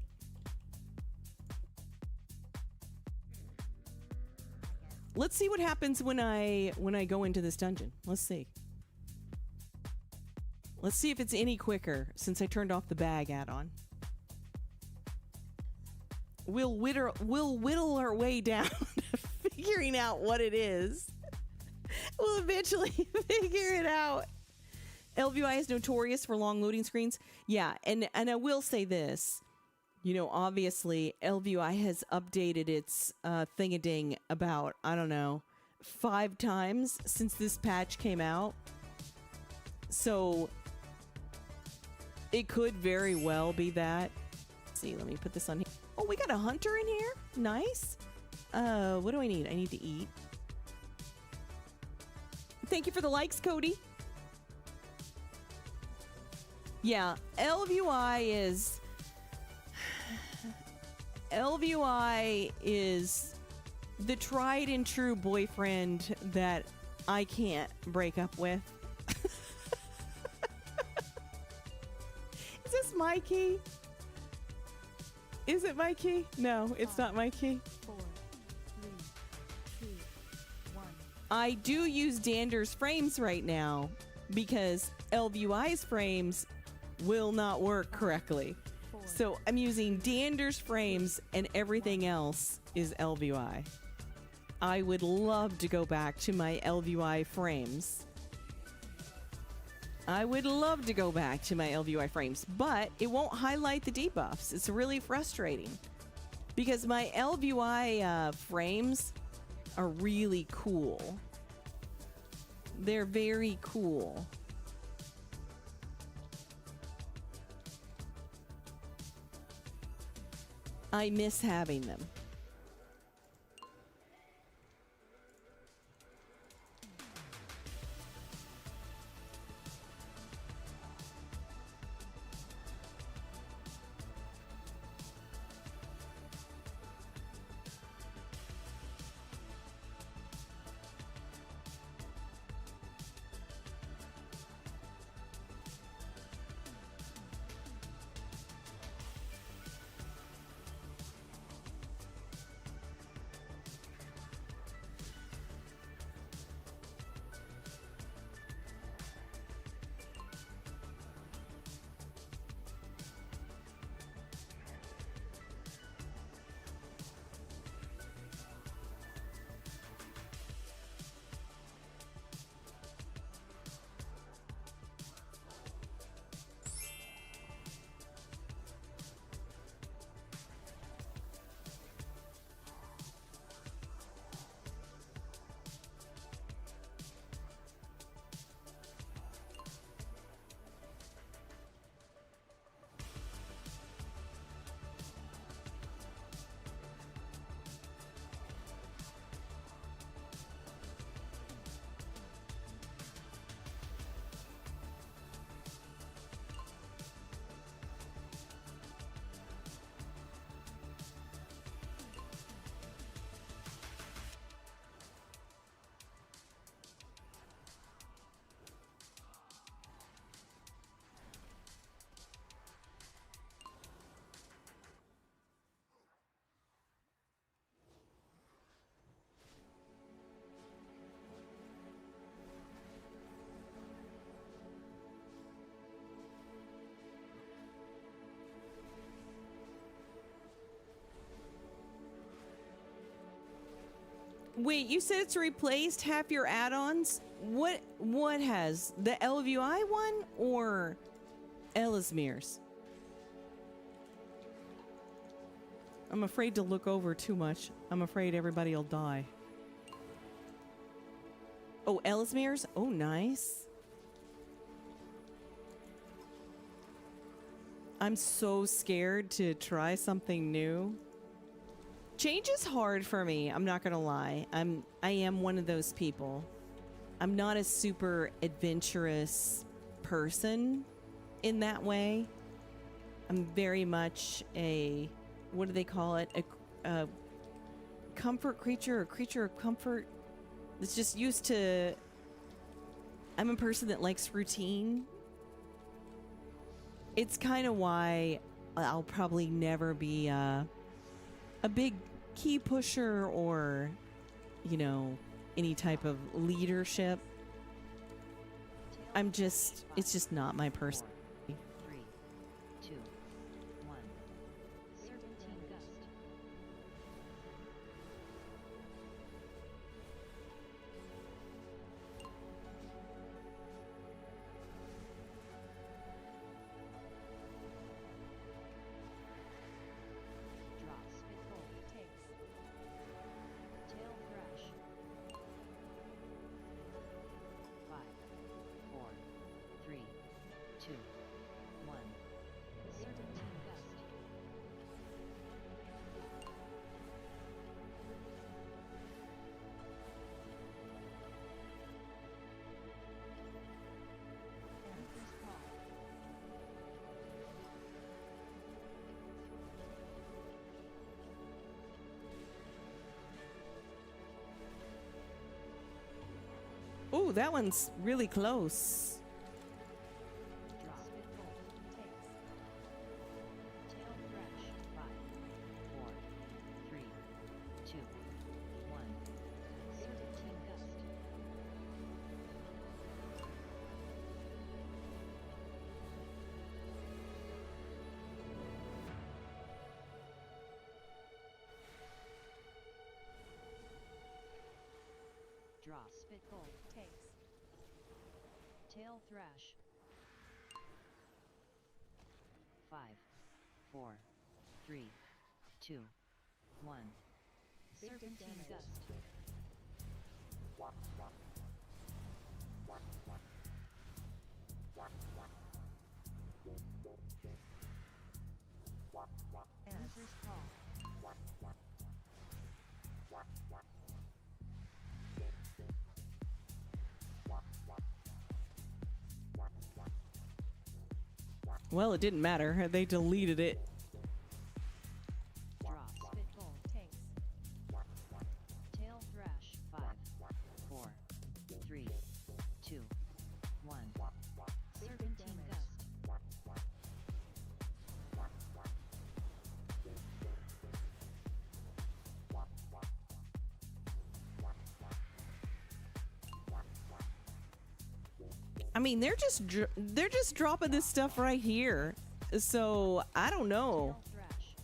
Speaker 1: Let's see what happens when I go into this dungeon. Let's see. Let's see if it's any quicker since I turned off the bag add-on. We'll whittle our way down to figuring out what it is. We'll eventually figure it out. LVI is notorious for long loading screens. Yeah, and I will say this. You know, obviously, LVI has updated its thing-a-ding about, I don't know, 5 times since this patch came out. So, it could very well be that. Let's see, let me put this on here. Oh, we got a hunter in here. Nice. What do I need? I need to eat. Thank you for the likes, Cody. Yeah, LVI is the tried and true boyfriend that I can't break up with. Is this my key? Is it my key? No, it's not my key.
Speaker 3: 4, 3, 2, 1.
Speaker 1: I do use Dander's frames right now because LVI's frames will not work correctly.
Speaker 3: 4,
Speaker 1: So I'm using Dander's frames and everything else is LVI. I would love to go back to my LVI frames. I would love to go back to my LVI frames, but it won't highlight the debuffs. It's really frustrating because my LVI frames are really cool. They're very cool. I miss having them. Wait, you said it's replaced half your add-ons? What has? The LVI one or Ellesmere's? I'm afraid to look over too much. I'm afraid everybody will die. Oh, Ellesmere's? Oh, nice. I'm so scared to try something new. Change is hard for me, I'm not gonna lie. I am one of those people. I'm not a super adventurous person in that way. I'm very much a, what do they call it? A comfort creature, a creature of comfort. It's just used to, I'm a person that likes routine. It's kind of why I'll probably never be a big key pusher or, you know, any type of leadership. It's just not my person.
Speaker 2: 3, 2, 1. Serpentine gust. Draw spitful.
Speaker 3: Takes.
Speaker 2: Tail thrash. 5, 4, 3, 2, 1. Serpentine gust. Emperor's Claw.
Speaker 1: Oh, that one's really close.
Speaker 2: Draw spitful.
Speaker 3: Takes.
Speaker 2: Tail thrash. 5, 4, 3, 2, 1. Serpentine gust. Draw spitful.
Speaker 3: Takes.
Speaker 2: Tail thrash. 5, 4, 3, 2, 1. Serpentine
Speaker 3: damage.
Speaker 2: gust. Emperor's Claw.
Speaker 1: Well, it didn't matter. They deleted it.
Speaker 2: Draw spitful.
Speaker 3: Takes.
Speaker 2: Tail thrash. 5, 4, 3, 2, 1. Serpentine gust.
Speaker 1: I mean, they're just dropping this stuff right here. So, I don't know.
Speaker 2: Tail thrash.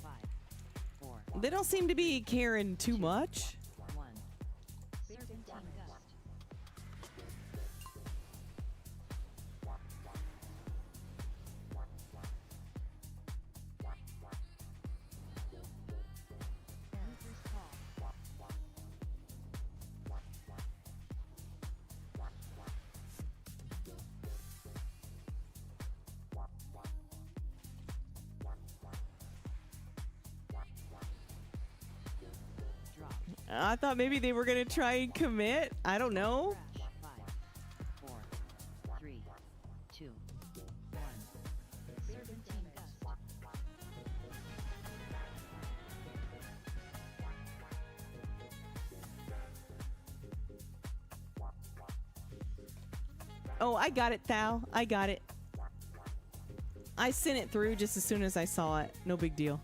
Speaker 2: 5, 4,
Speaker 1: They don't seem to be caring too much.
Speaker 2: 1. Serpentine gust. Emperor's Claw. Drop.
Speaker 1: I thought maybe they were going to try and commit. I don't know.
Speaker 2: Crash. 5, 4, 3, 2, 1. Serpentine gust.
Speaker 1: Oh, I got it, Thal. I got it. I sent it through just as soon as I saw it. No big deal.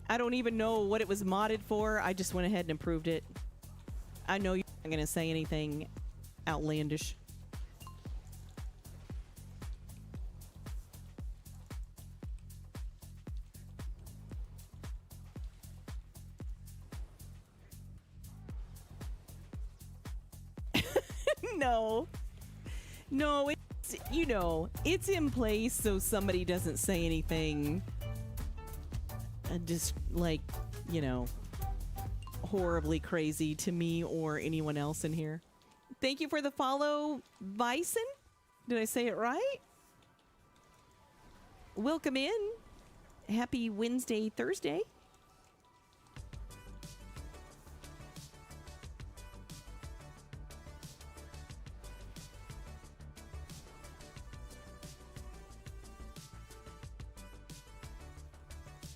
Speaker 1: I don't even know what it was modded for. I just went ahead and improved it. I know you're not going to say anything outlandish. No. No, it's, you know, it's in place so somebody doesn't say anything just like, you know, horribly crazy to me or anyone else in here. Thank you for the follow, Bison. Did I say it right? Welcome in. Happy Wednesday, Thursday.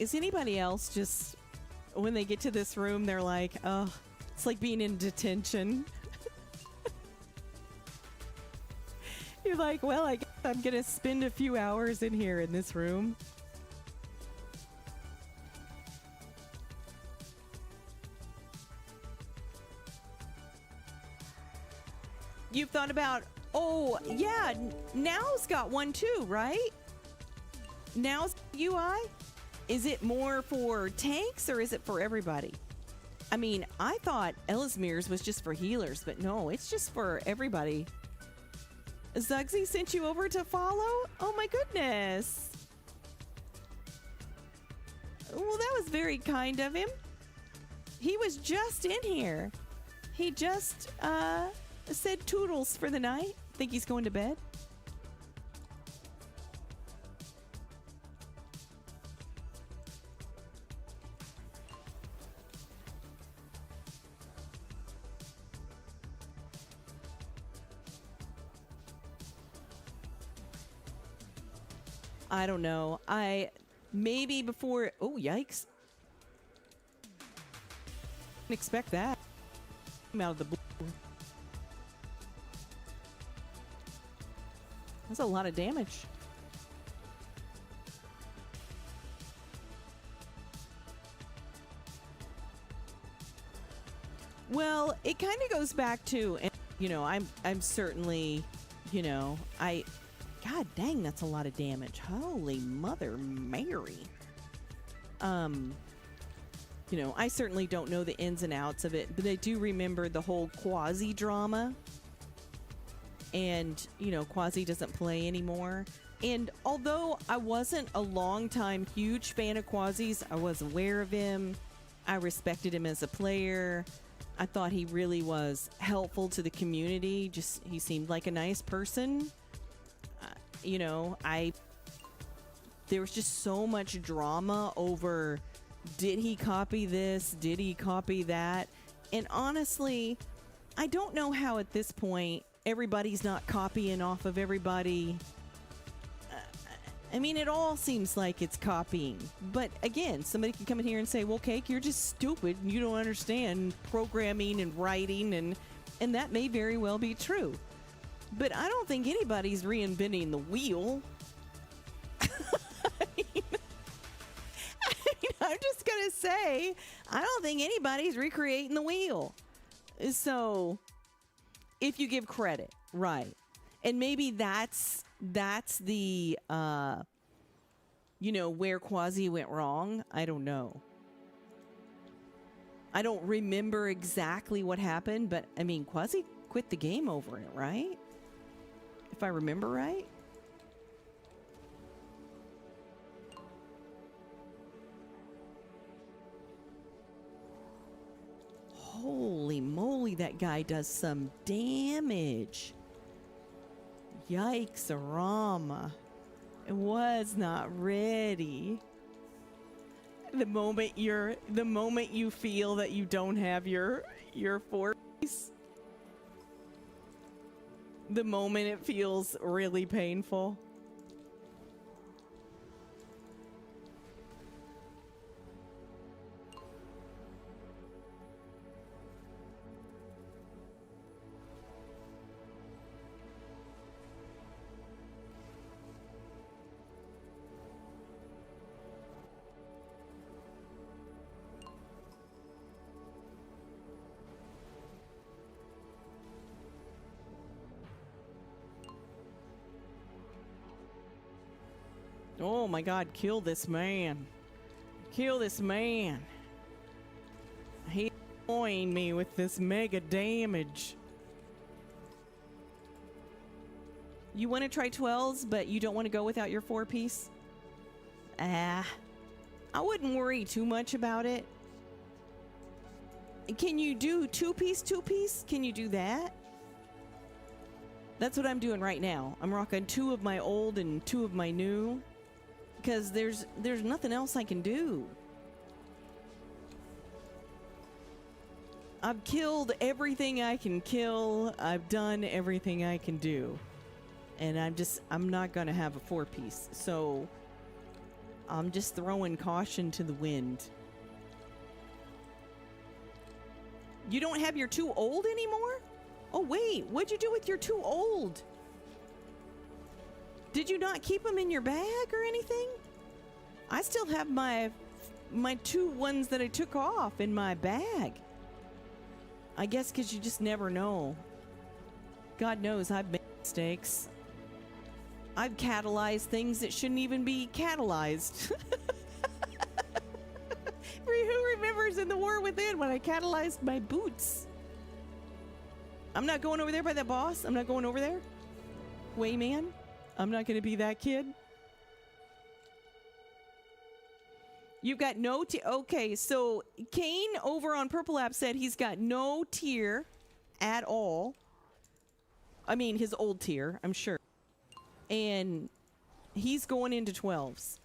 Speaker 1: Is anybody else just, when they get to this room, they're like, oh, it's like being in detention. You're like, well, I guess I'm going to spend a few hours in here in this room. You've thought about, oh, yeah, Now's got one too, right? Now's UI? Is it more for tanks or is it for everybody? I mean, I thought Ellesmere's was just for healers, but no, it's just for everybody. Zugsy sent you over to follow? Oh my goodness. Well, that was very kind of him. He was just in here. He just said toodles for the night. Think he's going to bed? I don't know. Maybe before. Oh, yikes. Didn't expect that. Came out of the blue. That's a lot of damage. Well, it kind of goes back to, and you know, I'm certainly, you know, God dang, that's a lot of damage. Holy Mother Mary. You know, I certainly don't know the ins and outs of it, but I do remember the whole Quasi drama. And, you know, Quasi doesn't play anymore. And although I wasn't a long-time huge fan of Quasi's, I was aware of him. I respected him as a player. I thought he really was helpful to the community. Just, he seemed like a nice person. You know, there was just so much drama over, did he copy this? Did he copy that? And honestly, I don't know how at this point everybody's not copying off of everybody. I mean, it all seems like it's copying. But again, somebody can come in here and say, well, Cake, you're just stupid. You don't understand programming and writing. And that may very well be true. But I don't think anybody's reinventing the wheel. I'm just going to say, I don't think anybody's recreating the wheel. So, if you give credit, right. And maybe that's the, you know, where Quasi went wrong. I don't know. I don't remember exactly what happened, but, I mean, Quasi quit the game over it, right? If I remember right. Holy moly, that guy does some damage. Yikes, Rama. It was not ready. The moment you feel that you don't have your force, the moment it feels really painful. Oh my god, kill this man. Kill this man. He's annoying me with this mega damage. You want to try 12s, but you don't want to go without your 4-piece? I wouldn't worry too much about it. Can you do 2-piece? Can you do that? That's what I'm doing right now. I'm rocking 2 of my old and 2 of my new. Because there's nothing else I can do. I've killed everything I can kill. I've done everything I can do. And I'm not going to have a 4-piece. So I'm just throwing caution to the wind. You don't have your 2 old anymore? Oh, wait. What'd you do with your 2 old? Did you not keep them in your bag or anything? I still have my 2 ones that I took off in my bag. I guess because you just never know. God knows I've made mistakes. I've catalyzed things that shouldn't even be catalyzed. Who remembers in the War Within when I catalyzed my boots? I'm not going over there by that boss. I'm not going over there. Wayman. I'm not going to be that kid. You've got no tier. Okay, so Kane over on Purple App said he's got no tier at all. I mean, his old tier, I'm sure. And he's going into 12s.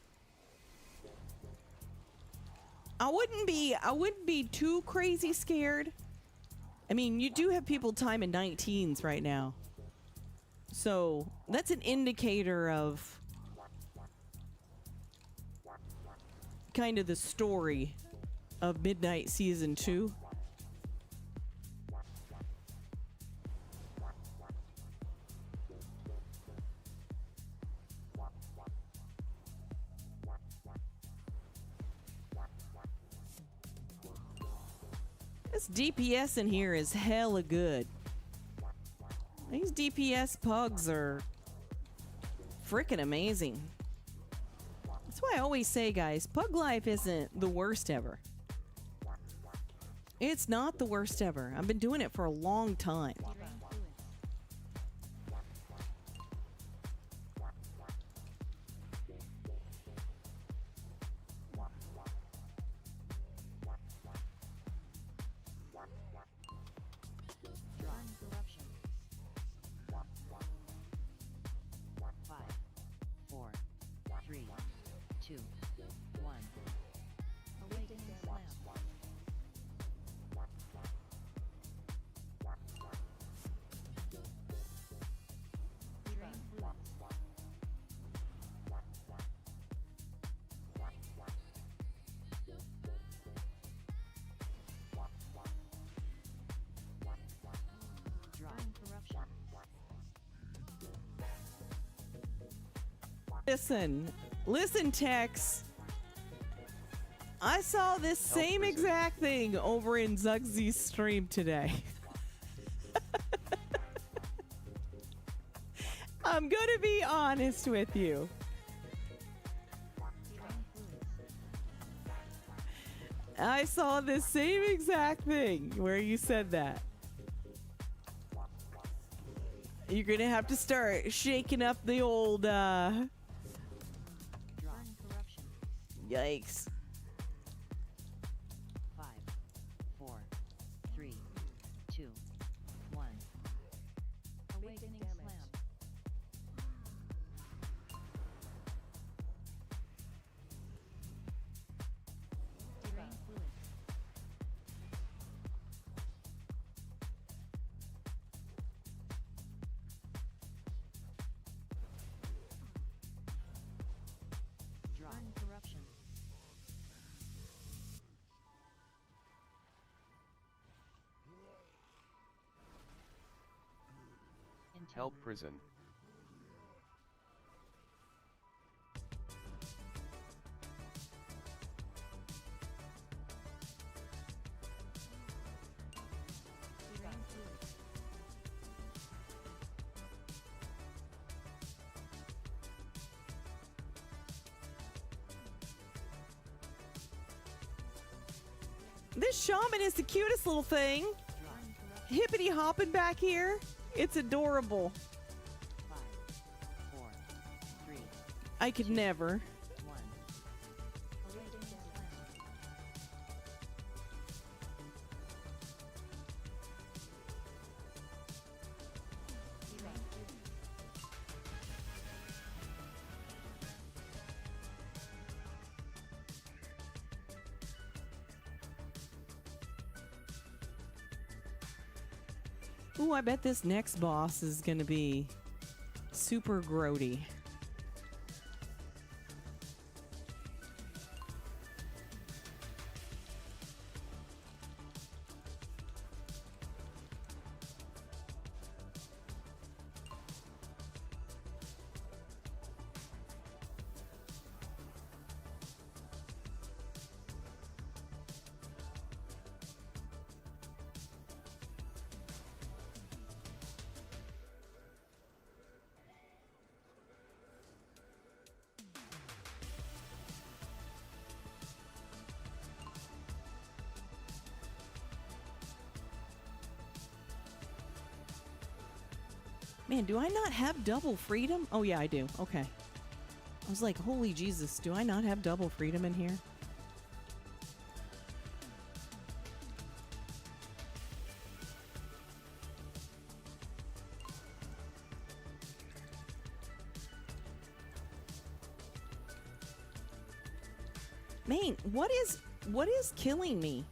Speaker 1: I wouldn't be too crazy scared. I mean, you do have people timing 19s right now. So that's an indicator of kind of the story of Midnight Season 2. This DPS in here is hella good. These DPS pugs are freaking amazing. That's why I always say, guys, pug life isn't the worst ever. It's not the worst ever. I've been doing it for a long time. Listen, Tex. I saw this same exact thing over in Zugsy's stream today. I'm gonna be honest with you. I saw this same exact thing where you said that. You're gonna have to start shaking up the old, yikes.
Speaker 2: 5, 4, 3, 2, 1. Awakening slam. Drain fluid. Drop. Corruption.
Speaker 6: Hell prison.
Speaker 1: This shaman is the cutest little thing. Hippity hopping back here. It's adorable.
Speaker 2: 5, 4, 3,
Speaker 1: I could never.
Speaker 2: 1. Awaiting slam. Divine fluid.
Speaker 1: Ooh, I bet this next boss is gonna be super grody. Man, do I not have double freedom? Oh, yeah, I do. Okay. I was like, holy Jesus, do I not have double freedom in here? Man, what is killing me?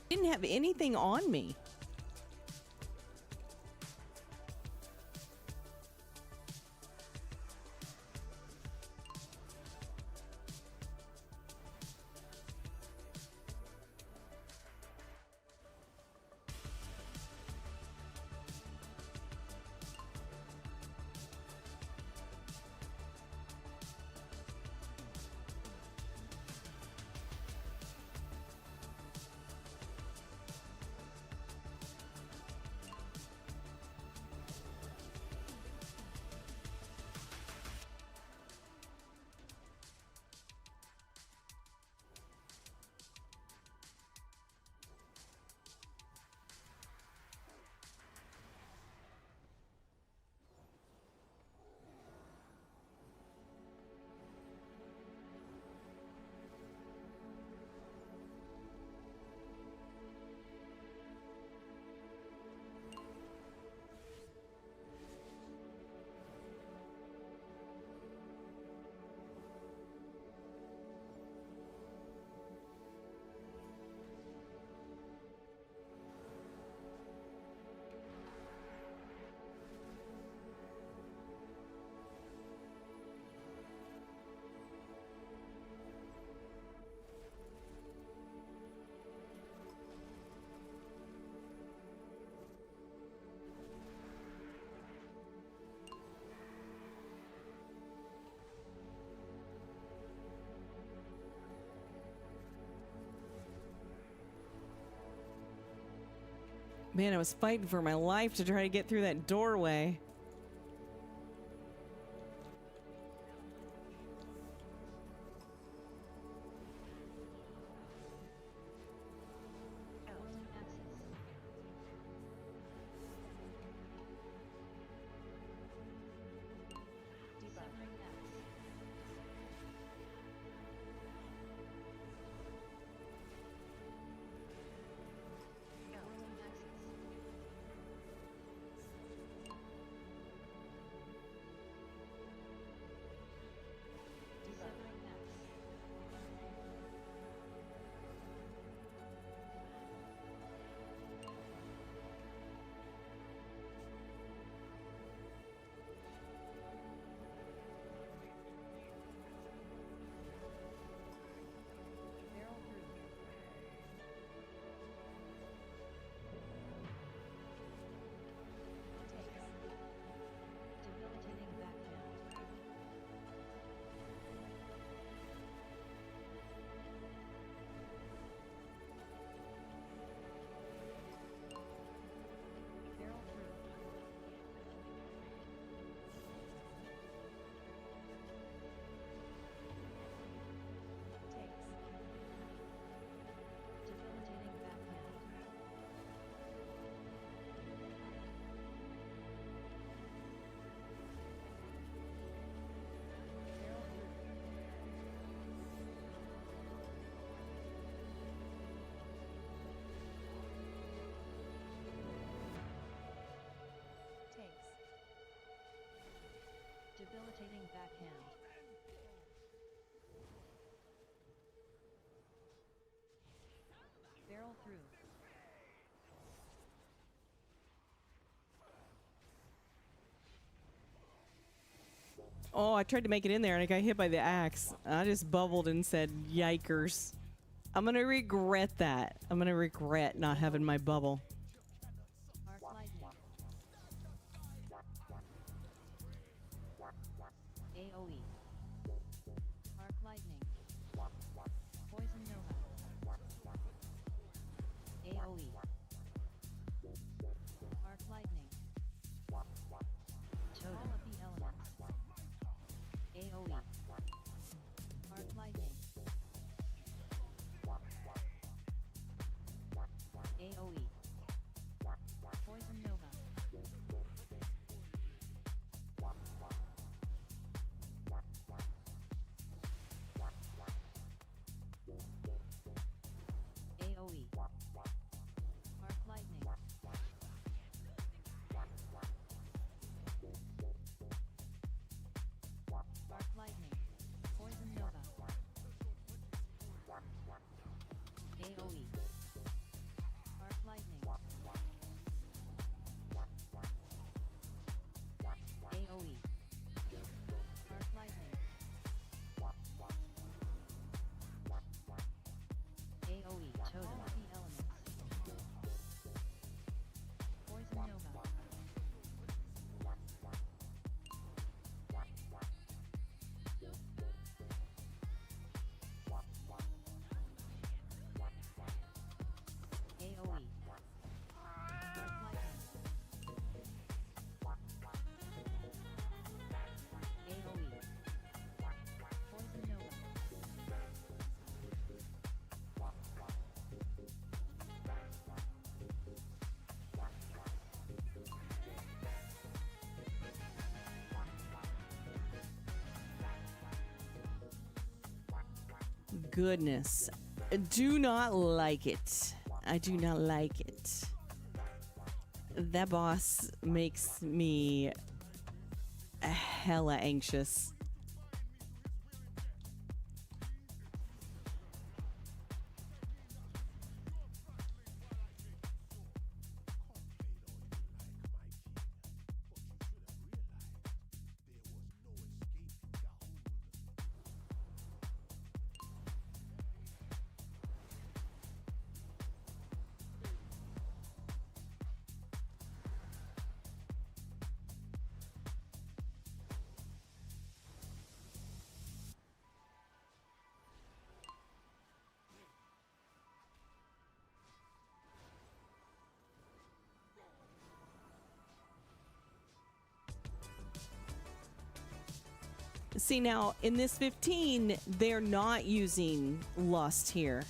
Speaker 1: Didn't have anything on me. Man, I was fighting for my life to try to get through that doorway.
Speaker 2: Rotating backhand. Barrel through.
Speaker 1: Oh, I tried to make it in there and I got hit by the axe. I just bubbled and said, yikers. I'm going to regret that. I'm going to regret not having my bubble.
Speaker 2: Arc lightning. AoE. Arc lightning. Poison nova. AoE. Arc lightning. Totem of the elements. AoE. Arc lightning. AoE. Poison nova. AoE. Arc lightning. Arc lightning. Poison nova. AoE. Arc lightning. AoE. Arc lightning. AoE. Totem of the elements. Poison nova. AoE. Arc lightning. AoE. Poison nova.
Speaker 1: Goodness. I do not like it. I do not like it. That boss makes me hella anxious. See, now in this 15, they're not using lust here.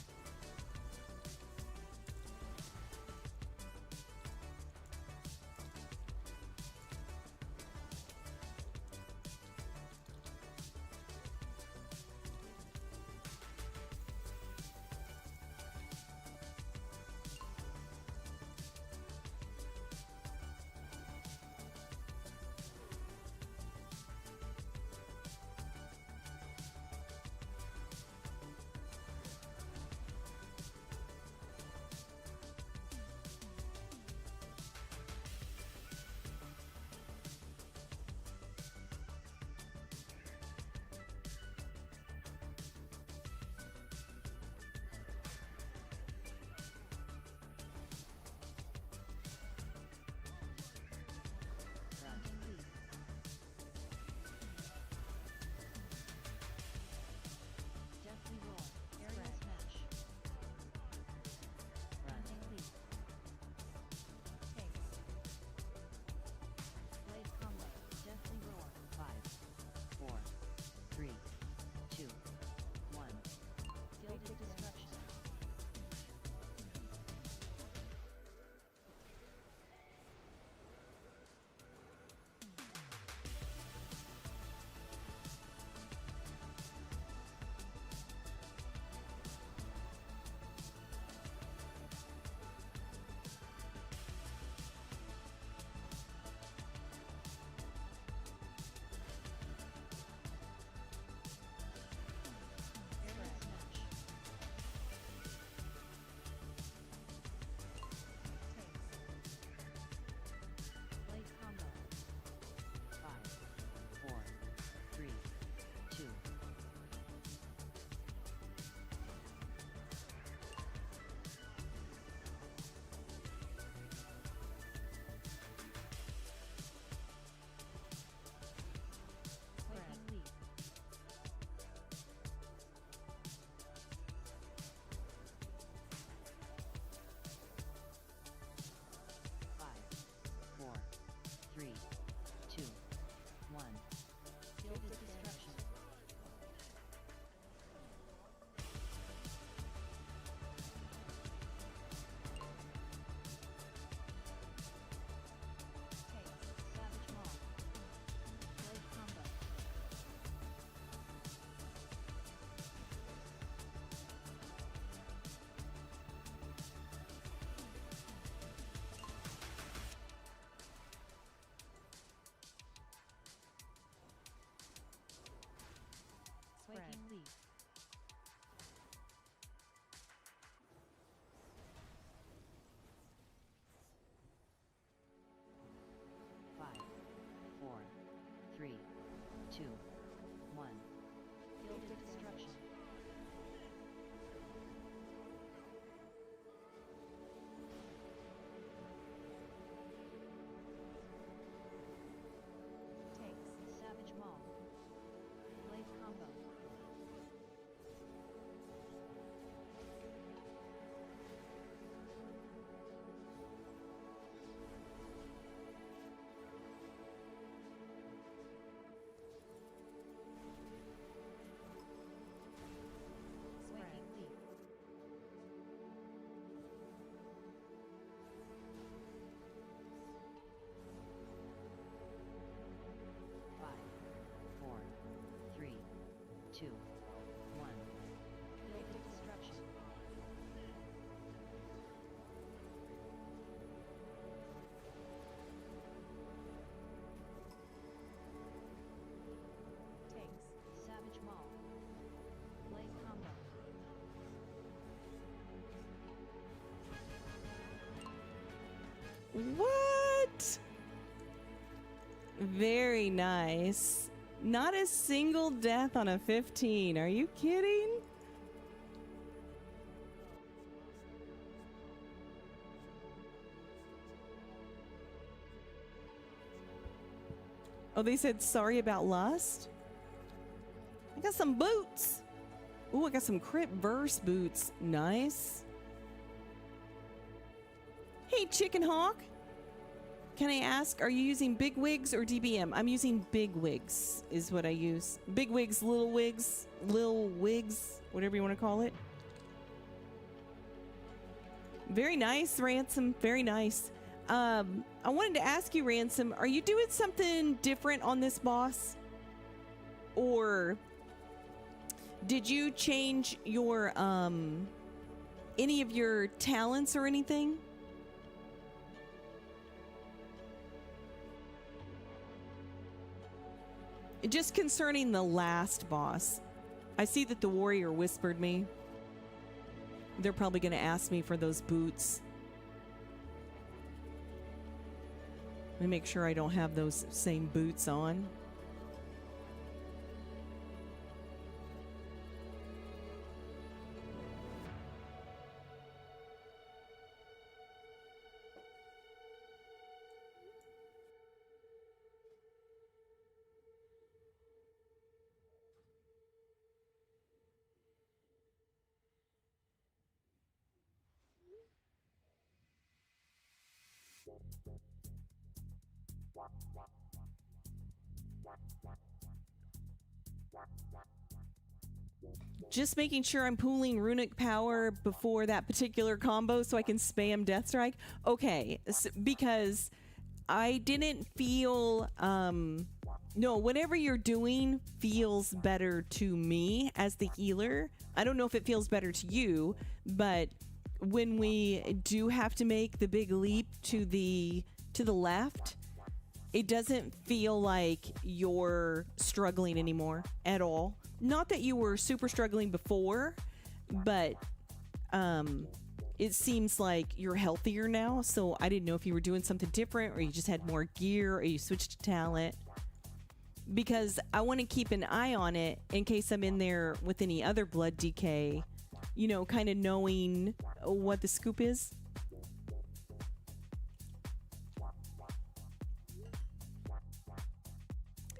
Speaker 1: What? Very nice. Not a single death on a 15. Are you kidding? Oh, they said sorry about lust? I got some boots. Ooh, I got some crit verse boots. Nice. Hey, Chicken Hawk. Can I ask, are you using big wigs or DBM? I'm using big wigs is what I use. Big wigs, little wigs, whatever you want to call it. Very nice, Ransom. Very nice. I wanted to ask you, Ransom, are you doing something different on this boss? Or did you change your, any of your talents or anything? Just concerning the last boss. I see that the warrior whispered me. They're probably going to ask me for those boots. Let me make sure I don't have those same boots on. Just making sure I'm pooling runic power before that particular combo so I can spam Death Strike. Okay, because I didn't feel... no, whatever you're doing feels better to me as the healer. I don't know if it feels better to you, but when we do have to make the big leap to the left, it doesn't feel like you're struggling anymore at all. Not that you were super struggling before, but it seems like you're healthier now. So I didn't know if you were doing something different or you just had more gear or you switched to talent. Because I want to keep an eye on it in case I'm in there with any other blood decay. You know, kind of knowing what the scoop is.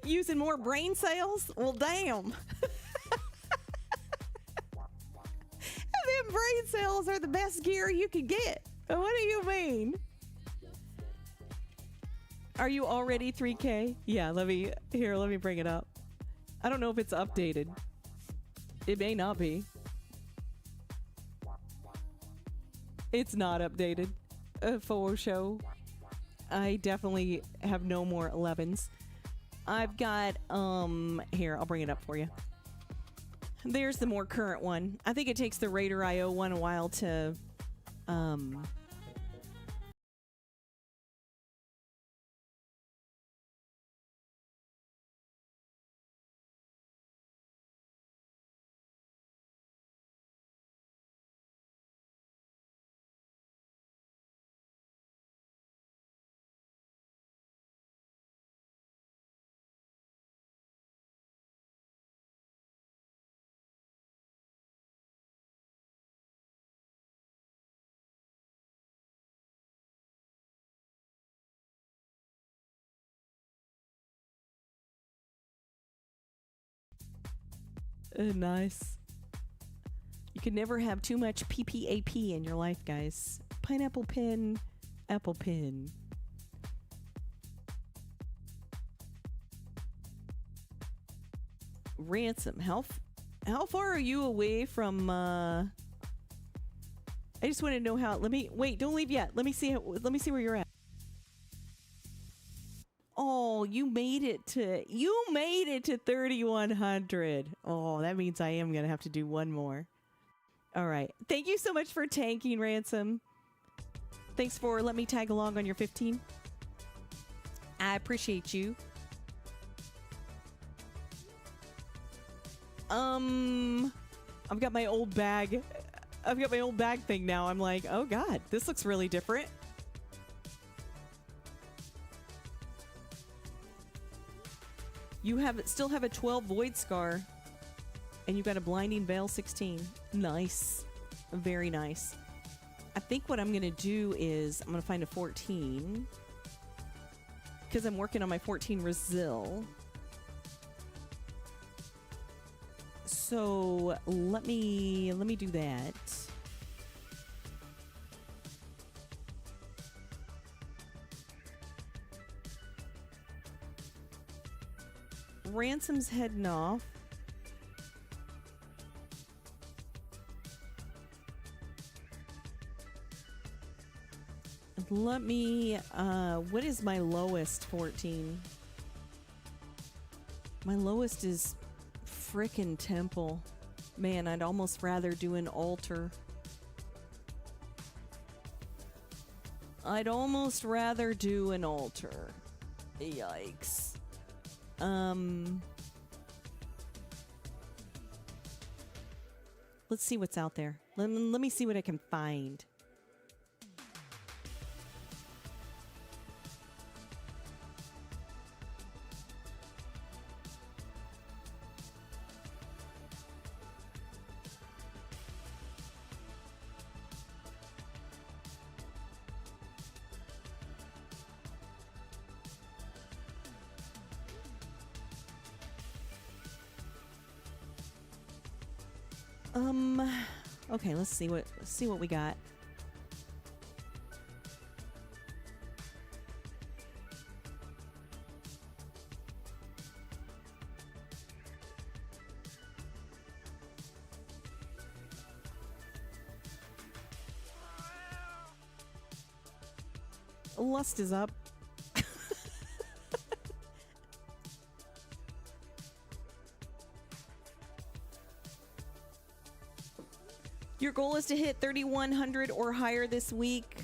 Speaker 1: Using more brain cells? Well, damn. Them brain cells are the best gear you can get. What do you mean? Are you already 3K? Yeah, let me bring it up. I don't know if it's updated. It may not be. It's not updated. For show. I definitely have no more 11s. I've got, here, I'll bring it up for you. There's the more current one. I think it takes the Raider IO one a while to, nice. You can never have too much PPAP in your life, guys. Pineapple pin, apple pin. Ransom, how far are you away from, I just want to know how, wait, don't leave yet. Let me see where you're at. Oh, you made it to 3,100. Oh, that means I am going to have to do one more. All right. Thank you so much for tanking, Ransom. Thanks for letting me tag along on your 15. I appreciate you. I've got my old bag. I've got my old bag thing now. I'm like, oh God, this looks really different. You still have a 12 void scar, and you got a blinding veil 16. Nice, very nice. I think what I'm gonna do is I'm gonna find a 14 because I'm working on my 14 Resil. So let me do that. Ransom's heading off. Let me, what is my lowest 14? My lowest is frickin' Temple. Man, I'd almost rather do an altar. I'd almost rather do an altar. Yikes. Let's see what's out there. Let me see what I can find. Okay, let's see what we got. Lust is up. Your goal is to hit 3,100 or higher this week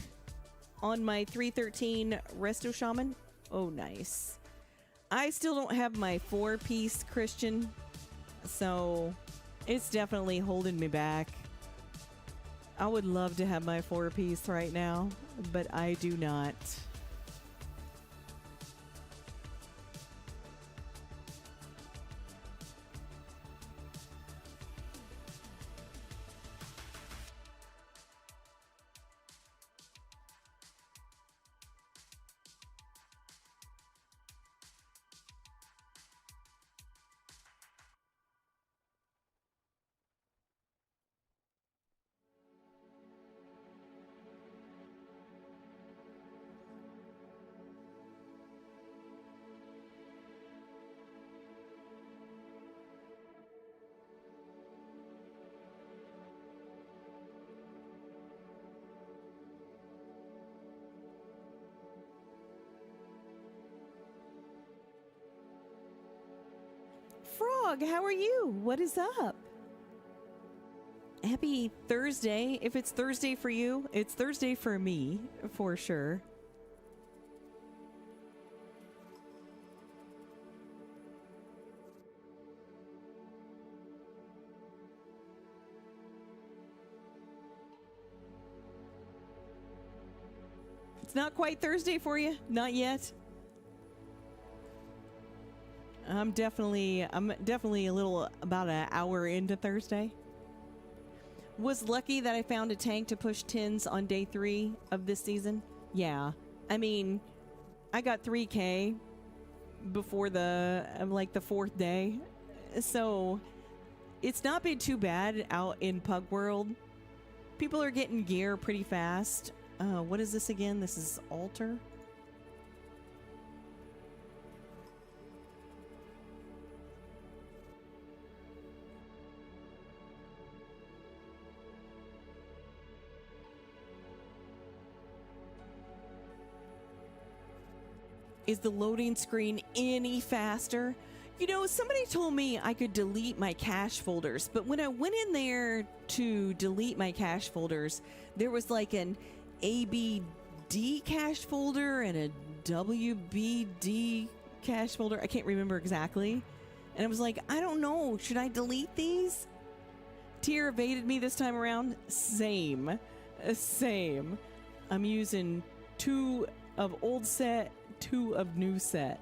Speaker 1: on my 313 Resto Shaman. Oh, nice. I still don't have my 4-piece Christian, so it's definitely holding me back. I would love to have my 4-piece right now, but I do not. Frog, how are you? What is up? Happy Thursday. If it's Thursday for you, it's Thursday for me, for sure. It's not quite Thursday for you? Not yet? I'm definitely a little about an hour into Thursday. Was lucky that I found a tank to push 10s on day 3 of this season. Yeah. I mean, I got 3K before the 4th day. So it's not been too bad out in Pug World. People are getting gear pretty fast. What is this again? This is Altar. Is the loading screen any faster? You know, somebody told me I could delete my cache folders, but when I went in there to delete my cache folders, there was like an ABD cache folder and a WBD cache folder. I can't remember exactly. And I was like, I don't know. Should I delete these? Tier evaded me this time around. Same. I'm using 2 of old set, 2 of new set.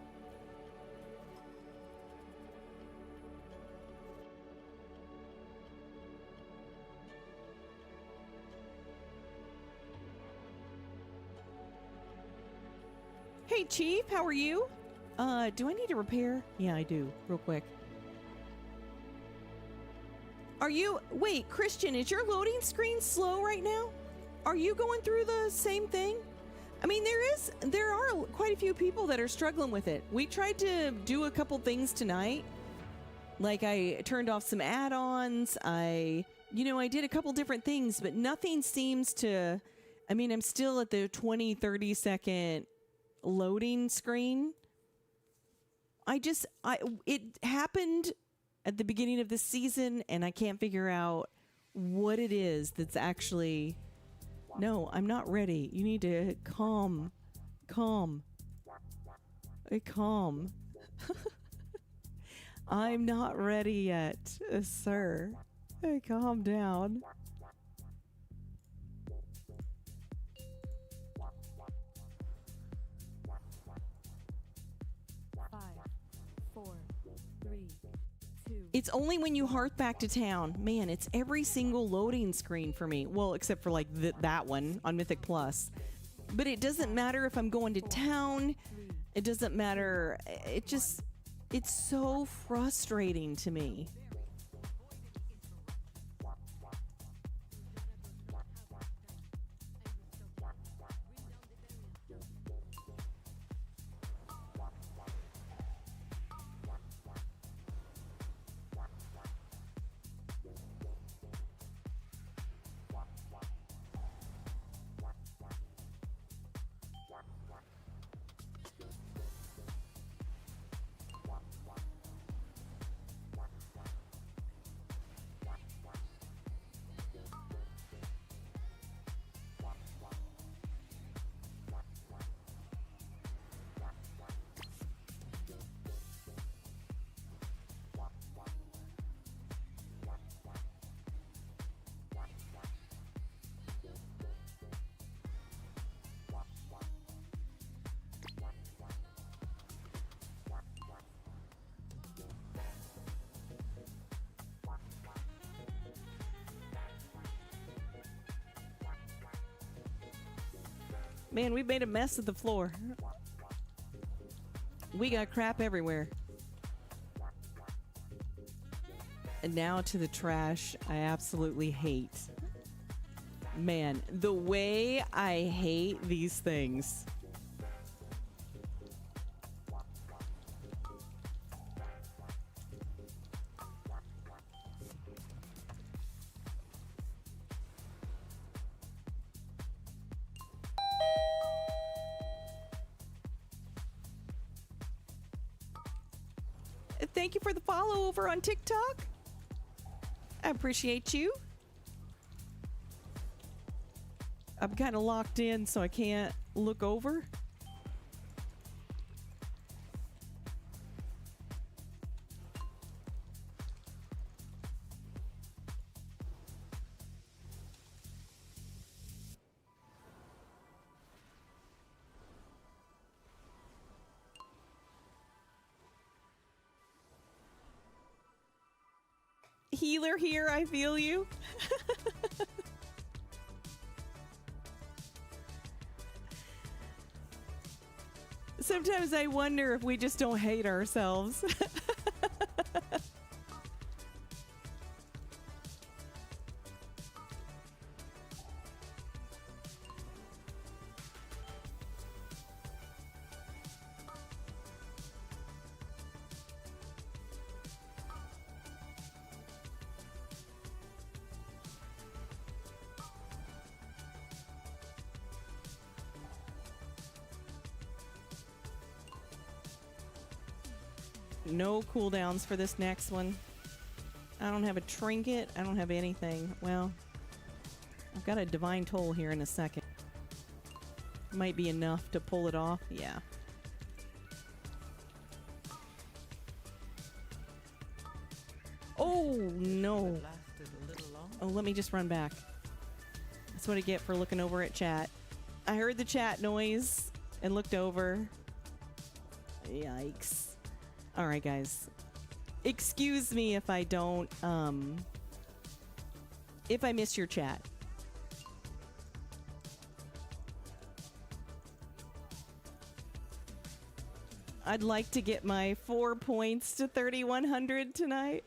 Speaker 1: Hey, Chief, how are you? Do I need to repair? Yeah, I do. Real quick. Are you... Wait, Christian, is your loading screen slow right now? Are you going through the same thing? I mean, there are quite a few people that are struggling with it. We tried to do a couple things tonight. Like, I turned off some add-ons. I did a couple different things, but nothing seems to... I mean, I'm still at the 20, 30 second loading screen. It happened at the beginning of the season, and I can't figure out what it is that's actually... No, I'm not ready. You need to calm. I'm not ready yet, sir. Calm down.
Speaker 3: Five, four, three, two.
Speaker 1: It's only when you hearth back to town. Man, it's every single loading screen for me. Well, except for like that one on Mythic Plus. But it doesn't matter if I'm going to town. It doesn't matter. It's so frustrating to me. Man, we made a mess of the floor. We got crap everywhere. And now to the trash I absolutely hate. Man, the way I hate these things. Thank you for the follow over on TikTok. I appreciate you. I'm kind of locked in, so I can't look over. Healer here, I feel you. Sometimes I wonder if we just don't hate ourselves. No cooldowns for this next one. I don't have a trinket. I don't have anything. Well, I've got a divine toll here in a second. Might be enough to pull it off. Yeah. Oh, no. Oh, let me just run back. That's what I get for looking over at chat. I heard the chat noise and looked over. Yikes. All right, guys. Excuse me if I don't, if I miss your chat. I'd like to get my 4 points to 3,100 tonight.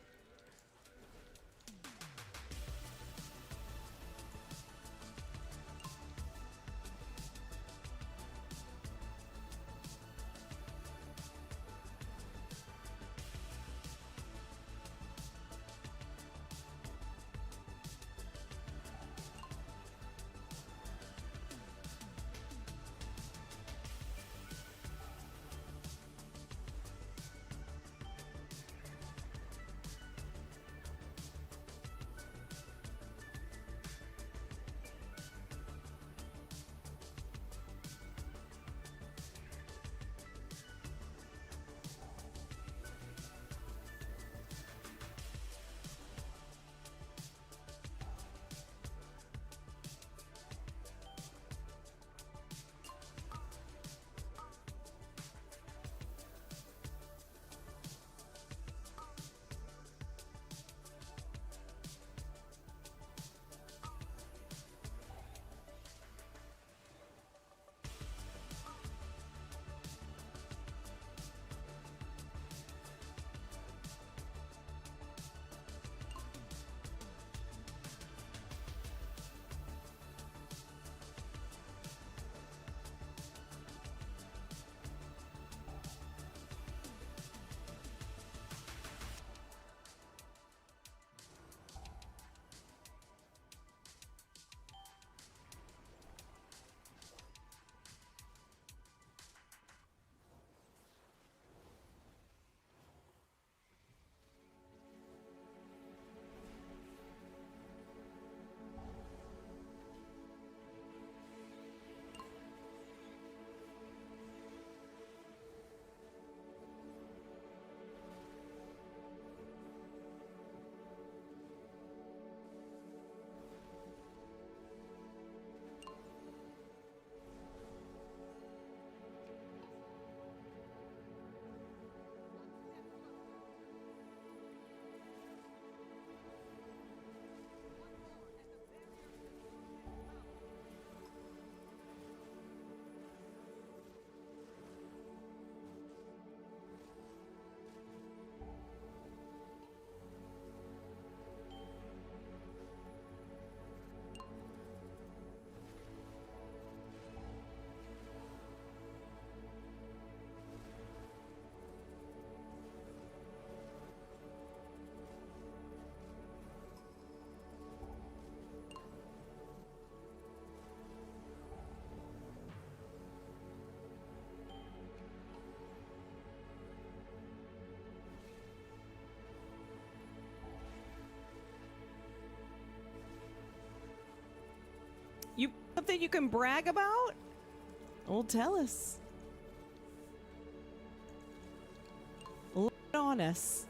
Speaker 1: You something you can brag about? Well, tell us. Lay it on us.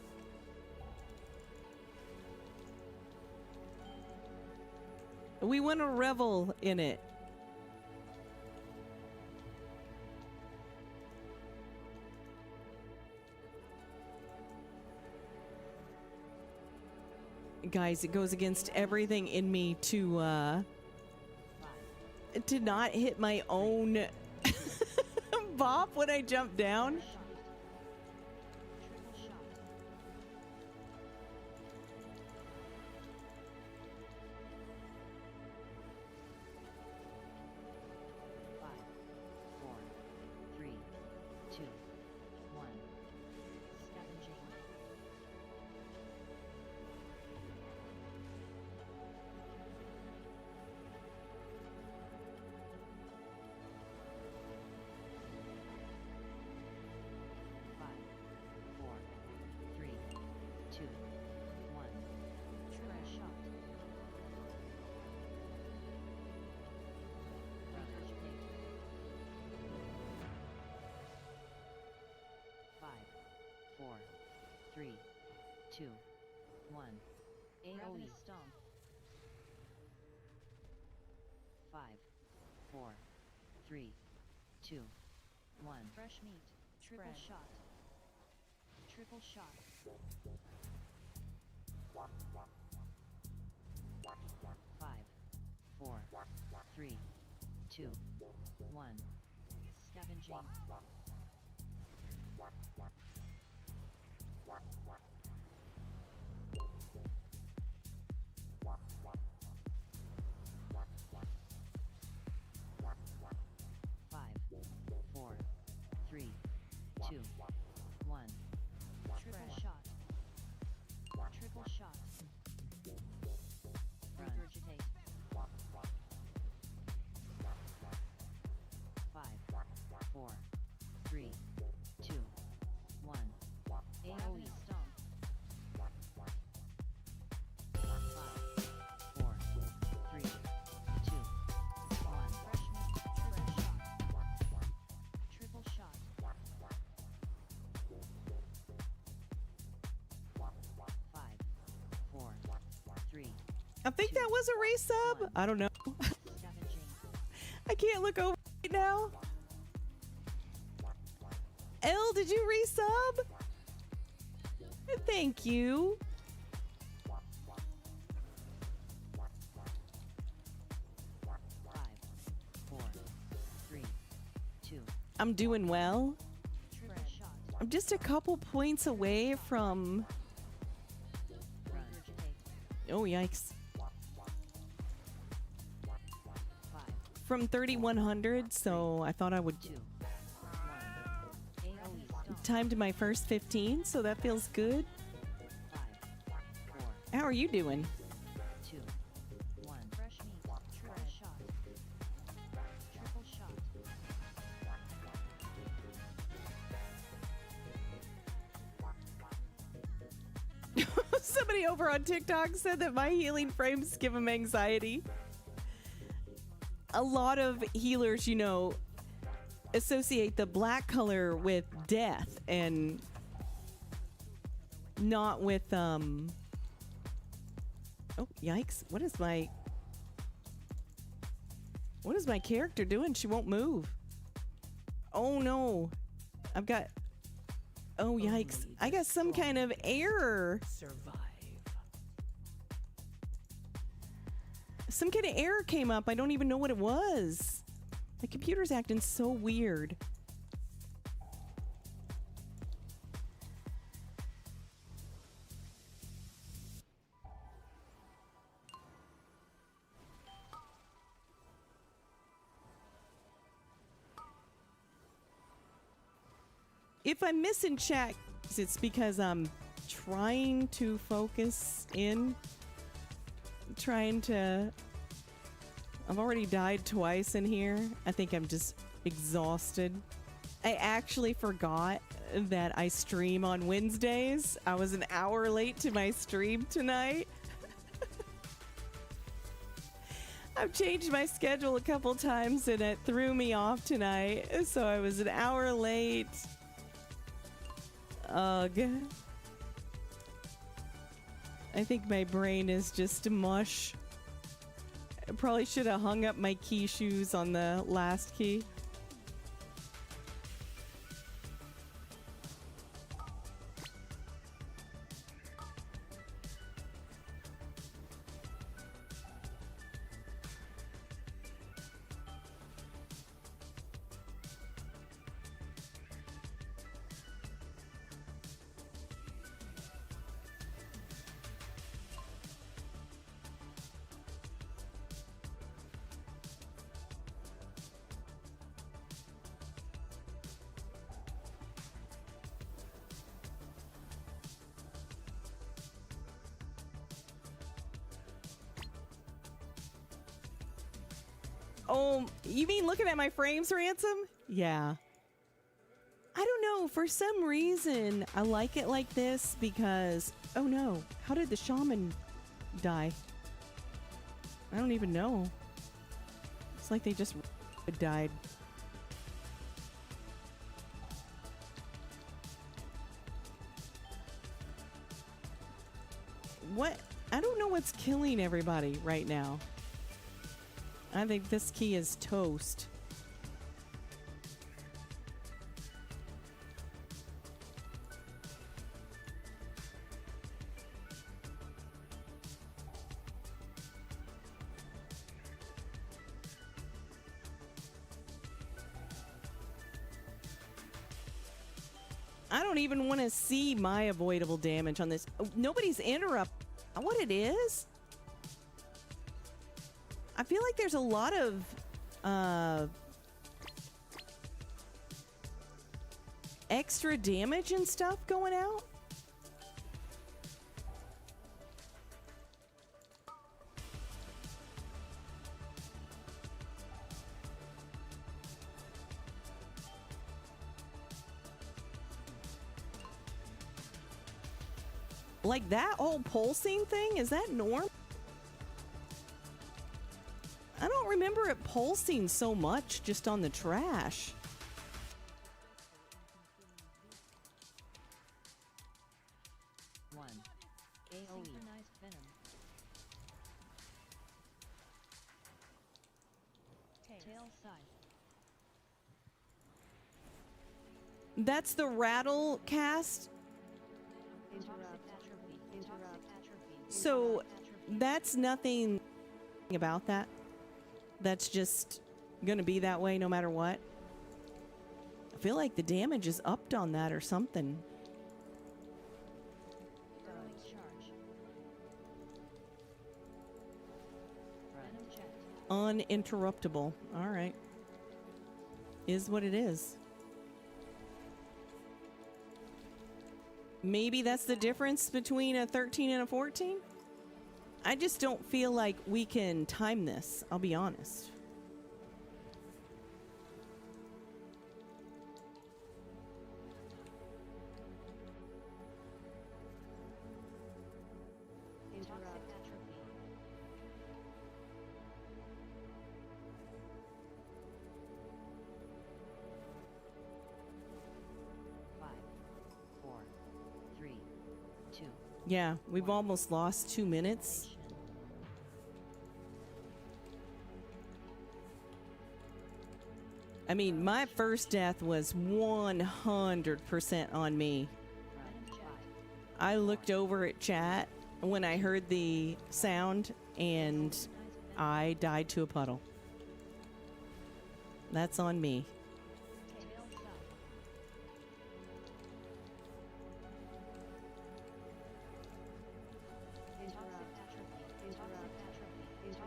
Speaker 1: We want to revel in it. Guys, it goes against everything in me to not hit my own bop when I jump down.
Speaker 2: Triple shot. 5, 4, 3, 2, 1. Scavenging. 5, 4, 3, 2, 1. Triple shot. Ravage pig. 5, 4, 3, 2, 1. AoE stomp. 5, 4, 3, 2, 1. Fresh meat. Triple shot. Triple shot. 5, 4, 3, 2, 1. Scavenging. Five, four, three, two, one. Triple shot. Triple shot. Regurgitate. Five, four, three, two, one. AoE stomp. Five, four, three, two, one. Fresh meat. Triple shot. Triple shot. Five, four, three.
Speaker 1: I think that was a resub. I don't know.
Speaker 2: Scavenging.
Speaker 1: I can't look over right now. L, did you resub? Thank you.
Speaker 2: Five, four, three, two.
Speaker 1: I'm doing well.
Speaker 2: Triple shot.
Speaker 1: I'm just a couple points away from.
Speaker 2: Regurgitate.
Speaker 1: Oh, yikes.
Speaker 2: Five,
Speaker 1: From 3,100, so I thought I would
Speaker 2: two, one. AoE stomp.
Speaker 1: time to my first 15, so that feels good.
Speaker 2: Five, four,
Speaker 1: How are you doing?
Speaker 2: two, one. Fresh meat. Triple shot. Triple shot.
Speaker 1: Somebody over on TikTok said that my healing frames give them anxiety. A lot of healers, you know, associate the black color with death and not with oh, yikes. What is my character doing? She won't move. Oh no. I've got Oh yikes.
Speaker 4: Only
Speaker 1: I
Speaker 4: the
Speaker 1: got some kind of error.
Speaker 4: Survive.
Speaker 1: Some kind of error came up. I don't even know what it was. My computer's acting so weird. If I'm missing chat, it's because I'm trying to focus in. I've already died twice in here. I think I'm just exhausted. I actually forgot that I stream on Wednesdays. I was an hour late to my stream tonight. I've changed my schedule a couple times and it threw me off tonight. So I was an hour late. Ugh. I think my brain is just mush. I probably should have hung up my key shoes on the last key. Oh, you mean looking at my frames, Ransom? Yeah. I don't know. For some reason, I like it like this because... Oh no. How did the shaman die? I don't even know. It's like they just died. What? I don't know what's killing everybody right now. I think this key is toast. I don't even want to see my avoidable damage on this. Nobody's interrupt. What it is? I feel like there's a lot of extra damage and stuff going out. Like that whole pulsing thing, is that norm? I don't remember it pulsing so much just on the trash.
Speaker 2: One. AoE. Synchronized venom. Tail size.
Speaker 1: That's the rattle cast.
Speaker 2: Toxic atrophy. Toxic atrophy.
Speaker 1: So
Speaker 2: Atrophy.
Speaker 1: that's nothing about that. That's just gonna be that way no matter what. I feel like the damage is upped on that or something.
Speaker 2: Thermite charge. Venom jet.
Speaker 1: Uninterruptible. All right. Is what it is. Maybe that's the difference between a 13 and a 14? I just don't feel like we can time this, I'll be honest.
Speaker 2: Toxic atrophy. Five, four, three, two.
Speaker 1: Yeah, we've almost lost 2 minutes. I mean, my first death was 100% on me.
Speaker 2: Venom jet.
Speaker 1: I looked over at chat when I heard the sound and I died to a puddle. That's on me.
Speaker 2: Tail size. Toxic atrophy. Toxic atrophy.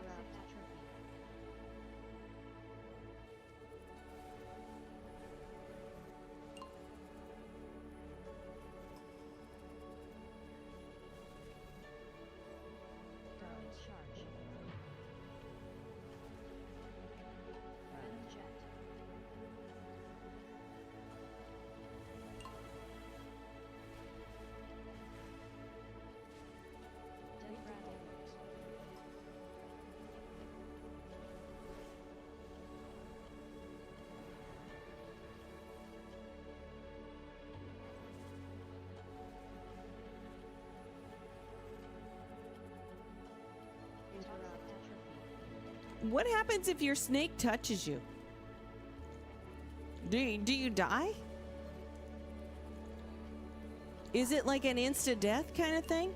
Speaker 2: Toxic atrophy. Thermite charge. Venom jet. Death rattle. Toxic atrophy.
Speaker 1: What happens if your snake touches you? Do you die? Is it like an insta death kind of thing?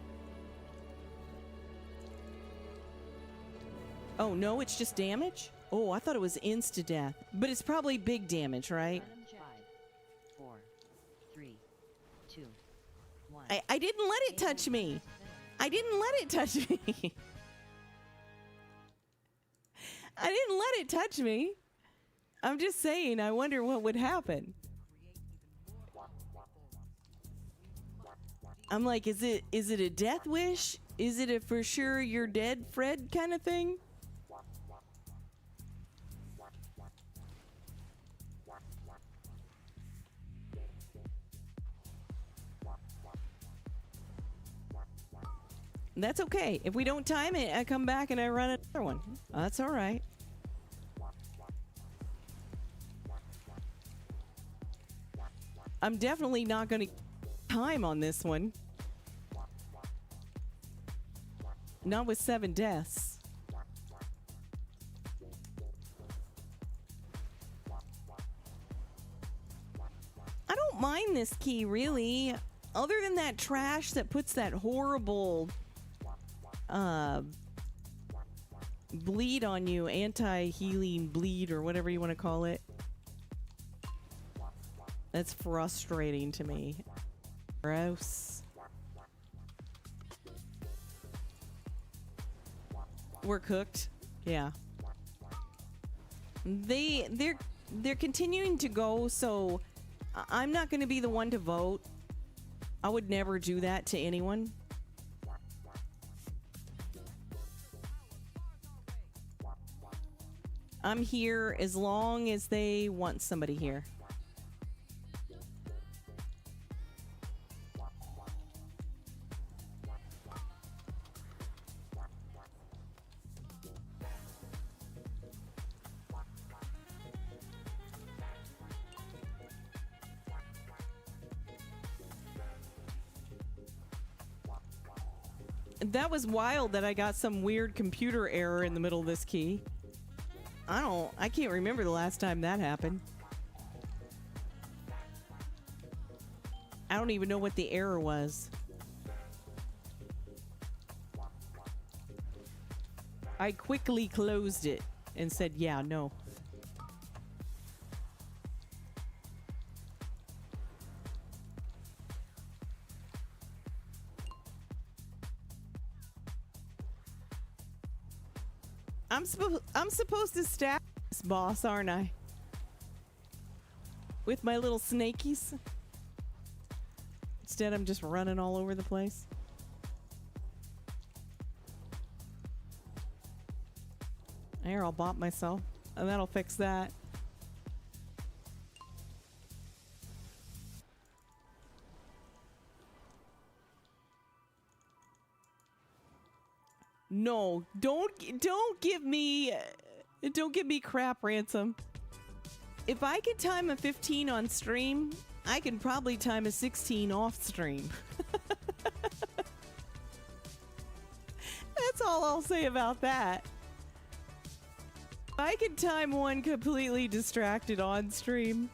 Speaker 1: Oh no, it's just damage? Oh, I thought it was insta death. But it's probably big damage, right?
Speaker 2: Venom jet. 5, 4, 3, 2, 1.
Speaker 1: I didn't let it touch me. I didn't let it touch me. I didn't let it touch me. I'm just saying, I wonder what would happen. I'm like, is it a death wish? Is it a for sure you're dead Fred kind of thing? That's okay. If we don't time it, I come back and I run another one. That's all right. I'm definitely not going to time on this one. Not with 7 deaths. I don't mind this key, really. Other than that trash that puts that horrible bleed on you, anti-healing bleed or whatever you want to call it. That's frustrating to me. Gross. We're cooked. Yeah. They're continuing to go, so I'm not going to be the one to vote. I would never do that to anyone. I'm here as long as they want somebody here. That was wild that I got some weird computer error in the middle of this key. I can't remember the last time that happened. I don't even know what the error was. I quickly closed it and said, yeah, no. I'm supposed to stab this boss, aren't I? With my little snakies. Instead, I'm just running all over the place. There, I'll bop myself, and that'll fix that. No, don't give me crap, Ransom. If I could time a 15 on stream, I can probably time a 16 off stream. That's all I'll say about that. If I could time one completely distracted on stream.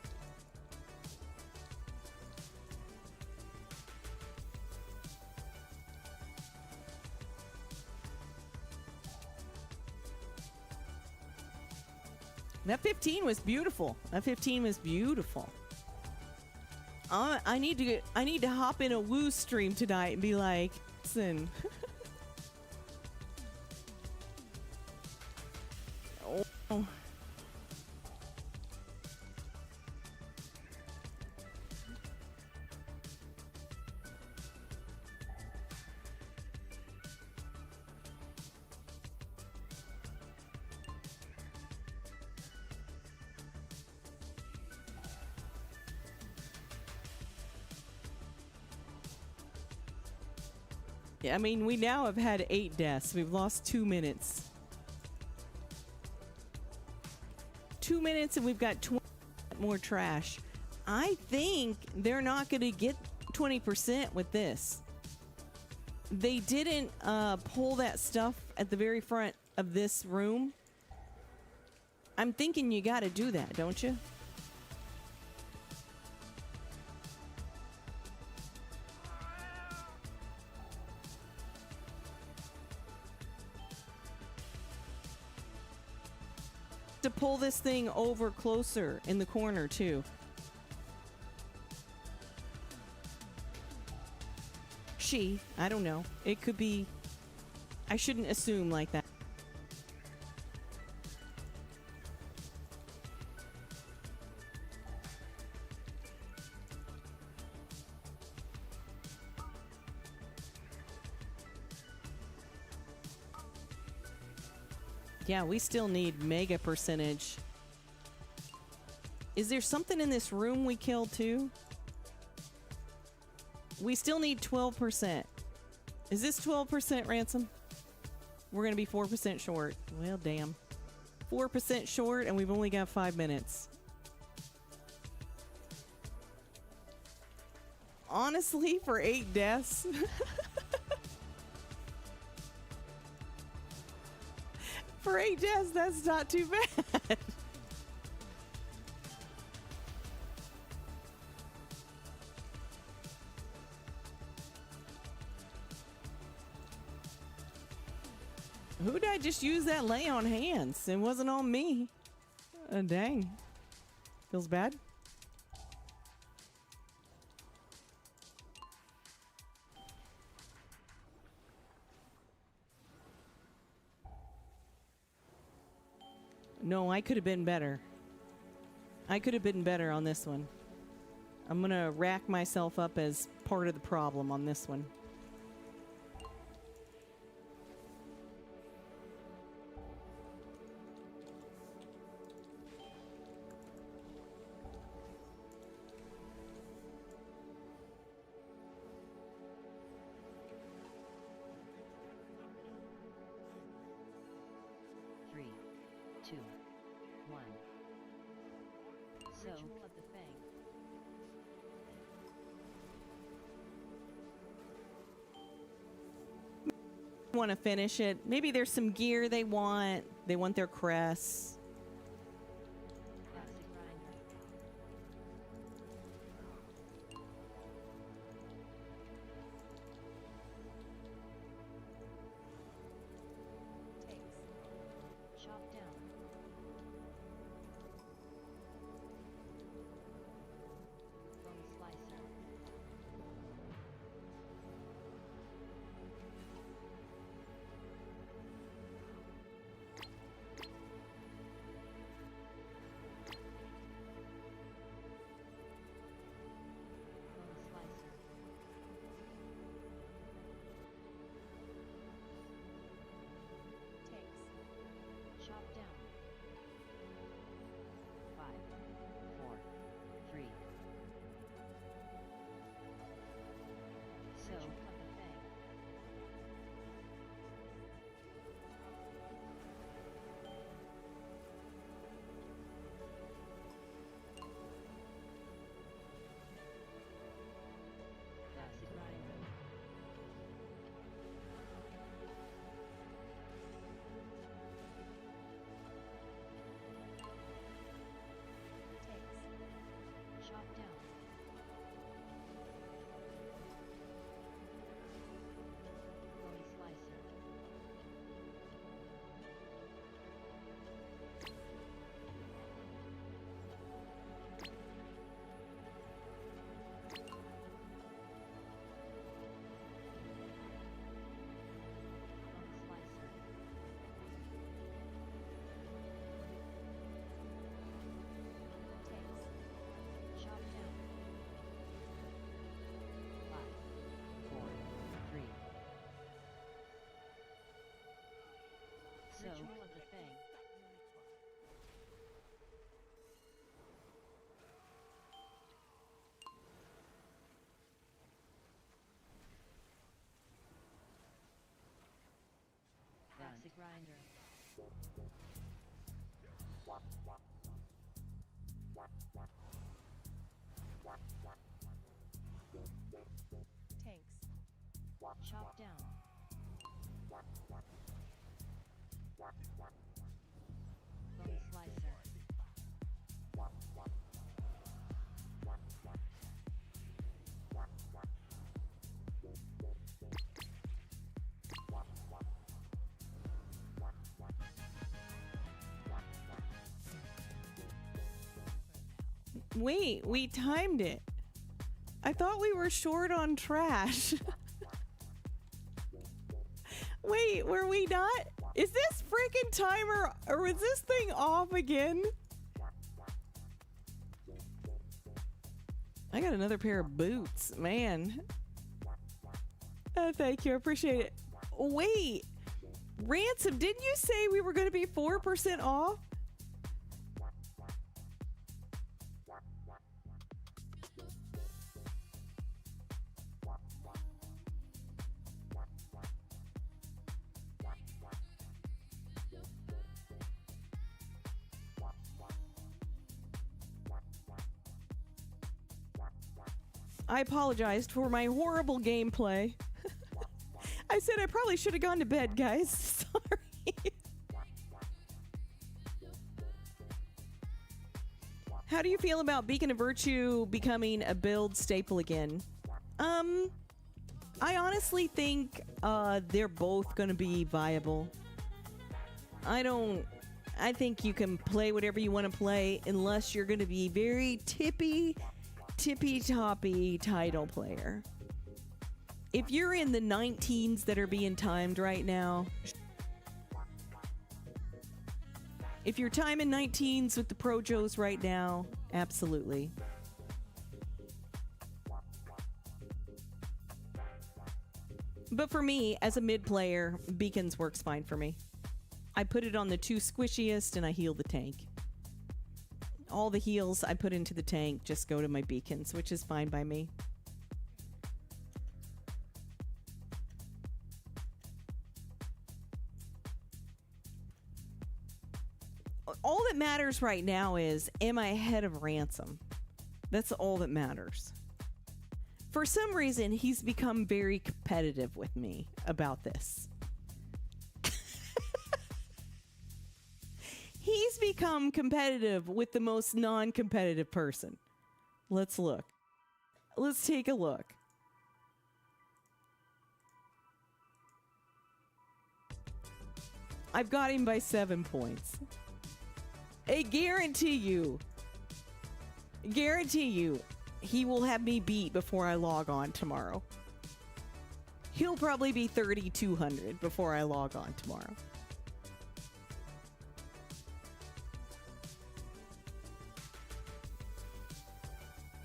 Speaker 1: That 15 was beautiful. That 15 was beautiful. I need to hop in a woo stream tonight and be like, listen. Oh. I mean, we now have had 8 deaths. We've lost 2 minutes. 2 minutes and we've got 20 more trash. I think they're not going to get 20% with this. They didn't pull that stuff at the very front of this room. I'm thinking you got to do that, don't you? To pull this thing over closer in the corner too. I don't know. It could be. I shouldn't assume like that. Yeah, we still need mega percentage. Is there something in this room we killed too? We still need 12%. Is this 12% Ransom? We're going to be 4% short. Well, damn. 4% short and we've only got 5 minutes. Honestly, for 8 deaths... For 8 deaths, that's not too bad. Who did I just use that lay on hands? It wasn't on me. Dang. Feels bad. No, I could have been better. I could have been better on this one. I'm gonna rack myself up as part of the problem on this one.
Speaker 2: Three, two, one. So of the Fang.
Speaker 1: Want to finish it. Maybe there's some gear they want. They want their crests.
Speaker 2: Classic grinder. Takes. Chop down. Bone slicer. Bone slicer. Takes. Chop down. 5, 4, 3. So of the Fang. Classic grinder. Takes. Chop down. Bone slicer. Bone slicer. Takes. Chop down. 5, 4, 3. So of the Fang. Classic grinder. Tanks. Chop down. Bone slicer.
Speaker 1: Wait, we timed it. I thought we were short on trash. Wait, were we not? Is this freaking timer, or is this thing off again? I got another pair of boots, man. Thank you, I appreciate it. Wait, Ransom, didn't you say we were going to be 4% off? I apologized for my horrible gameplay. I said I probably should have gone to bed, guys. Sorry. How do you feel about Beacon of Virtue becoming a build staple again? I honestly think they're both going to be viable. I think you can play whatever you want to play unless you're going to be very tippy-toppy title player. If you're in the 19s that are being timed right now, If you're timing 19s with the Pro Joes right now, absolutely. But for me, as a mid player, beacons works fine for me. I put it on the 2 squishiest and I heal the tank. All the heals I put into the tank just go to my beacons, which is fine by me. All that matters right now is, am I ahead of Ransom? That's all that matters. For some reason, he's become very competitive with me about this. He's become competitive with the most non-competitive person. Let's look. Let's take a look. I've got him by 7 points. I guarantee you, he will have me beat before I log on tomorrow. He'll probably be 3,200 before I log on tomorrow.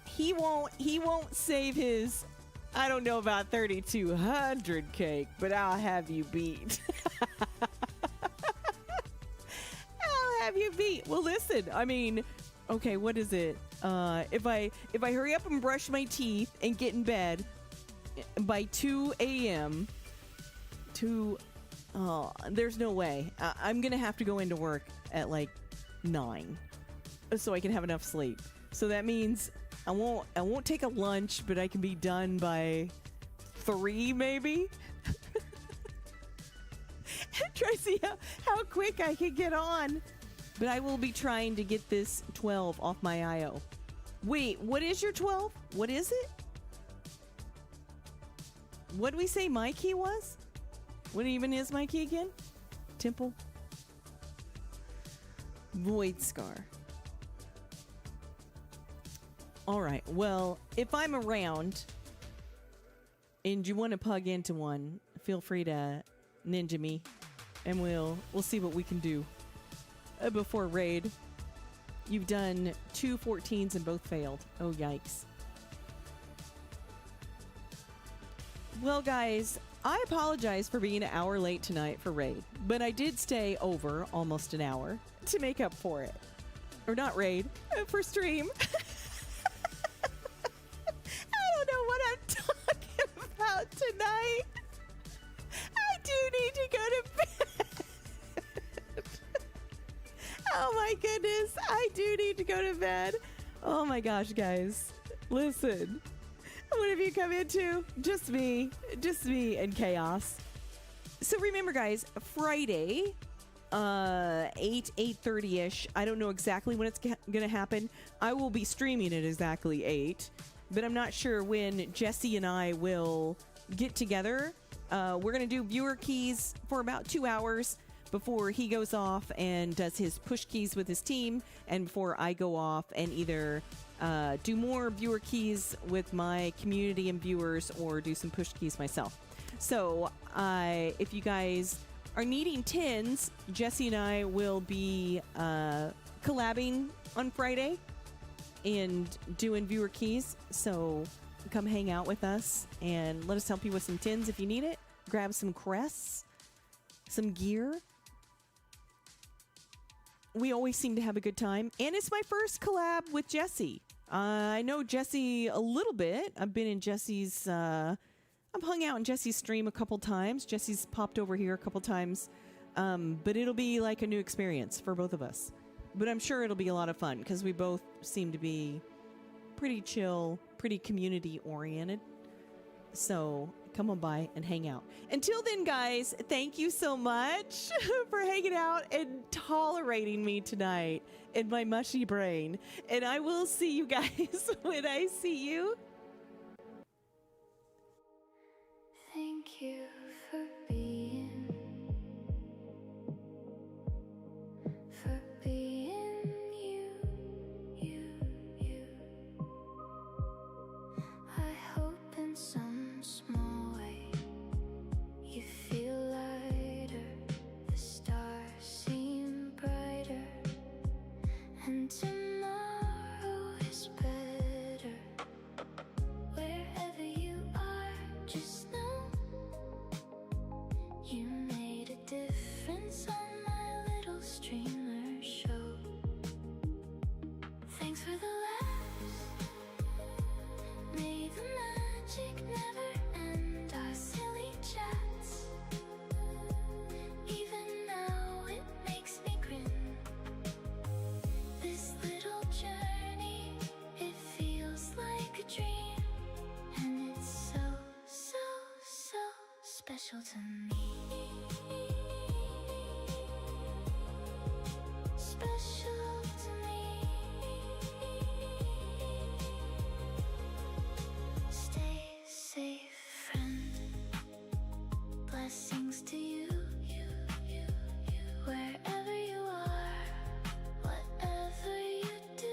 Speaker 1: He won't save his, I don't know about 3,200 cake, but I'll have you beat. Have you beat? Well, listen, I mean, okay, what is it? If I hurry up and brush my teeth and get in bed by 2 a.m. There's no way. I'm gonna have to go into work at like 9 so I can have enough sleep. So that means I won't take a lunch, but I can be done by 3 maybe. Try to see how quick I can get on. But I will be trying to get this 12 off my IO. Wait, what is your 12? What is it? What did we say my key was? What even is my key again? Temple. Void Scar. All right, well, if I'm around and you want to plug into one, feel free to ninja me and we'll see what we can do. Before raid. You've done 2 14s and both failed. Oh, yikes. Well, guys, I apologize for being an hour late tonight for raid, but I did stay over almost an hour to make up for it. Or not raid, for stream. I don't know what I'm talking about tonight. I do need to go to bed. Oh my goodness, I do need to go to bed. Oh my gosh, guys. Listen, what have you come into? Just me and chaos. So remember, guys, Friday, 8:30ish. I don't know exactly when it's gonna happen. I will be streaming at exactly 8, but I'm not sure when Jesse and I will get together. We're gonna do viewer keys for about 2 hours before he goes off and does his push keys with his team, and before I go off and either do more viewer keys with my community and viewers or do some push keys myself. So if you guys are needing tins, Jesse and I will be collabing on Friday and doing viewer keys. So come hang out with us and let us help you with some tins if you need it. Grab some crests, some gear. We always seem to have a good time. And it's my first collab with Jesse. I know Jesse a little bit. I've been in Jesse's... I've hung out in Jesse's stream a couple times. Jesse's popped over here a couple times. But it'll be like a new experience for both of us. But I'm sure it'll be a lot of fun because we both seem to be pretty chill, pretty community-oriented. So come on by and hang out. Until then, guys, thank you so much for hanging out and tolerating me tonight in my mushy brain. And I will see you guys when I see you.
Speaker 5: Thank you for being you. I hope in some small way you feel lighter. The stars seem brighter. special to me. Special to me. Stay safe, friend. Blessings to you. Wherever you are, whatever you do.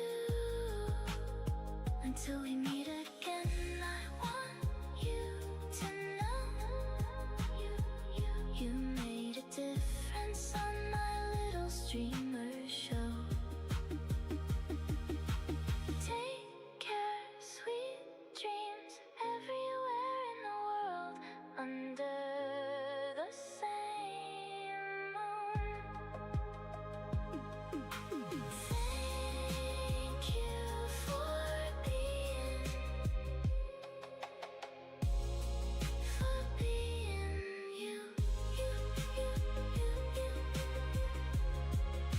Speaker 5: Until we meet again, I want you to know you made a difference on my little stream